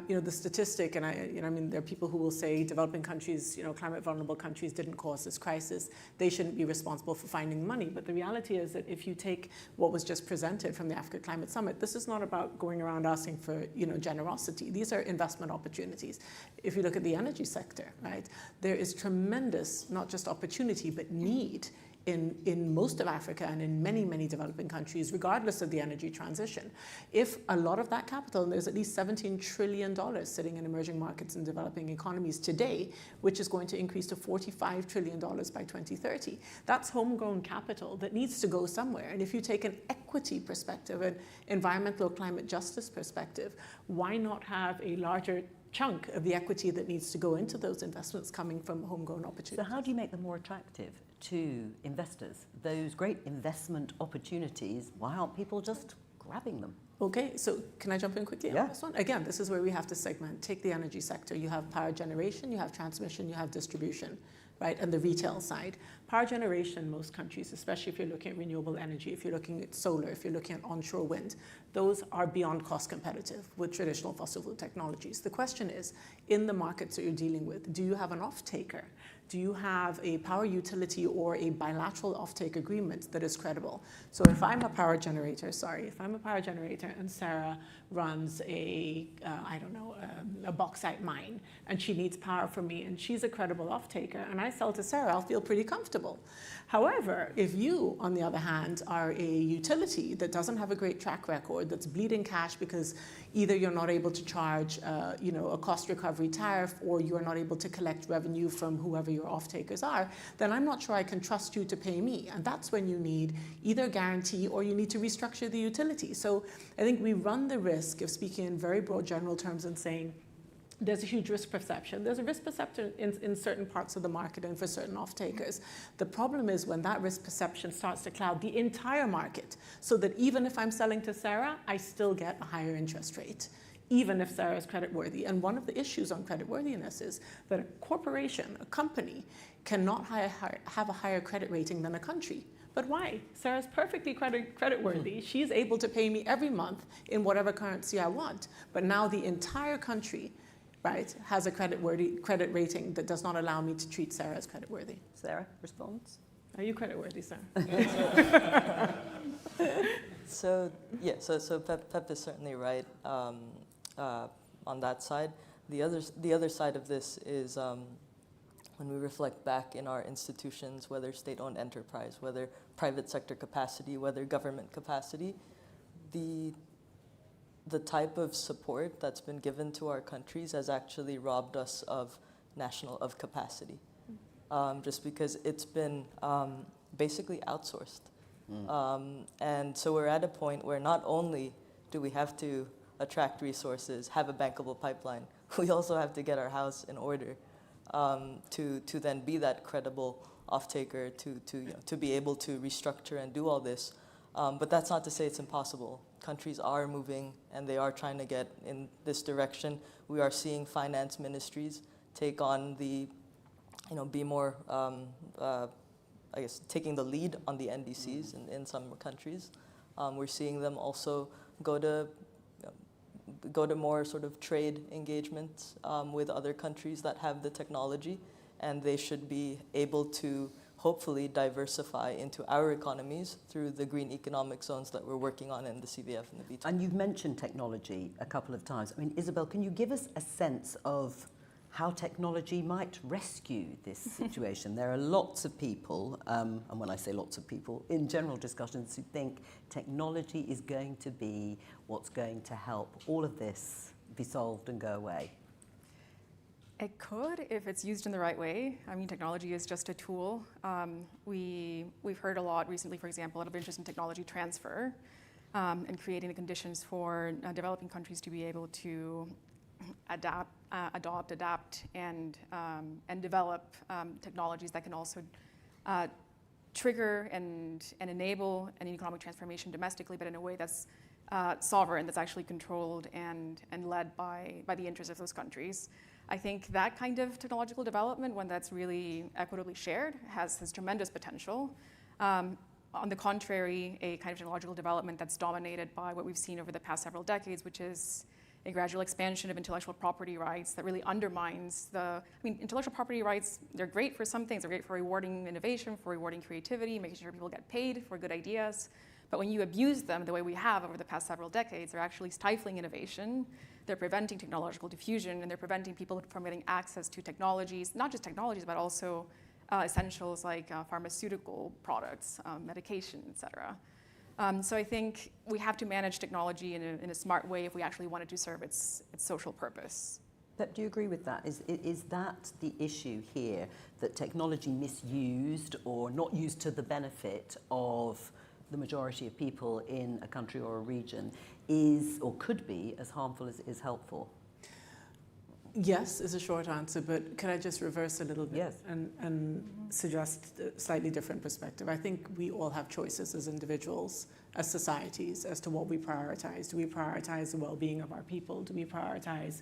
The statistic, and there are people who will say developing countries, climate vulnerable countries didn't cause this crisis. They shouldn't be responsible for finding money. But the reality is that if you take what was just presented from the Africa Climate Summit, this is not about going around asking for, generosity. These are investment opportunities. If you look at the energy sector, right, there is tremendous, not just opportunity, but need in most of Africa and in many, many developing countries, regardless of the energy transition. If a lot of that capital, and there's at least $17 trillion sitting in emerging markets and developing economies today, which is going to increase to $45 trillion by 2030, that's homegrown capital that needs to go somewhere. And if you take an equity perspective, an environmental climate justice perspective, why not have a larger chunk of the equity that needs to go into those investments coming from homegrown opportunities? So how do you make them more attractive to investors? Those great investment opportunities, why aren't people just grabbing them? Okay, so can I jump in quickly on this one? Again, this is where we have to segment. Take the energy sector. You have power generation, you have transmission, you have distribution, right? And the retail side. Power generation, most countries, especially if you're looking at renewable energy, if you're looking at solar, if you're looking at onshore wind, those are beyond cost competitive with traditional fossil fuel technologies. The question is, in the markets that you're dealing with, do you have an off-taker? Do you have a power utility or a bilateral offtake agreement that is credible? So if I'm a power generator, and Sarah runs a bauxite mine, and she needs power from me, and she's a credible offtaker, and I sell to Sarah, I'll feel pretty comfortable. However, if you, on the other hand, are a utility that doesn't have a great track record, that's bleeding cash because either you're not able to charge a cost recovery tariff, or you're not able to collect revenue from whoever your off-takers are, then I'm not sure I can trust you to pay me. And that's when you need either a guarantee or you need to restructure the utility. So I think we run the risk of speaking in very broad general terms and saying, there's a huge risk perception. There's a risk perception in certain parts of the market and for certain off-takers. The problem is when that risk perception starts to cloud the entire market, so that even if I'm selling to Sarah, I still get a higher interest rate, even if Sarah is creditworthy. And one of the issues on creditworthiness is that a corporation, a company, cannot have a higher credit rating than a country. But why? Sarah's perfectly creditworthy. She's able to pay me every month in whatever currency I want. But now the entire country, right, has a credit rating that does not allow me to treat Sarah as creditworthy. Sarah, response? Are you creditworthy, Sarah? So Pep is certainly right on that side. The other side of this is when we reflect back in our institutions, whether state-owned enterprise, whether private sector capacity, whether government capacity, the type of support that's been given to our countries has actually robbed us of capacity, just because it's been basically outsourced. And so we're at a point where not only do we have to attract resources, have a bankable pipeline, we also have to get our house in order to then be that credible off-taker, to be able to restructure and do all this. But that's not to say it's impossible. Countries are moving and they are trying to get in this direction. We are seeing finance ministries take on the, be more, I guess, taking the lead on the NDCs in some countries. We're seeing them also go to more sort of trade engagements with other countries that have the technology, and they should be able to hopefully diversify into our economies through the green economic zones that we're working on in the CVF and the B2. And you've mentioned technology a couple of times. I mean, Isabel, can you give us a sense of how technology might rescue this situation? There are lots of people, and when I say lots of people, in general discussions, who think technology is going to be what's going to help all of this be solved and go away. It could, if it's used in the right way. I mean, technology is just a tool. We've heard a lot recently, for example, out of interest in technology transfer and creating the conditions for developing countries to be able to adopt, adapt, and develop technologies that can also trigger and enable an economic transformation domestically, but in a way that's sovereign, that's actually controlled and led by the interests of those countries. I think that kind of technological development, one that's really equitably shared, has tremendous potential. On the contrary, a kind of technological development that's dominated by what we've seen over the past several decades, which is a gradual expansion of intellectual property rights that really undermines intellectual property rights, they're great for some things. They're great for rewarding innovation, for rewarding creativity, making sure people get paid for good ideas. But when you abuse them the way we have over the past several decades, they're actually stifling innovation. They're preventing technological diffusion, and they're preventing people from getting access to technologies, not just technologies, but also essentials like pharmaceutical products, medication, et cetera. So I think we have to manage technology in a smart way if we actually want it to serve its social purpose. But do you agree with that? Is that the issue here, that technology misused or not used to the benefit of the majority of people in a country or a region is or could be as harmful as it is helpful? Yes is a short answer, but could I just reverse a little bit? Yes. and suggest a slightly different perspective? I think we all have choices as individuals, as societies, as to what we prioritize. Do we prioritize the well-being of our people? Do we prioritize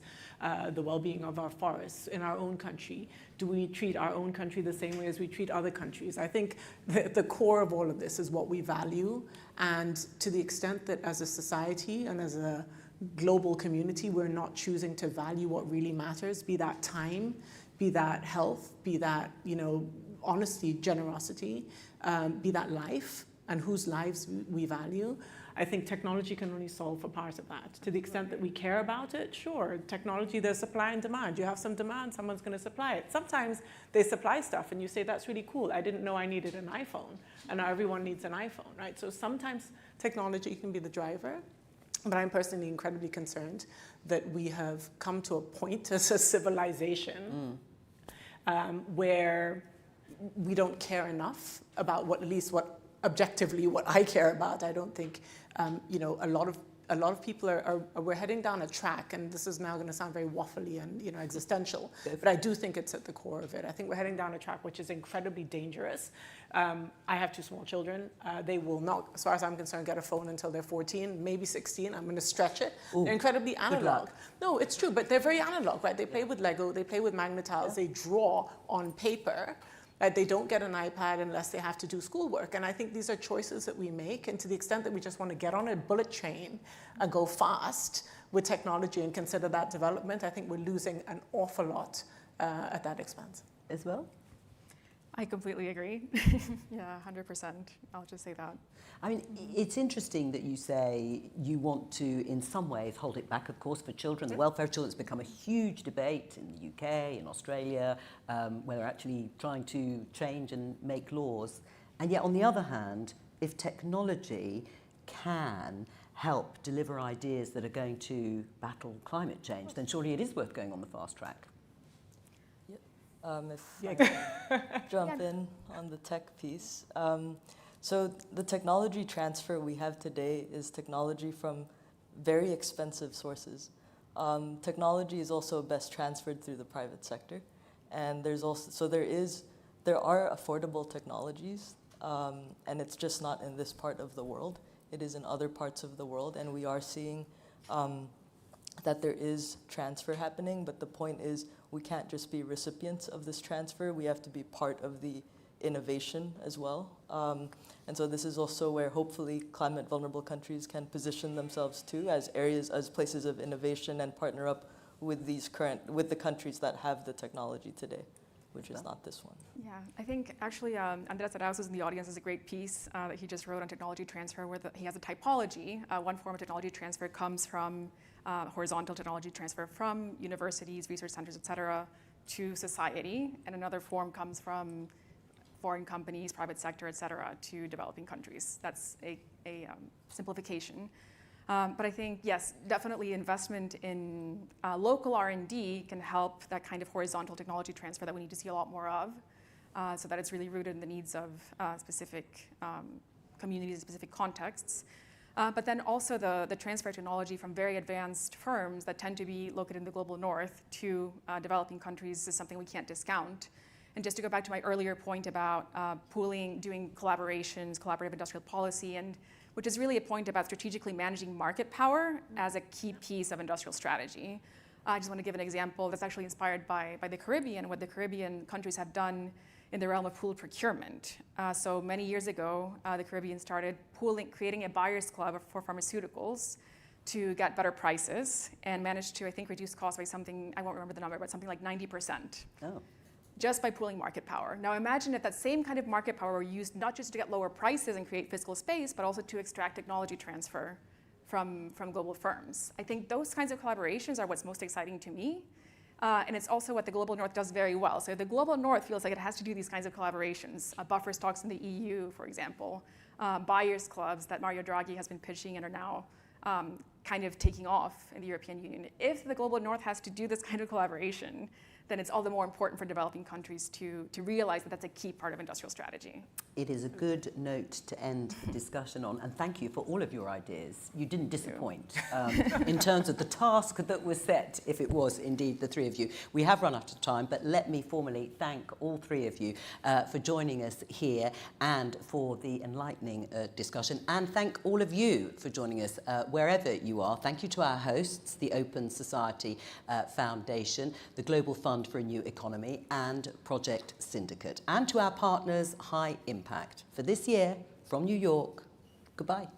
the well-being of our forests in our own country? Do we treat our own country the same way as we treat other countries? I think the core of all of this is what we value, and to the extent that as a society and as a global community, we're not choosing to value what really matters, be that time, be that health, be that, honesty, generosity, be that life, and whose lives we value. I think technology can only solve a part of that. To the extent that we care about it, sure, technology, there's supply and demand. You have some demand, someone's going to supply it. Sometimes they supply stuff and you say, that's really cool. I didn't know I needed an iPhone, and now everyone needs an iPhone, right? So sometimes technology can be the driver. But I'm personally incredibly concerned that we have come to a point as a civilization where we don't care enough about what objectively what I care about. I don't think a lot of people we're heading down a track, and this is now going to sound very waffly and existential, but I do think it's at the core of it. I think we're heading down a track which is incredibly dangerous. I have 2 small children. They will not, as far as I'm concerned, get a phone until they're 14, maybe 16. I'm going to stretch it. Ooh, they're incredibly analog. No, it's true, but they're very analog, right? They play with Lego, they play with Magna-Tiles, they draw on paper. They don't get an iPad unless they have to do schoolwork. And I think these are choices that we make. And to the extent that we just want to get on a bullet train and go fast with technology and consider that development, I think we're losing an awful lot at that expense. As well? I completely agree. Yeah, 100%. I'll just say that. I mean, it's interesting that you say you want to, in some ways, hold it back, of course, for children. The welfare of children has become a huge debate in the UK, in Australia, where they're actually trying to change and make laws. And yet, on the other hand, if technology can help deliver ideas that are going to battle climate change, then surely it is worth going on the fast track. If I can jump in on the tech piece. So the technology transfer we have today is technology from very expensive sources. Technology is also best transferred through the private sector. And there's also, so there are affordable technologies, and it's just not in this part of the world. It is in other parts of the world, and we are seeing that there is transfer happening, but the point is we can't just be recipients of this transfer, we have to be part of the innovation as well. And so this is also where hopefully climate vulnerable countries can position themselves too as areas, as places of innovation and partner up with with the countries that have the technology today, which is not this one. Yeah, I think actually Andres Arauz is in the audience is a great piece that he just wrote on technology transfer where he has a typology. One form of technology transfer comes from horizontal technology transfer from universities, research centers, et cetera, to society, and another form comes from foreign companies, private sector, et cetera, to developing countries. That's a simplification. But I think, yes, definitely investment in local R&D can help that kind of horizontal technology transfer that we need to see a lot more of, so that it's really rooted in the needs of specific communities, specific contexts. But then also the transfer of technology from very advanced firms that tend to be located in the global north to developing countries is something we can't discount. And just to go back to my earlier point about pooling, doing collaborations, collaborative industrial policy, and which is really a point about strategically managing market power as a key piece of industrial strategy. I just want to give an example that's actually inspired by the Caribbean, what the Caribbean countries have done in the realm of pooled procurement. So many years ago, the Caribbean started creating a buyers club for pharmaceuticals to get better prices and managed to, I think, reduce costs by something, I won't remember the number, but something like 90%. Oh. Just by pooling market power. Now imagine if that same kind of market power were used not just to get lower prices and create fiscal space, but also to extract technology transfer from global firms. I think those kinds of collaborations are what's most exciting to me. And it's also what the Global North does very well. So the Global North feels like it has to do these kinds of collaborations. Buffers talks in the EU, for example. Buyers clubs that Mario Draghi has been pitching and are now kind of taking off in the European Union. If the Global North has to do this kind of collaboration, then it's all the more important for developing countries to realize that that's a key part of industrial strategy. It is a good note to end the discussion on, and thank you for all of your ideas. You didn't disappoint in terms of the task that was set, if it was indeed the three of you. We have run out of time, but let me formally thank all three of you for joining us here and for the enlightening discussion, and thank all of you for joining us wherever you are. Thank you to our hosts, the Open Society Foundation, the Global Fund for a New Economy, and Project Syndicate, and to our partners, High Impact. For this year, from New York, goodbye.